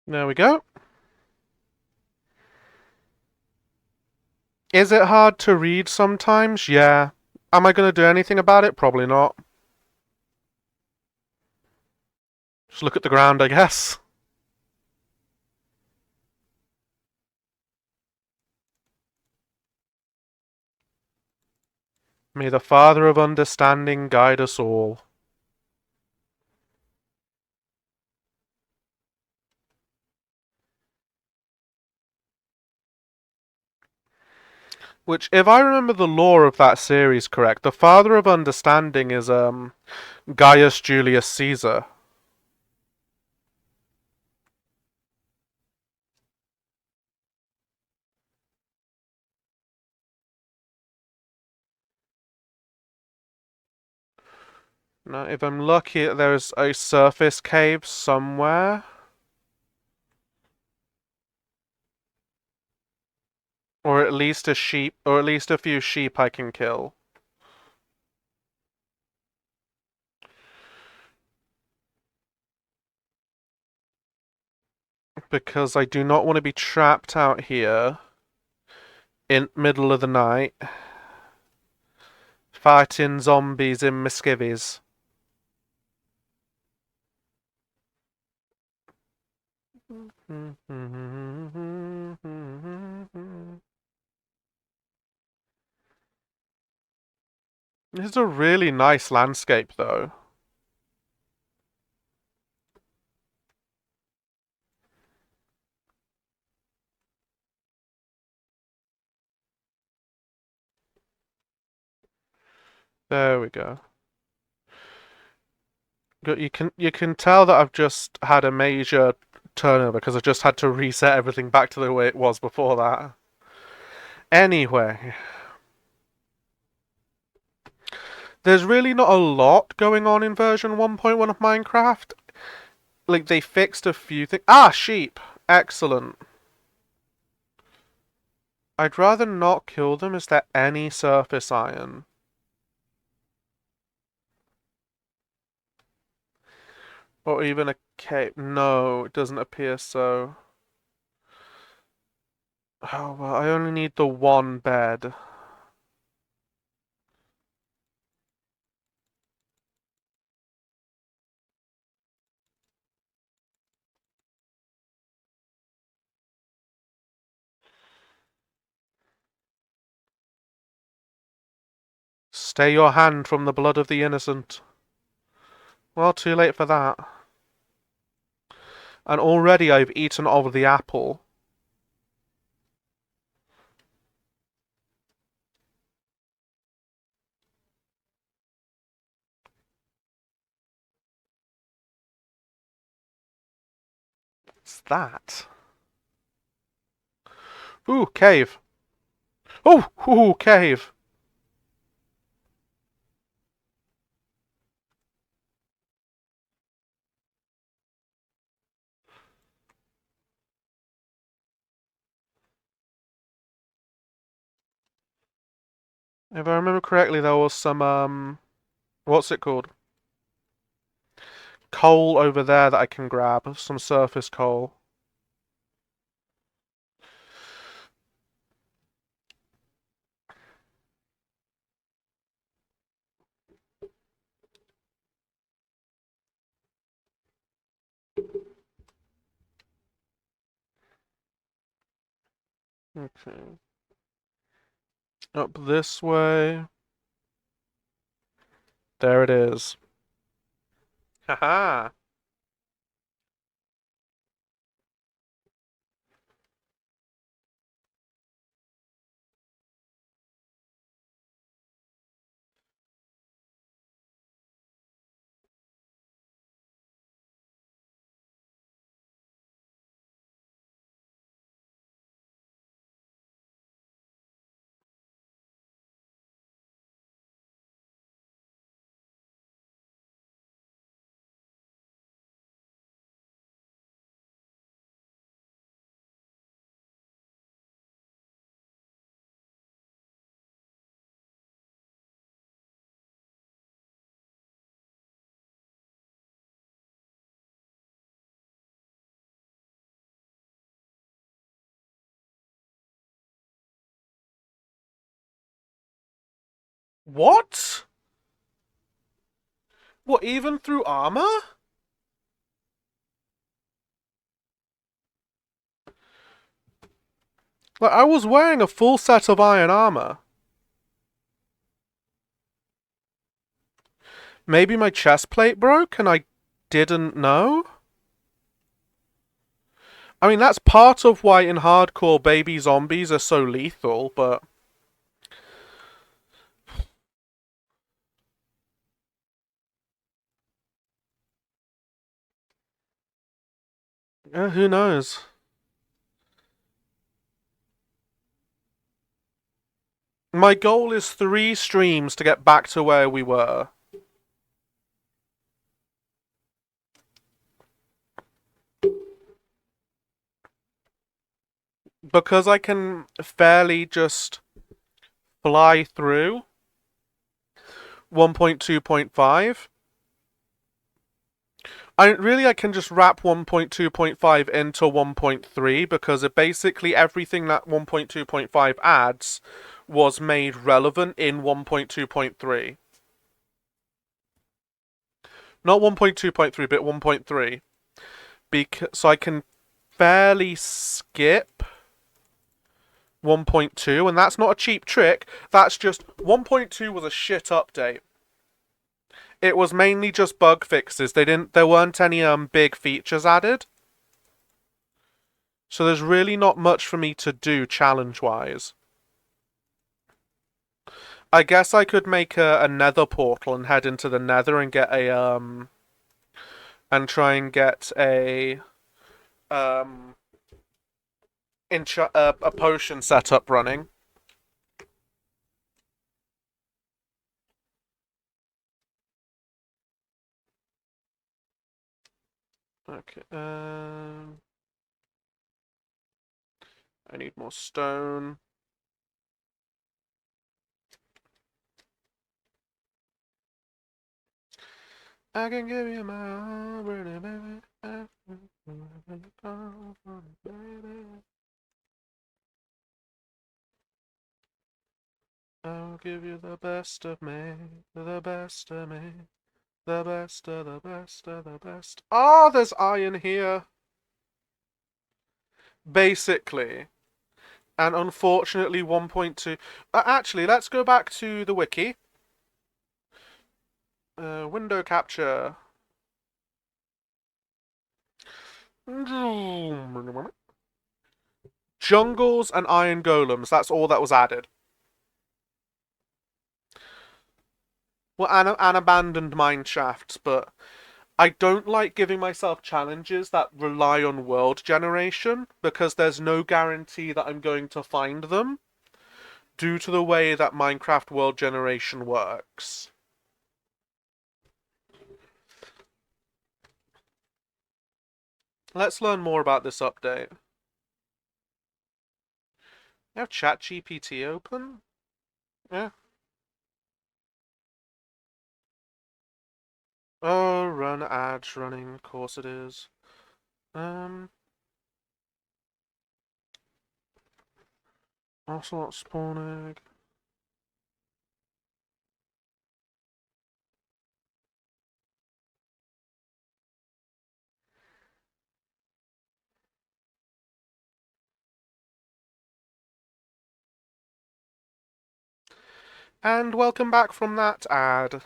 There we go. Is it hard to read sometimes? Yeah. Am I going to do anything about it? Probably not. Just look at the ground, I guess. May the Father of Understanding guide us all. Which, if I remember the lore of that series correct, the Father of Understanding is Gaius Julius Caesar. Now, if I'm lucky, there's a surface cave somewhere. Or at least a sheep, or at least a few sheep I can kill. Because I do not want to be trapped out here in middle of the night fighting zombies in Miskivies. This is a really nice landscape, though. There we go. You can tell that I've just had a major turnover because I just had to reset everything back to the way it was before that. Anyway, there's really not a lot going on in version 1.1 of Minecraft. Like, they fixed a few things. Ah, sheep! Excellent. I'd rather not kill them. Is there any surface iron? Or even a cave? No, it doesn't appear so. Oh, well, I only need the one bed. Stay your hand from the blood of the innocent. Well, too late for that. And already I've eaten of the apple. What's that? Ooh, cave. Oh, ooh, cave. If I remember correctly, there was some, what's it called? Coal over there that I can grab. Some surface coal. Okay. Up this way. There it is. Haha. What? What, even through armor? Like, I was wearing a full set of iron armor. Maybe my chest plate broke and I didn't know? I mean, that's part of why in hardcore baby zombies are so lethal, but... who knows? My goal is 3 streams to get back to where we were. Because I can fairly just fly through 1.2.5. I can just wrap 1.2.5 into 1.3 because it basically everything that 1.2.5 adds was made relevant in 1.2.3. Not 1.2.3, but 1.3. So I can fairly skip 1.2, and that's not a cheap trick. That's just 1.2 was a shit update. It was mainly just bug fixes. There weren't any big features added. So there's really not much for me to do challenge-wise. I guess I could make a nether portal and head into the nether and get and try and get a potion setup running. Okay. I need more stone. I can give you my all, pretty baby. I'll give you the best of me, the best of me, the best of the best of the best. Oh, there's iron here. Basically. And unfortunately 1.2... actually, let's go back to the wiki. Window capture. Jungles and iron golems. That's all that was added. Well, and abandoned mine shafts, but I don't like giving myself challenges that rely on world generation because there's no guarantee that I'm going to find them due to the way that Minecraft world generation works. Let's learn more about this update. You have ChatGPT open? Yeah. Oh, run ads running. Of course it is. Ocelot spawn egg. And welcome back from that ad.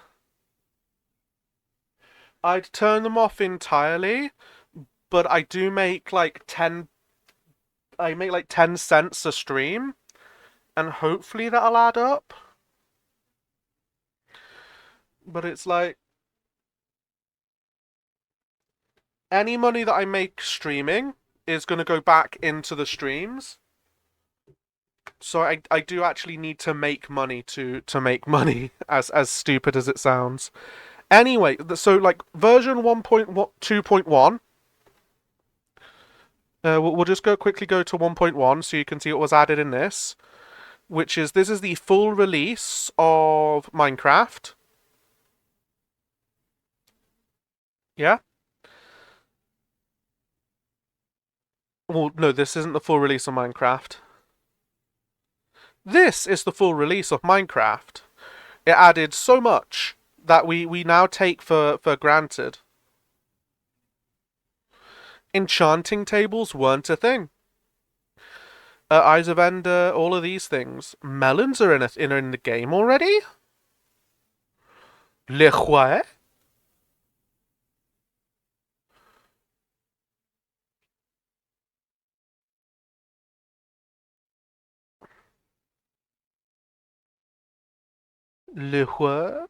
I'd turn them off entirely, but I do make like 10 I make like 10 cents a stream, and hopefully that'll add up. But it's like any money that I make streaming is going to go back into the streams. So I do actually need to make money to make money, as stupid as it sounds. Anyway, so like version 1.2.1, we'll just quickly go to 1.1 so you can see what was added in this, which is this is the full release of Minecraft. Yeah? Well, no, this isn't the full release of Minecraft. This is the full release of Minecraft. It added so much that we now take for granted. Enchanting tables weren't a thing. Eyes of Ender, all of these things. Melons are in the game already? Le quoi? Le quoi?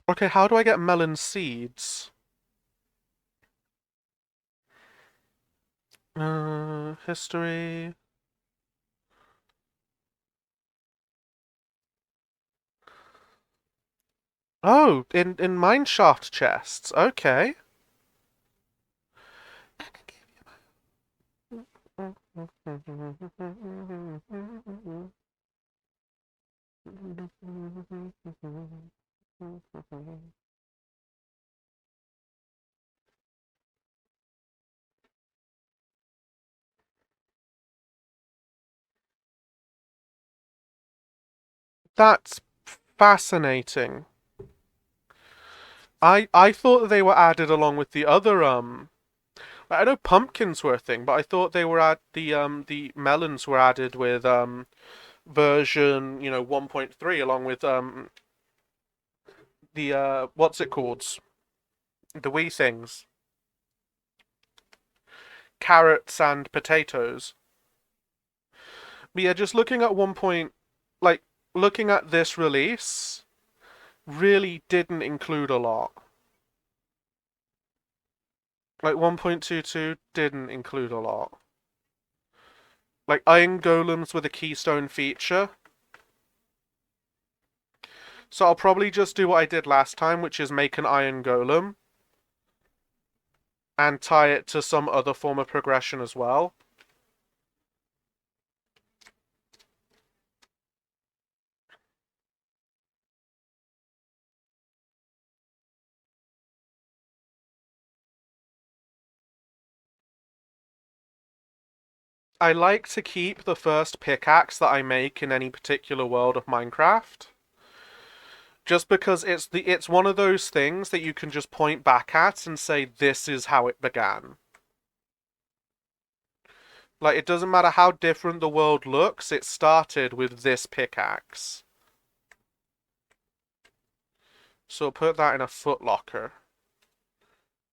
Okay, how do I get melon seeds? History. Oh, in mineshaft chests. Okay. That's fascinating. I thought they were added along with the other I know pumpkins were a thing, but I thought they were the melons were added with version 1.3 along with the what's it called, the wee things, carrots and potatoes. But yeah, just looking at like looking at this release really didn't include a lot. Like 1.22 didn't include a lot. Like iron golems were the keystone feature. So I'll probably just do what I did last time, which is make an iron golem and tie it to some other form of progression as well. I like to keep the first pickaxe that I make in any particular world of Minecraft. Just because it's one of those things that you can just point back at and say this is how it began. Like it doesn't matter how different the world looks, it started with this pickaxe. So we'll put that in a footlocker.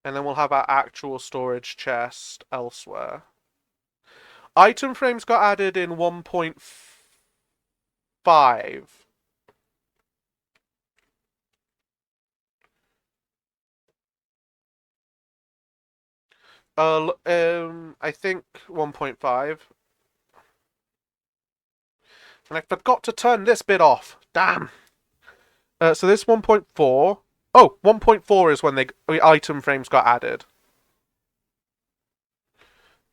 And then we'll have our actual storage chest elsewhere. Item frames got added in 1.5. I think 1.5. And I forgot to turn this bit off. Damn. So this 1.4. Oh, 1.4 is when the item frames got added.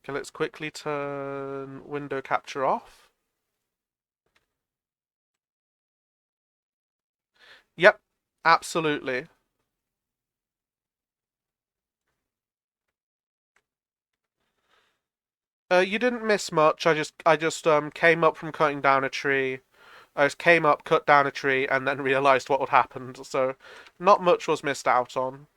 Okay, let's quickly turn window capture off. Yep, absolutely. You didn't miss much. I just came up from cutting down a tree. I just came up, cut down a tree, and then realised what had happened. So, not much was missed out on.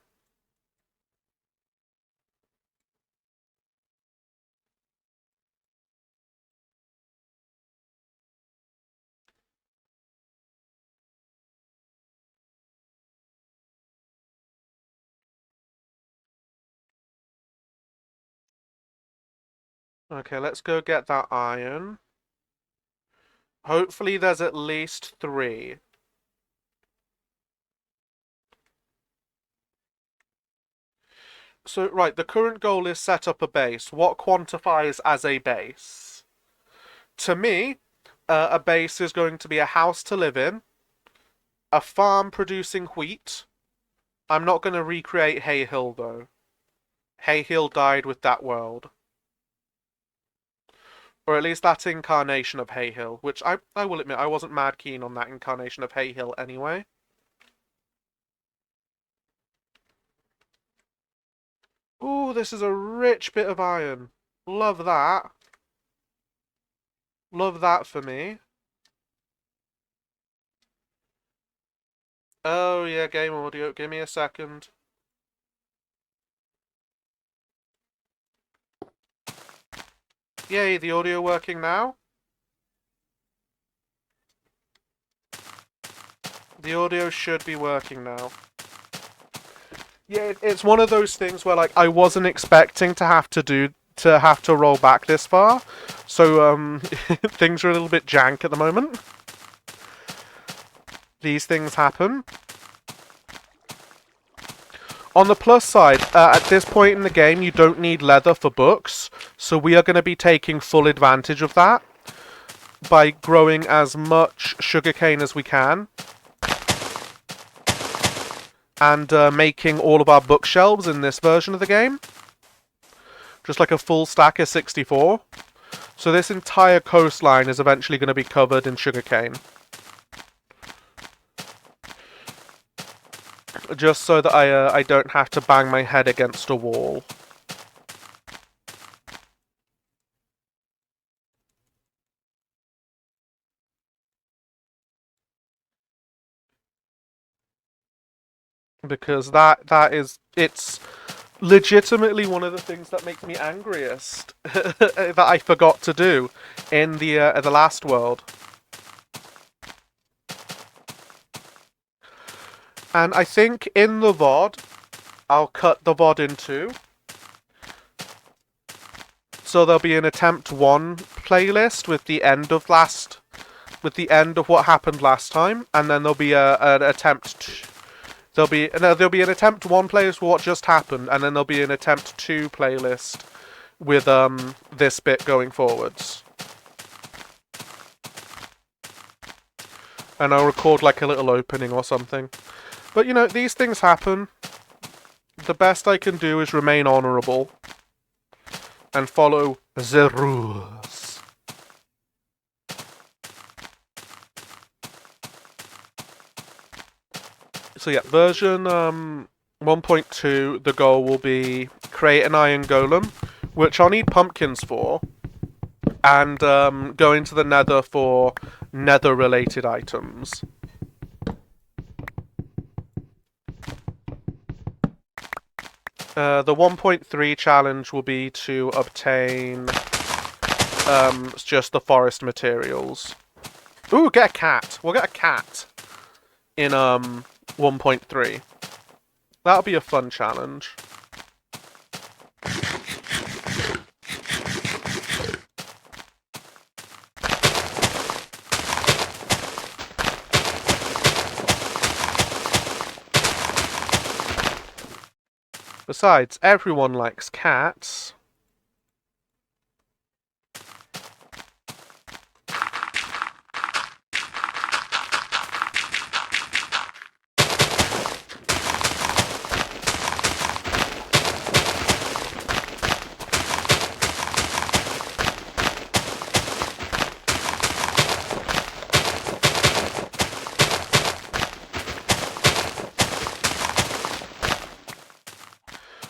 Okay, let's go get that iron. Hopefully there's at least 3. So, right, the current goal is set up a base. What quantifies as a base? To me, a base is going to be a house to live in, a farm producing wheat. I'm not going to recreate Hay Hill, though. Hay Hill died with that world. Or at least that incarnation of Hay Hill, which I will admit, I wasn't mad keen on that incarnation of Hay Hill anyway. Ooh, this is a rich bit of iron. Love that. Love that for me. Oh, yeah, game audio. Give me a second. Yay, the audio working now? The audio should be working now. Yeah, it's one of those things where, like, I wasn't expecting to have to roll back this far. So, things are a little bit jank at the moment. These things happen. On the plus side, at this point in the game, you don't need leather for books, so we are going to be taking full advantage of that by growing as much sugarcane as we can and making all of our bookshelves in this version of the game. Just like a full stack of 64. So this entire coastline is eventually going to be covered in sugarcane. Just so that I don't have to bang my head against a wall. Because it's legitimately one of the things that makes me angriest that I forgot to do in the last world. And I think in the VOD, I'll cut the VOD in 2. So there'll be an attempt 1 playlist with the end of what happened last time, and then there'll be an attempt. There'll be an attempt 1 playlist for what just happened, and then there'll be an attempt 2 playlist with this bit going forwards. And I'll record like a little opening or something. But you know, these things happen. The best I can do is remain honourable and follow the rules. So yeah, version 1.2, the goal will be create an iron golem, which I'll need pumpkins for, and go into the nether for nether-related items. The 1.3 challenge will be to obtain just the forest materials. Ooh, get a cat. We'll get a cat in 1.3. That'll be a fun challenge. Besides, everyone likes cats.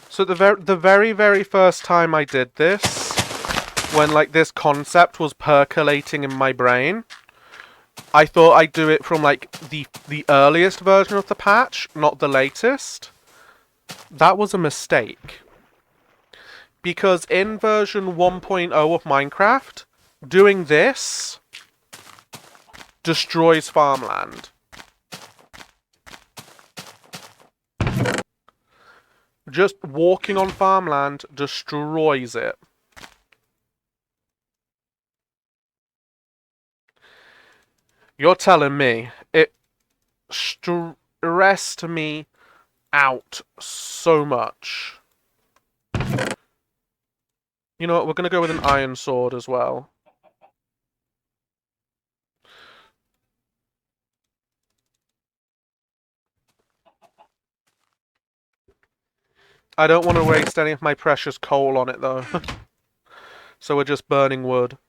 So the very first time I did this, when like this concept was percolating in my brain, I thought I'd do it from like the earliest version of the patch, not the latest. That was a mistake. Because in version 1.0 of Minecraft, doing this destroys farmland. Just walking on farmland destroys it. You're telling me it stressed me out so much. You know what? We're going to go with an iron sword as well. I don't want to waste any of my precious coal on it, though. So we're just burning wood.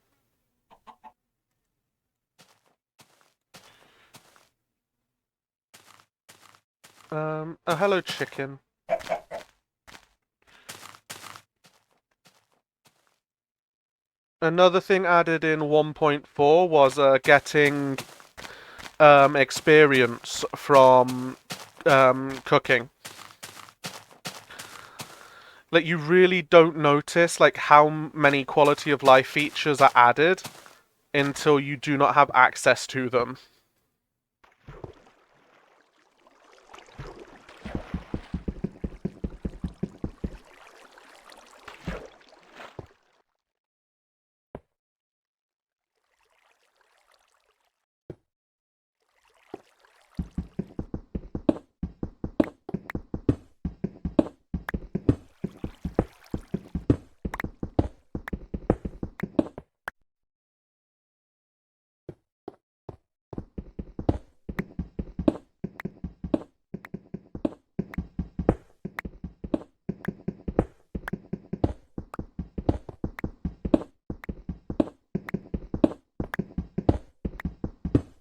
Oh, hello, chicken. Another thing added in 1.4 was getting experience from cooking. Like, you really don't notice like how many quality of life features are added until you do not have access to them.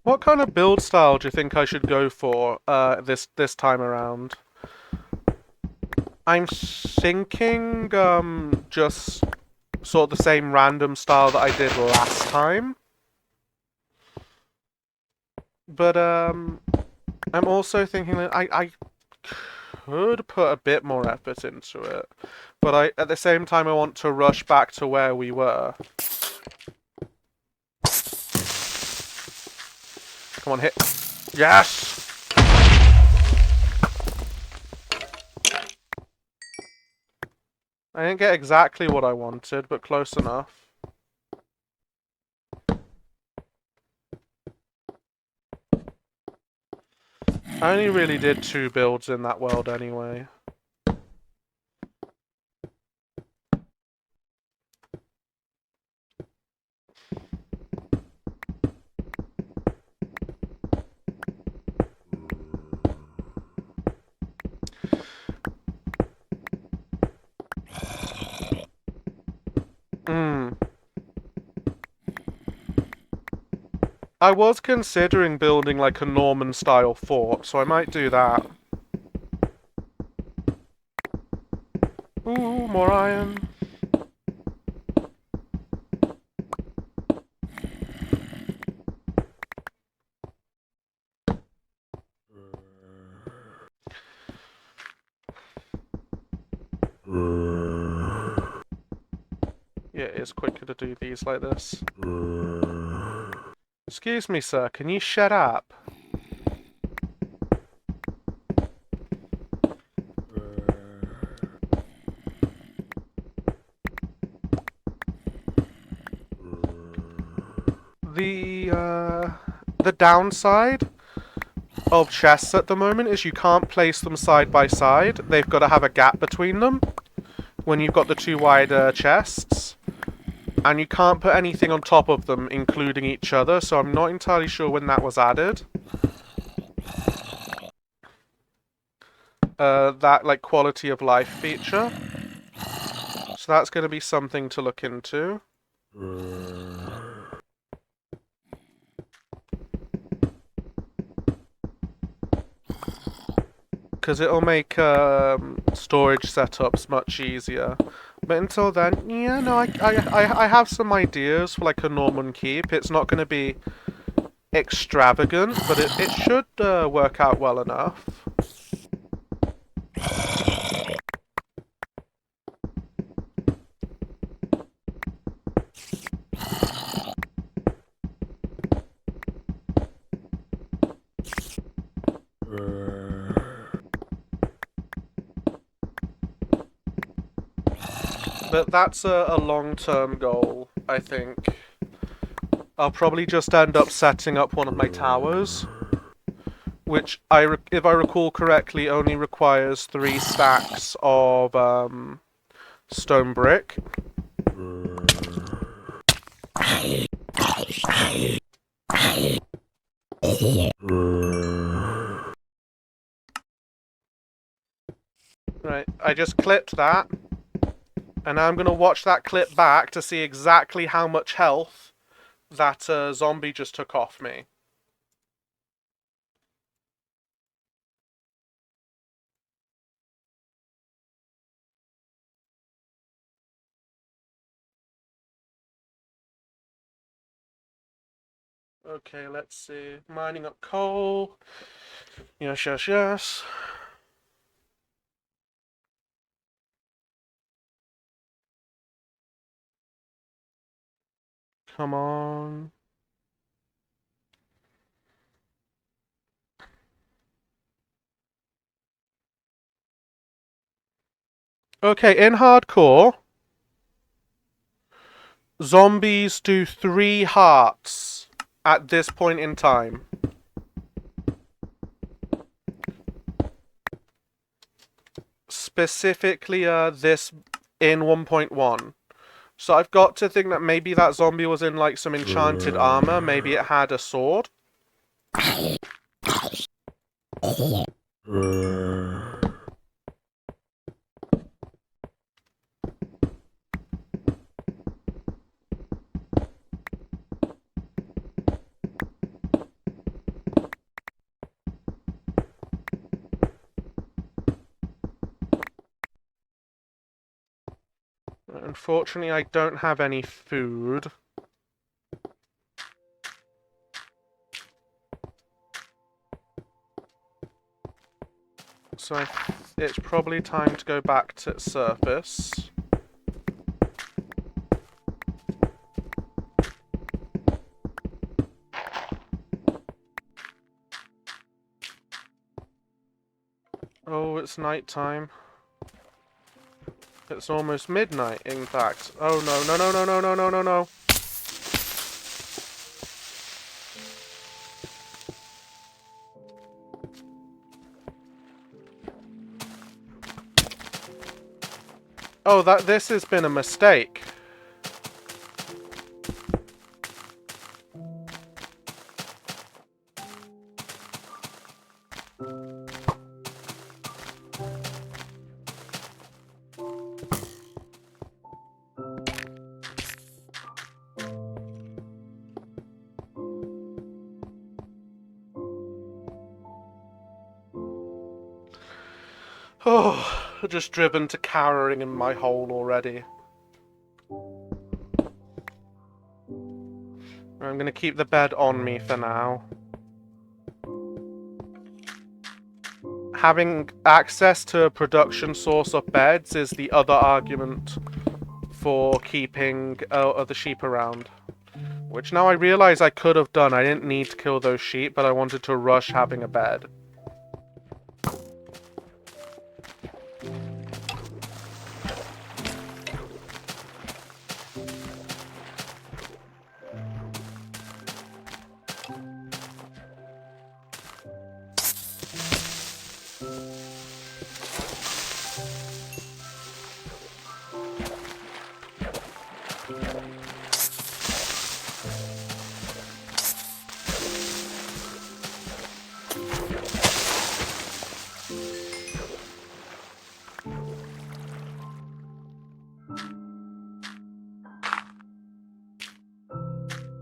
What kind of build style do you think I should go for this time around? I'm thinking just sort of the same random style that I did last time. But I'm also thinking that I could put a bit more effort into it. But at the same time I want to rush back to where we were. Come on, hit. Yes! I didn't get exactly what I wanted, but close enough. I only really did 2 builds in that world anyway. I was considering building like a Norman-style fort, so I might do that. Ooh, more iron. Yeah, it is quicker to do these like this. Excuse me, sir, can you shut up? The downside of chests at the moment is you can't place them side by side. They've got to have a gap between them when you've got the two wider chests. And you can't put anything on top of them, including each other, so I'm not entirely sure when that was added. That, like, quality of life feature. So that's going to be something to look into. Because it'll make storage setups much easier. But until then, yeah, no, I have some ideas for like a Norman keep. It's not going to be extravagant, but it should work out well enough. But that's a long-term goal, I think. I'll probably just end up setting up one of my towers, which, if I recall correctly, only requires 3 stacks of stone brick. Right, I just clipped that. And now I'm going to watch that clip back to see exactly how much health that zombie just took off me. Okay, let's see. Mining up coal. Yes, yes, yes. Come on. Okay, in hardcore, zombies do 3 hearts at this point in time. Specifically, this in 1.1. So I've got to think that maybe that zombie was in like some enchanted armor. Maybe it had a sword. Unfortunately, I don't have any food. So it's probably time to go back to surface. Oh, it's nighttime. It's almost midnight, in fact. Oh no, no, no, no, no, no, no, no, no. Oh, this has been a mistake. Oh, just driven to cowering in my hole already. I'm gonna keep the bed on me for now. Having access to a production source of beds is the other argument for keeping other sheep around. Which now I realize I could have done. I didn't need to kill those sheep, but I wanted to rush having a bed.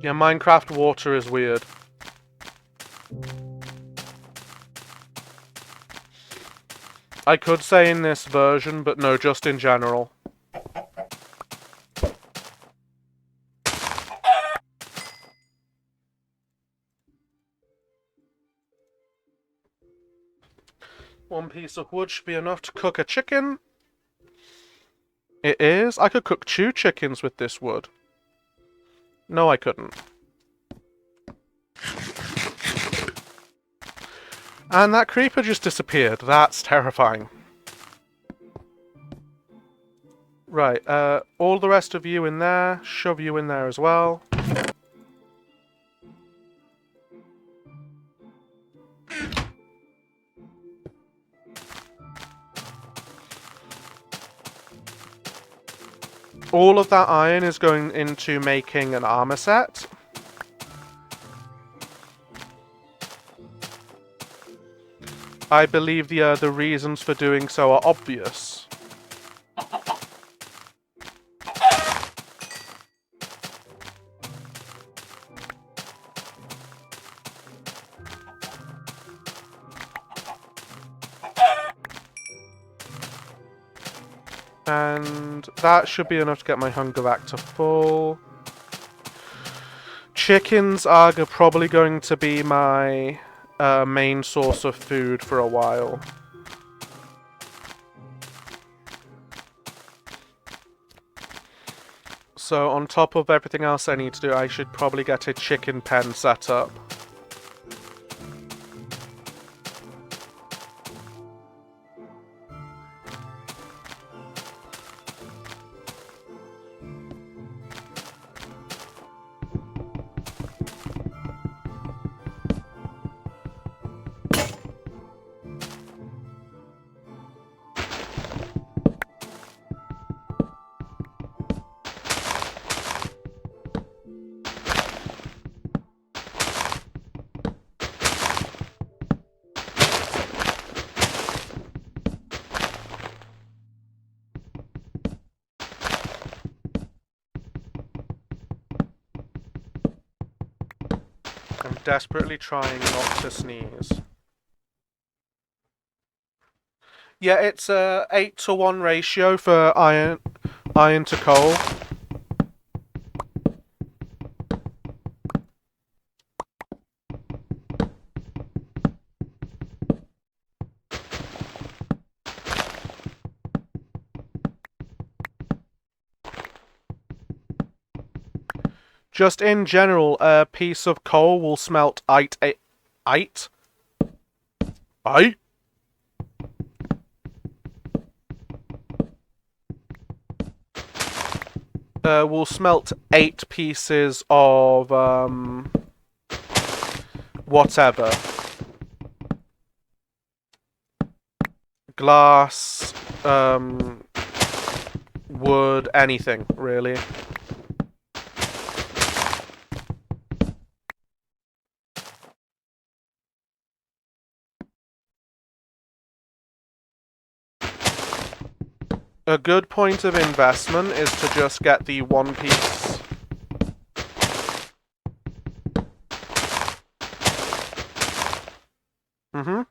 Yeah, Minecraft water is weird. I could say in this version, but no, just in general. One piece of wood should be enough to cook a chicken. It is. I could cook 2 chickens with this wood. No, I couldn't. And that creeper just disappeared. That's terrifying. Right, all the rest of you in there. Shove you in there as well. All of that iron is going into making an armor set. I believe the reasons for doing so are obvious. And that should be enough to get my hunger back to full. Chickens are probably going to be my main source of food for a while. So on top of everything else I need to do, I should probably get a chicken pen set up. I'm desperately trying not to sneeze. Yeah, it's a 8-to-1 ratio for iron to coal. Just in general, a piece of coal will smelt 8 will smelt 8 pieces of whatever. Glass, wood, anything, really. A good point of investment is to just get the one piece. Mm-hmm.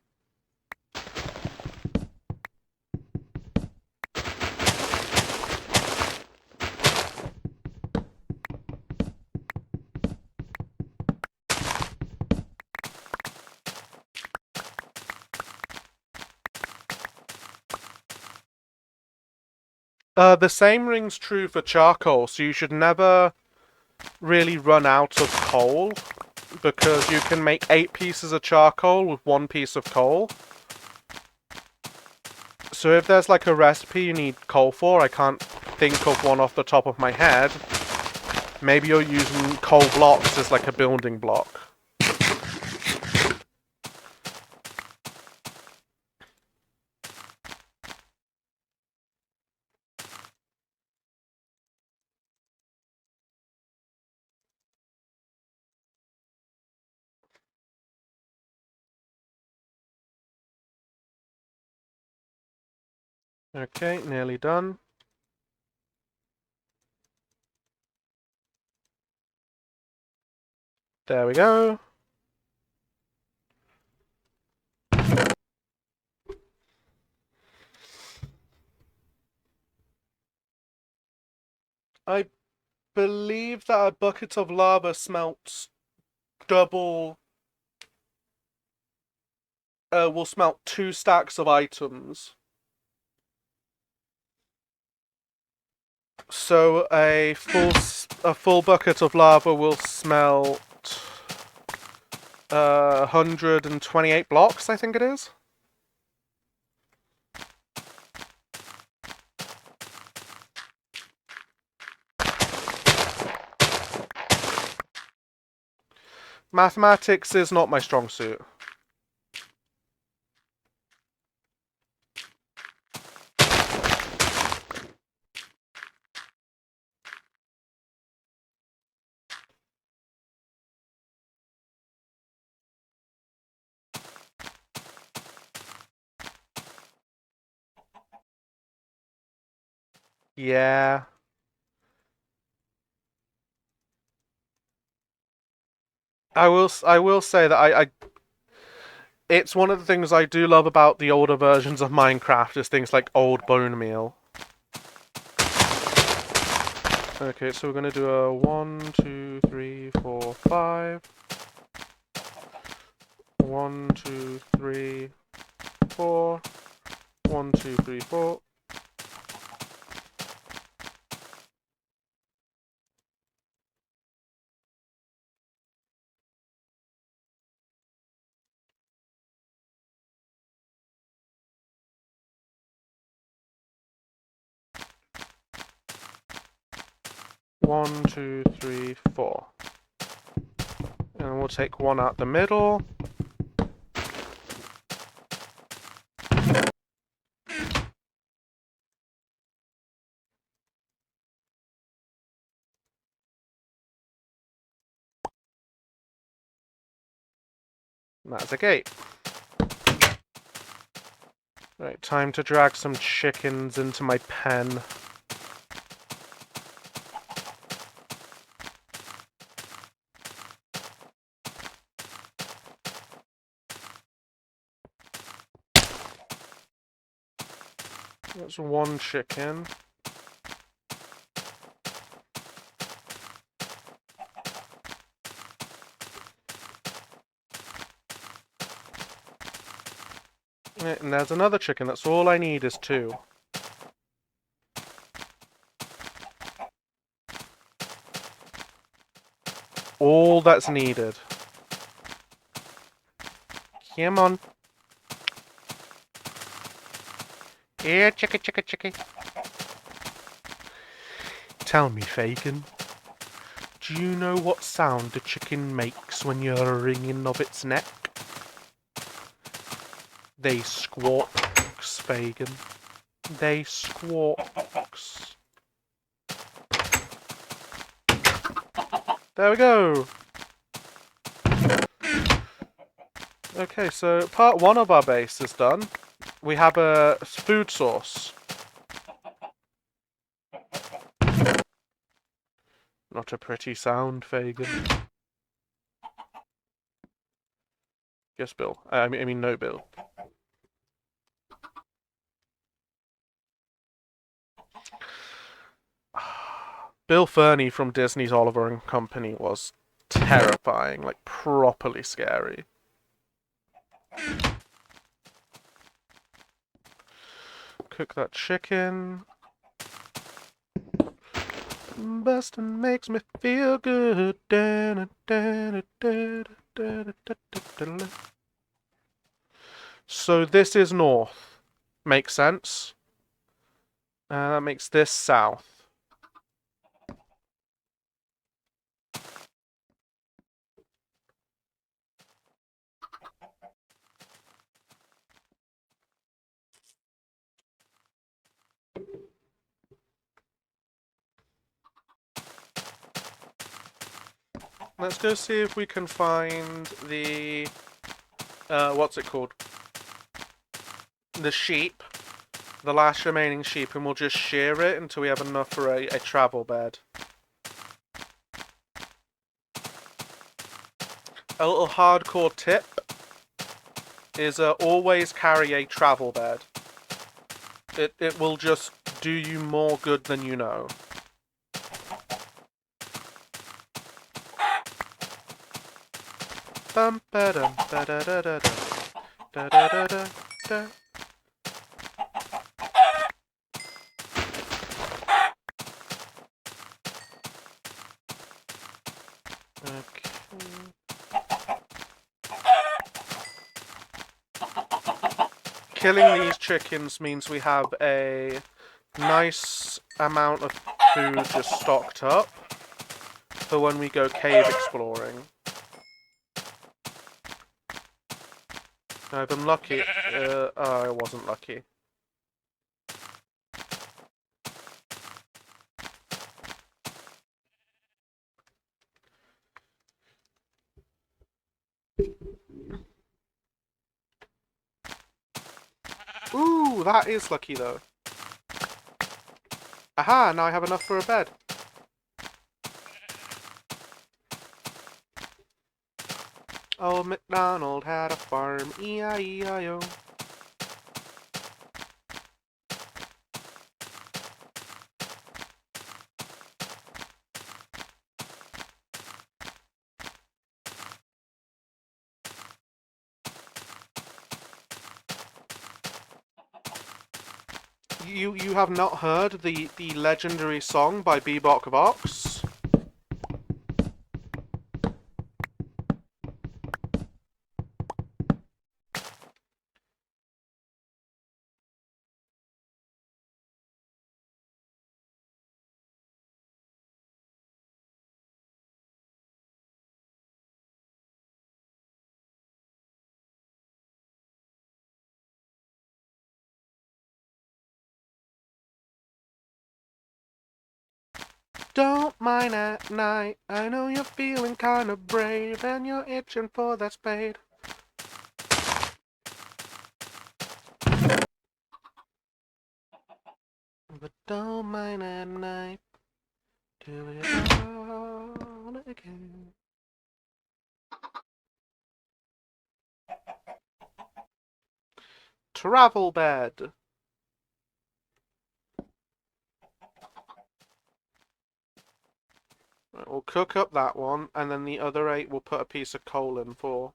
The same rings true for charcoal, so you should never really run out of coal, because you can make 8 pieces of charcoal with 1 piece of coal. So if there's like a recipe you need coal for, I can't think of one off the top of my head, maybe you're using coal blocks as like a building block. Okay, nearly done. There we go. I believe that a bucket of lava smelts double. Will smelt 2 stacks of items. So a full bucket of lava will smelt 128 blocks, I think it is. Mathematics is not my strong suit. Yeah. I will say that I it's one of the things I do love about the older versions of Minecraft is things like old bone meal. Okay, so we're gonna do a 1, 2, 3, 4, 5. 1, 2, 3, 4. 1, 2, 3, 4. One, 2, 3, 4. And we'll take one out the middle. And that's a gate. Right, time to drag some chickens into my pen. That's one chicken. And there's another chicken. That's all I need is 2. All that's needed. Come on. Here, chicka, chicka, chicka. Tell me, Fagin. Do you know what sound a chicken makes when you're wringing of its neck? They squawks, Fagin. They squawks. There we go! Okay, so part 1 of our base is done. We have a food source. Not a pretty sound, Fagin. Yes, Bill. I mean, no, Bill. Bill Ferny from Disney's Oliver and Company was terrifying, like properly scary. Cook that chicken. Bustin' makes me feel good. So this is north. Makes sense? That makes this south. Let's go see if we can find the... what's it called? The sheep. The last remaining sheep, and we'll just shear it until we have enough for a travel bed. A little hardcore tip is always carry a travel bed. It will just do you more good than you know. Bum ba dum ba da da da da da da da da. Okay. Killing these chickens means we have a nice amount of food just stocked up for when we go cave exploring. I've been lucky. Oh, I wasn't lucky. Ooh, that is lucky though. Aha, now I have enough for a bed. Old MacDonald had a farm, E-I-E-I-O. You have not heard the legendary song by Bebop Vox? Don't mind at night, I know you're feeling kinda brave and you're itching for that spade. But don't mind at night, do it all again. Travel bed. Right, we'll cook up that one, and then the other 8 we'll put a piece of coal in for.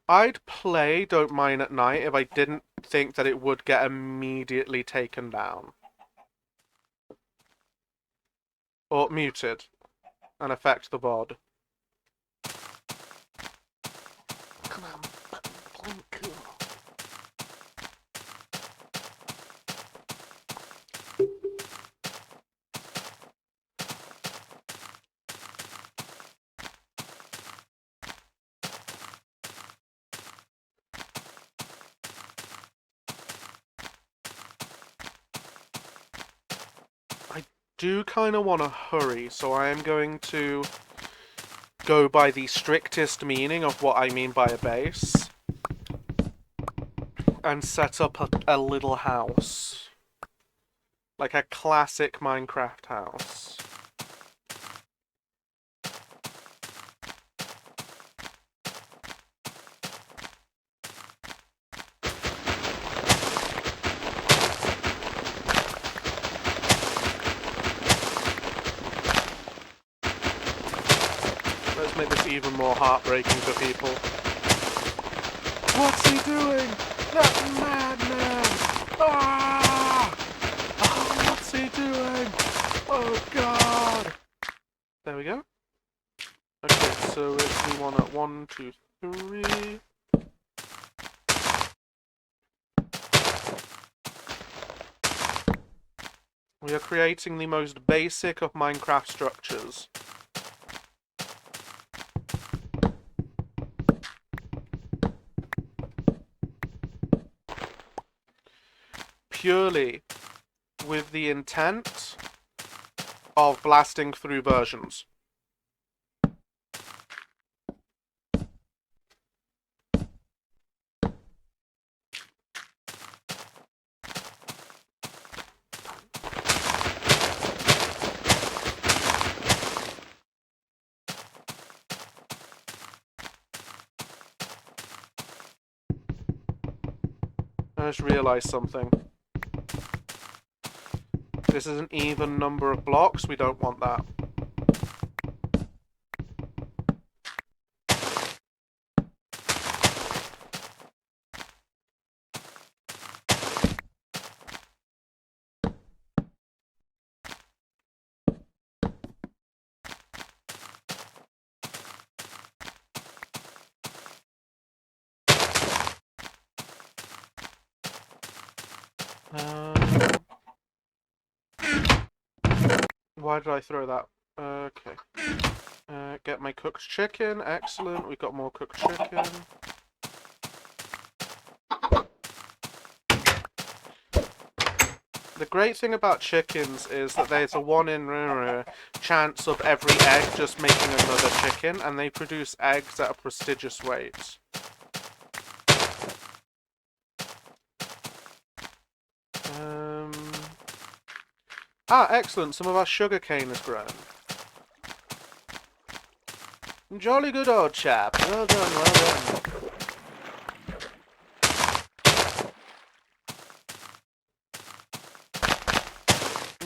I'd play Don't Mine at Night if I didn't think that it would get immediately taken down. Or muted. And affect the VOD. Come on, button, cool. I do kind of want to hurry, so I am going to go by the strictest meaning of what I mean by a base and set up a little house. Like a classic Minecraft house. Let's make this even more heartbreaking for people. What's he doing? That madman! Ah! Oh, what's he doing? Oh god! There we go. Okay, so if we want it 1, 2, 3. We are creating the most basic of Minecraft structures. Purely with the intent of blasting through versions. I just realised something. This is an even number of blocks. We don't want that. Why did I throw that? Okay. Get my cooked chicken. Excellent. We got more cooked chicken. The great thing about chickens is that there's a 1 in chance of every egg just making another chicken, and they produce eggs at a prestigious rate. Excellent. Some of our sugarcane has grown. Jolly good old chap. Well done, well done.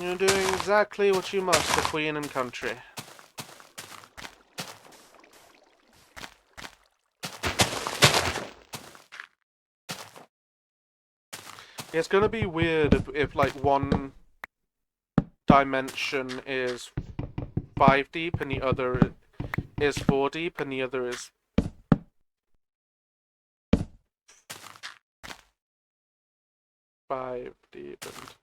You're doing exactly what you must for Queen and country. It's gonna be weird if like one dimension is 5 deep and the other is 4 deep and the other is 5 deep and...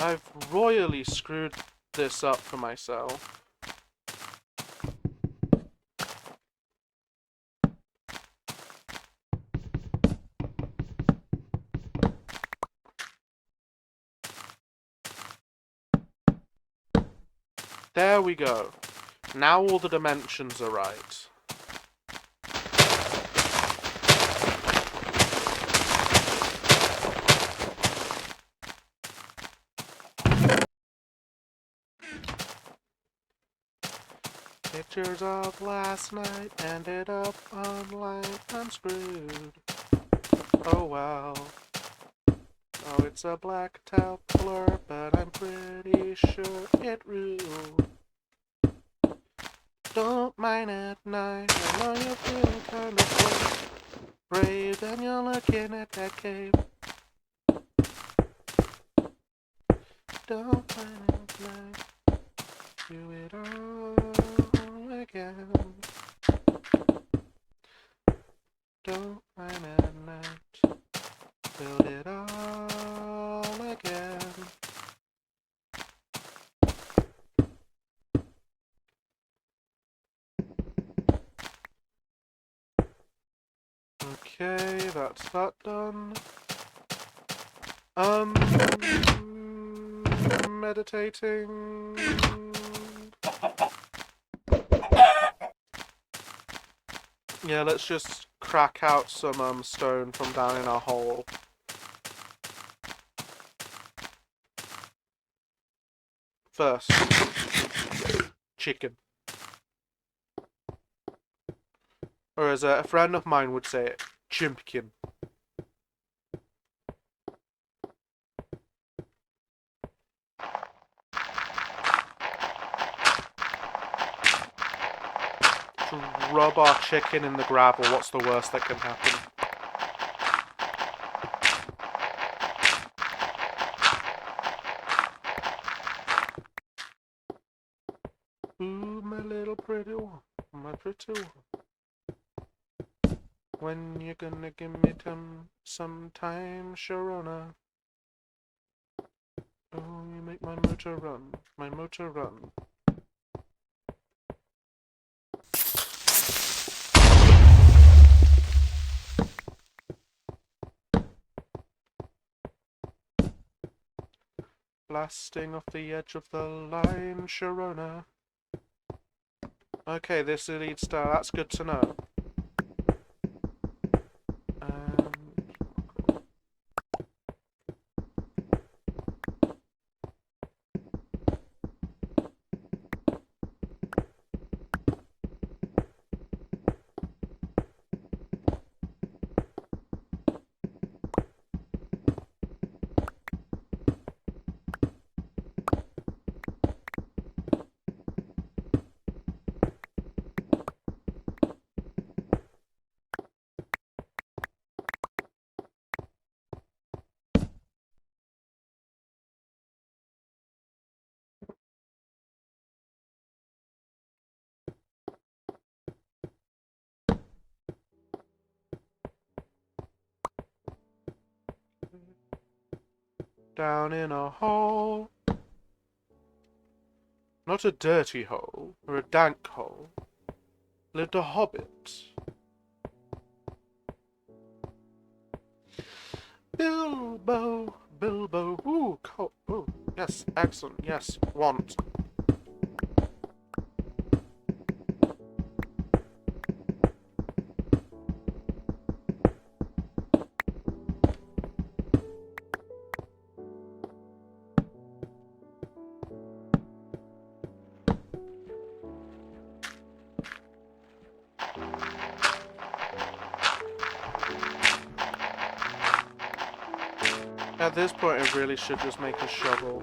I've royally screwed this up for myself. There we go. Now all the dimensions are right. Pictures of last night ended up online. I'm screwed. Oh well. Oh, it's a blacked out blur, but I'm pretty sure it ruled. Don't mind at night. I know you're feeling kind of brave, and you're looking at that cave. Don't mind at night. Do it all again. Don't mind at night. Build it all again. Okay, that's that done. Meditating. Yeah, let's just crack out some stone from down in our hole. First, chicken. Or as a friend of mine would say it, chimpkin. Rub our chicken in the gravel, what's the worst that can happen? Ooh, my little pretty one, my pretty one. When you gonna give me some time, Sharona? Oh, you make my motor run, my motor run. Blasting off the edge of the line, Sharona. Okay, this leads to... That's good to know. Um, down in a hole. Not a dirty hole, or a dank hole. Lived a hobbit. Bilbo, Bilbo. Ooh, ooh, yes, excellent. Yes, want. At this point, I really should just make a shovel.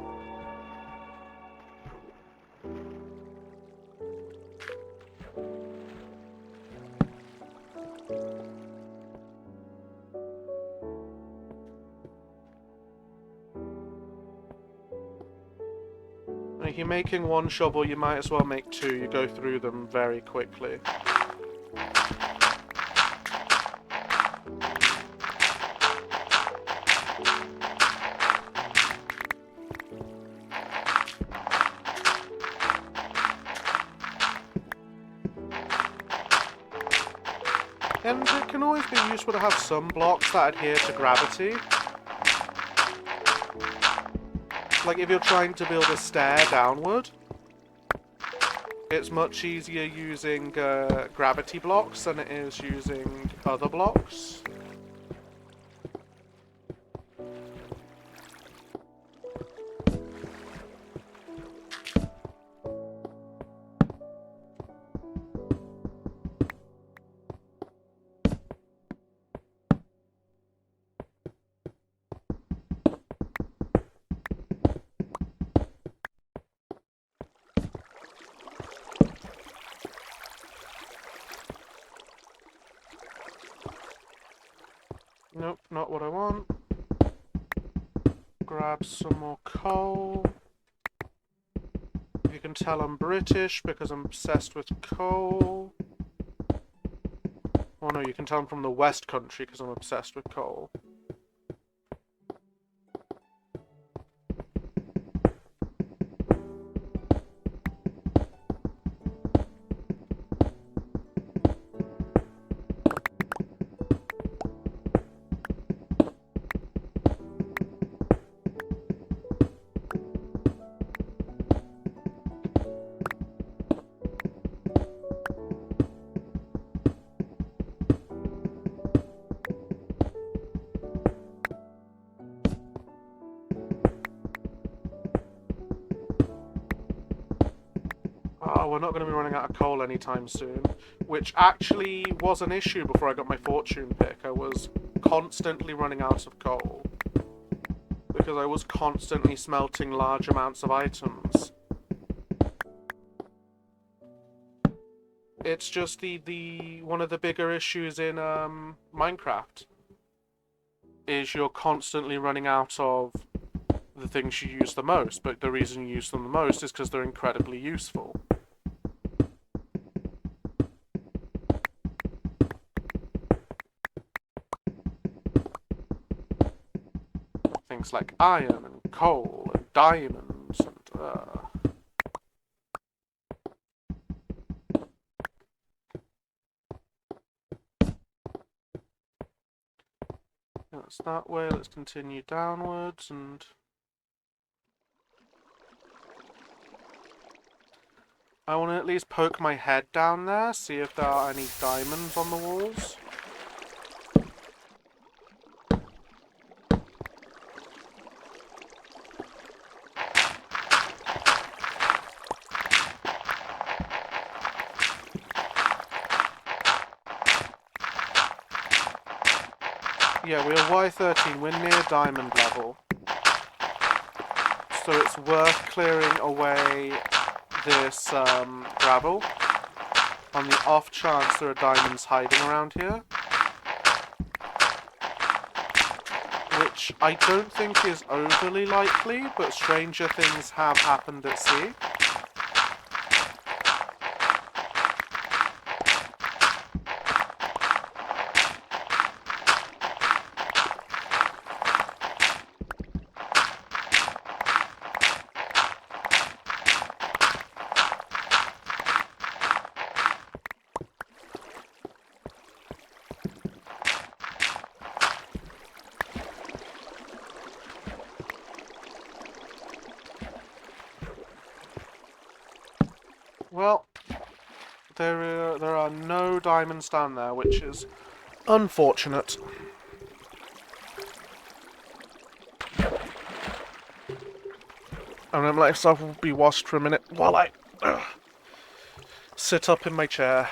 If you're making one shovel, you might as well make two. You go through them very quickly. And it can always be useful to have some blocks that adhere to gravity. Like if you're trying to build a stair downward, it's much easier using gravity blocks than it is using other blocks. Nope, not what I want. Grab some more coal. You can tell I'm British because I'm obsessed with coal. Oh no, you can tell I'm from the West Country because I'm obsessed with coal. Oh, we're not going to be running out of coal anytime soon. Which actually was an issue before I got my fortune pick. I was constantly running out of coal. Because I was constantly smelting large amounts of items. It's just the one of the bigger issues in Minecraft. Is you're constantly running out of the things you use the most. But the reason you use them the most is because they're incredibly useful. Things like iron and coal and diamonds and that's that way. Let's continue downwards and I want to at least poke my head down there, see if there are any diamonds on the walls. Yeah, we're Y13, we're near diamond level. So it's worth clearing away this gravel on the off chance there are diamonds hiding around here. Which I don't think is overly likely, but stranger things have happened at sea. Well, there are no diamonds down there, which is unfortunate. I'm gonna let myself be washed for a minute while I sit up in my chair.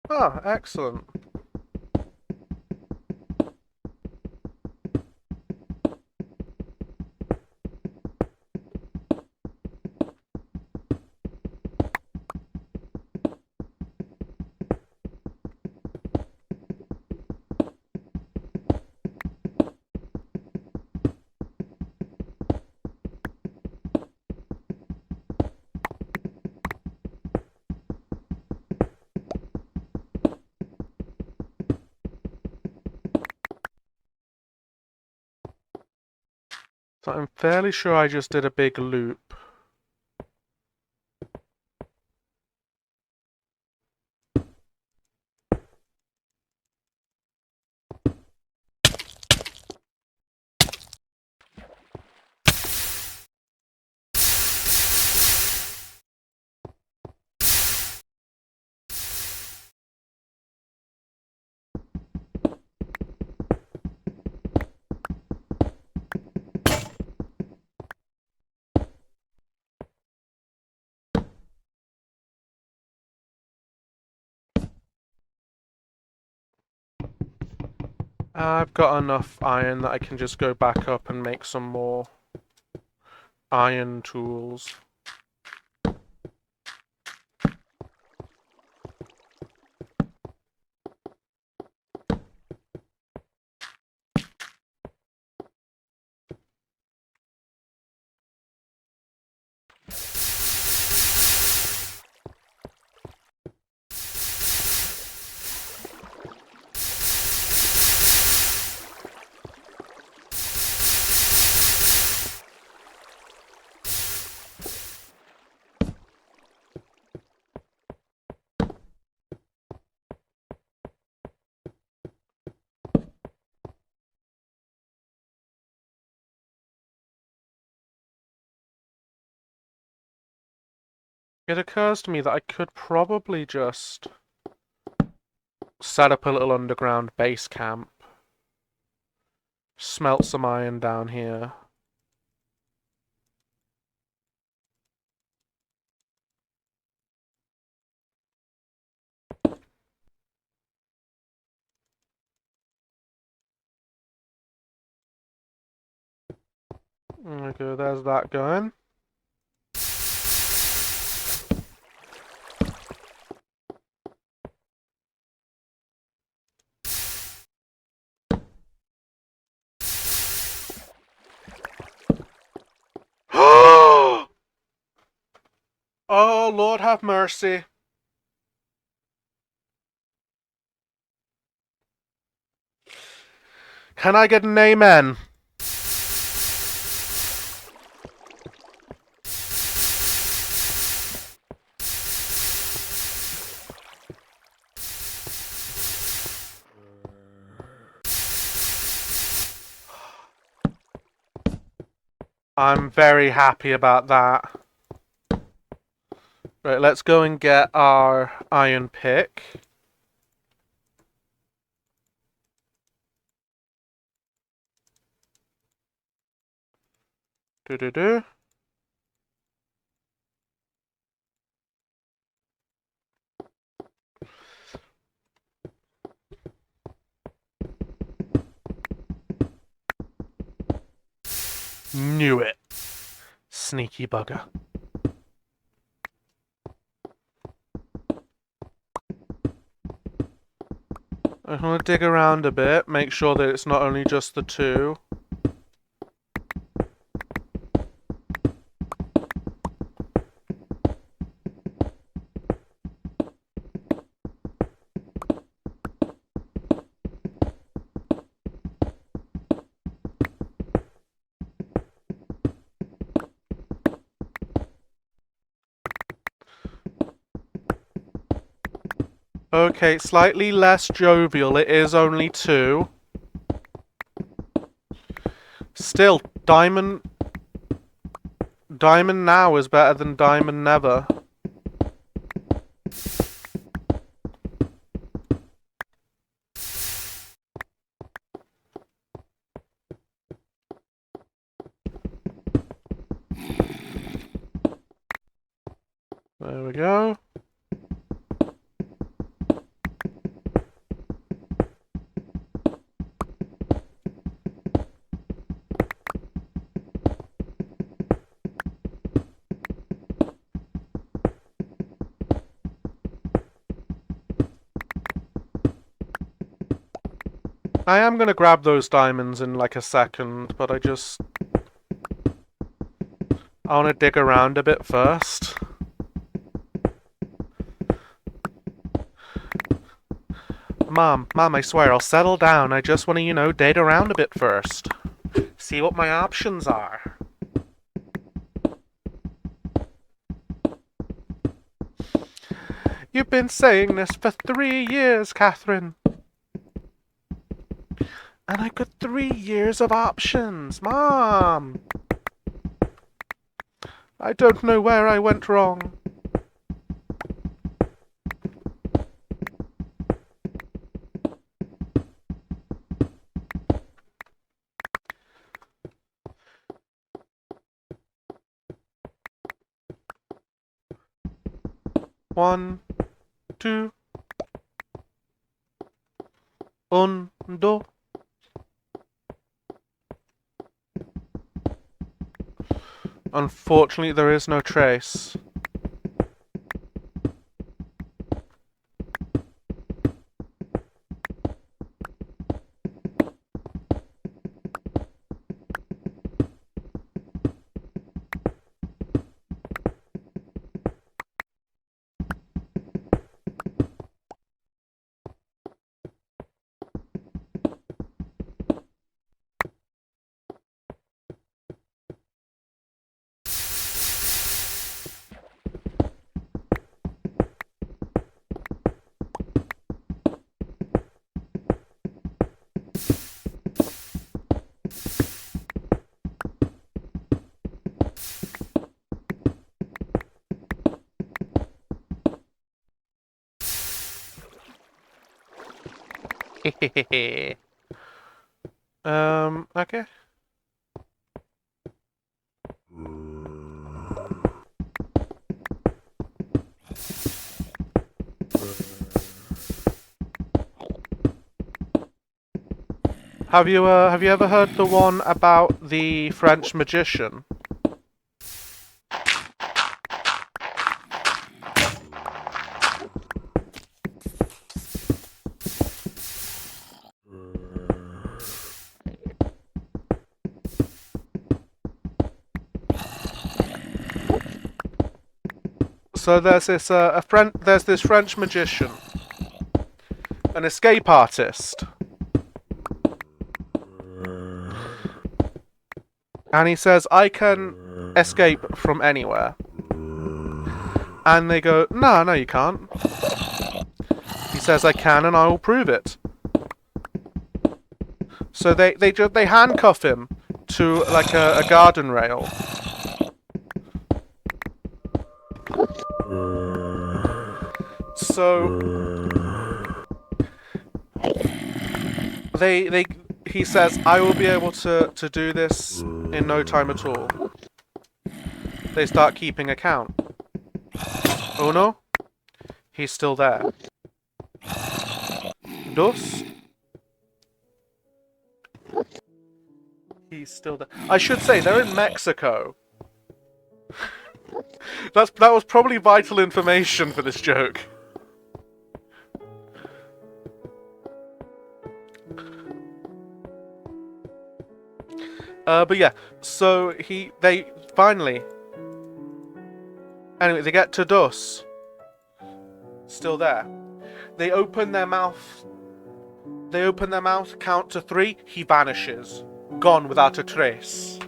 Ah, excellent. So I'm fairly sure I just did a big loop. I've got enough iron that I can just go back up and make some more iron tools. It occurs to me that I could probably just set up a little underground base camp, smelt some iron down here. Okay, there's that going. Oh, Lord have mercy. Can I get an amen? I'm very happy about that. Right, let's go and get our iron pick. Do-do-do. Knew it. Sneaky bugger. I want to dig around a bit, make sure that it's not only just the two. Okay, slightly less jovial. It is only two. Still, diamond now is better than diamond never. There we go. I am going to grab those diamonds in like a second, but I want to dig around a bit first. Mom, I swear, I'll settle down. I just want to, date around a bit first. See what my options are. You've been saying this for 3 years, Catherine. And I got 3 years of options, Mom. I don't know where I went wrong. One, two, dos. Unfortunately, there is no trace. Okay. Have you ever heard the one about the French magician? So there's this French magician, an escape artist, and he says, "I can escape from anywhere." And they go, "No, no, you can't." He says, "I can, and I will prove it." So they handcuff him to like a garden rail. So he says, "I will be able to do this in no time at all." They start keeping account. Oh no, he's still there. Dos. He's still there. I should say they're in Mexico. That was probably vital information for this joke. But yeah, so they finally. Anyway, they get to Dos. Still there. They open their mouth. They open their mouth, count to 3, he vanishes. Gone without a trace.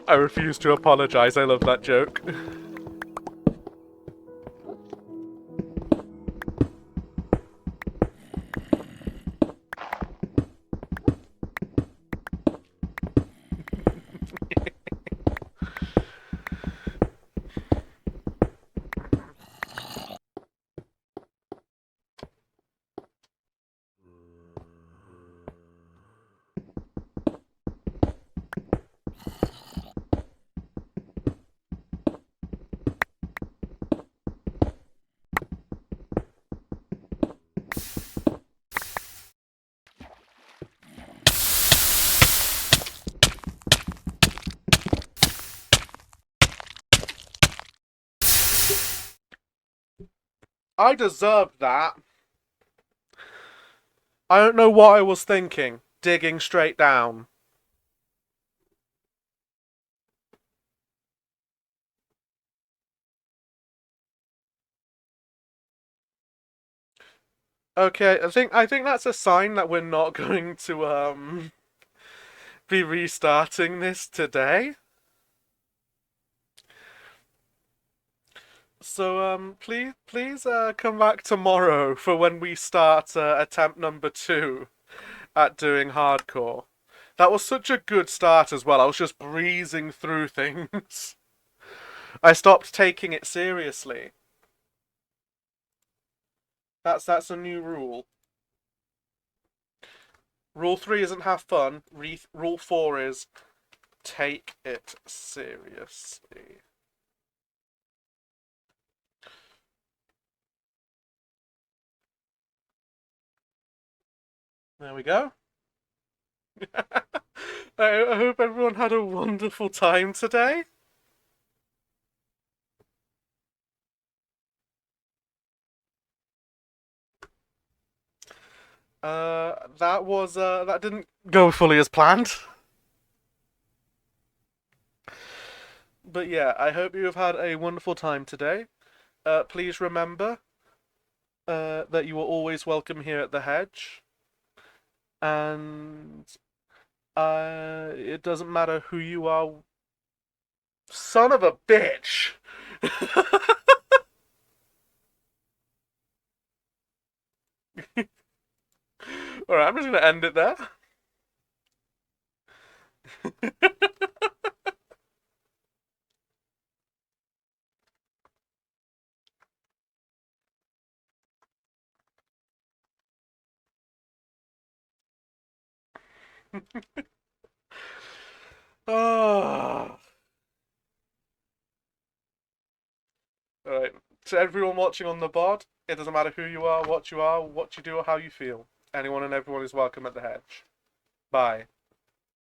I refuse to apologize. I love that joke. I deserved that. I don't know what I was thinking. Digging straight down. Okay, I think that's a sign that we're not going to be restarting this today. So please come back tomorrow for when we start attempt number 2 at doing hardcore. That was such a good start as well. I was just breezing through things. I stopped taking it seriously. That's a new rule. Rule 3 isn't have fun. Rule 4 is take it seriously. There we go. I hope everyone had a wonderful time today. That didn't go fully as planned. But yeah, I hope you have had a wonderful time today. Please remember that you are always welcome here at the Hedge. And it doesn't matter who you are. Son of a bitch! Alright, I'm just gonna end it there. Oh. Alright. To everyone watching on the bod, it doesn't matter who you are, what you do, or how you feel. Anyone and everyone is welcome at the hedge. Bye.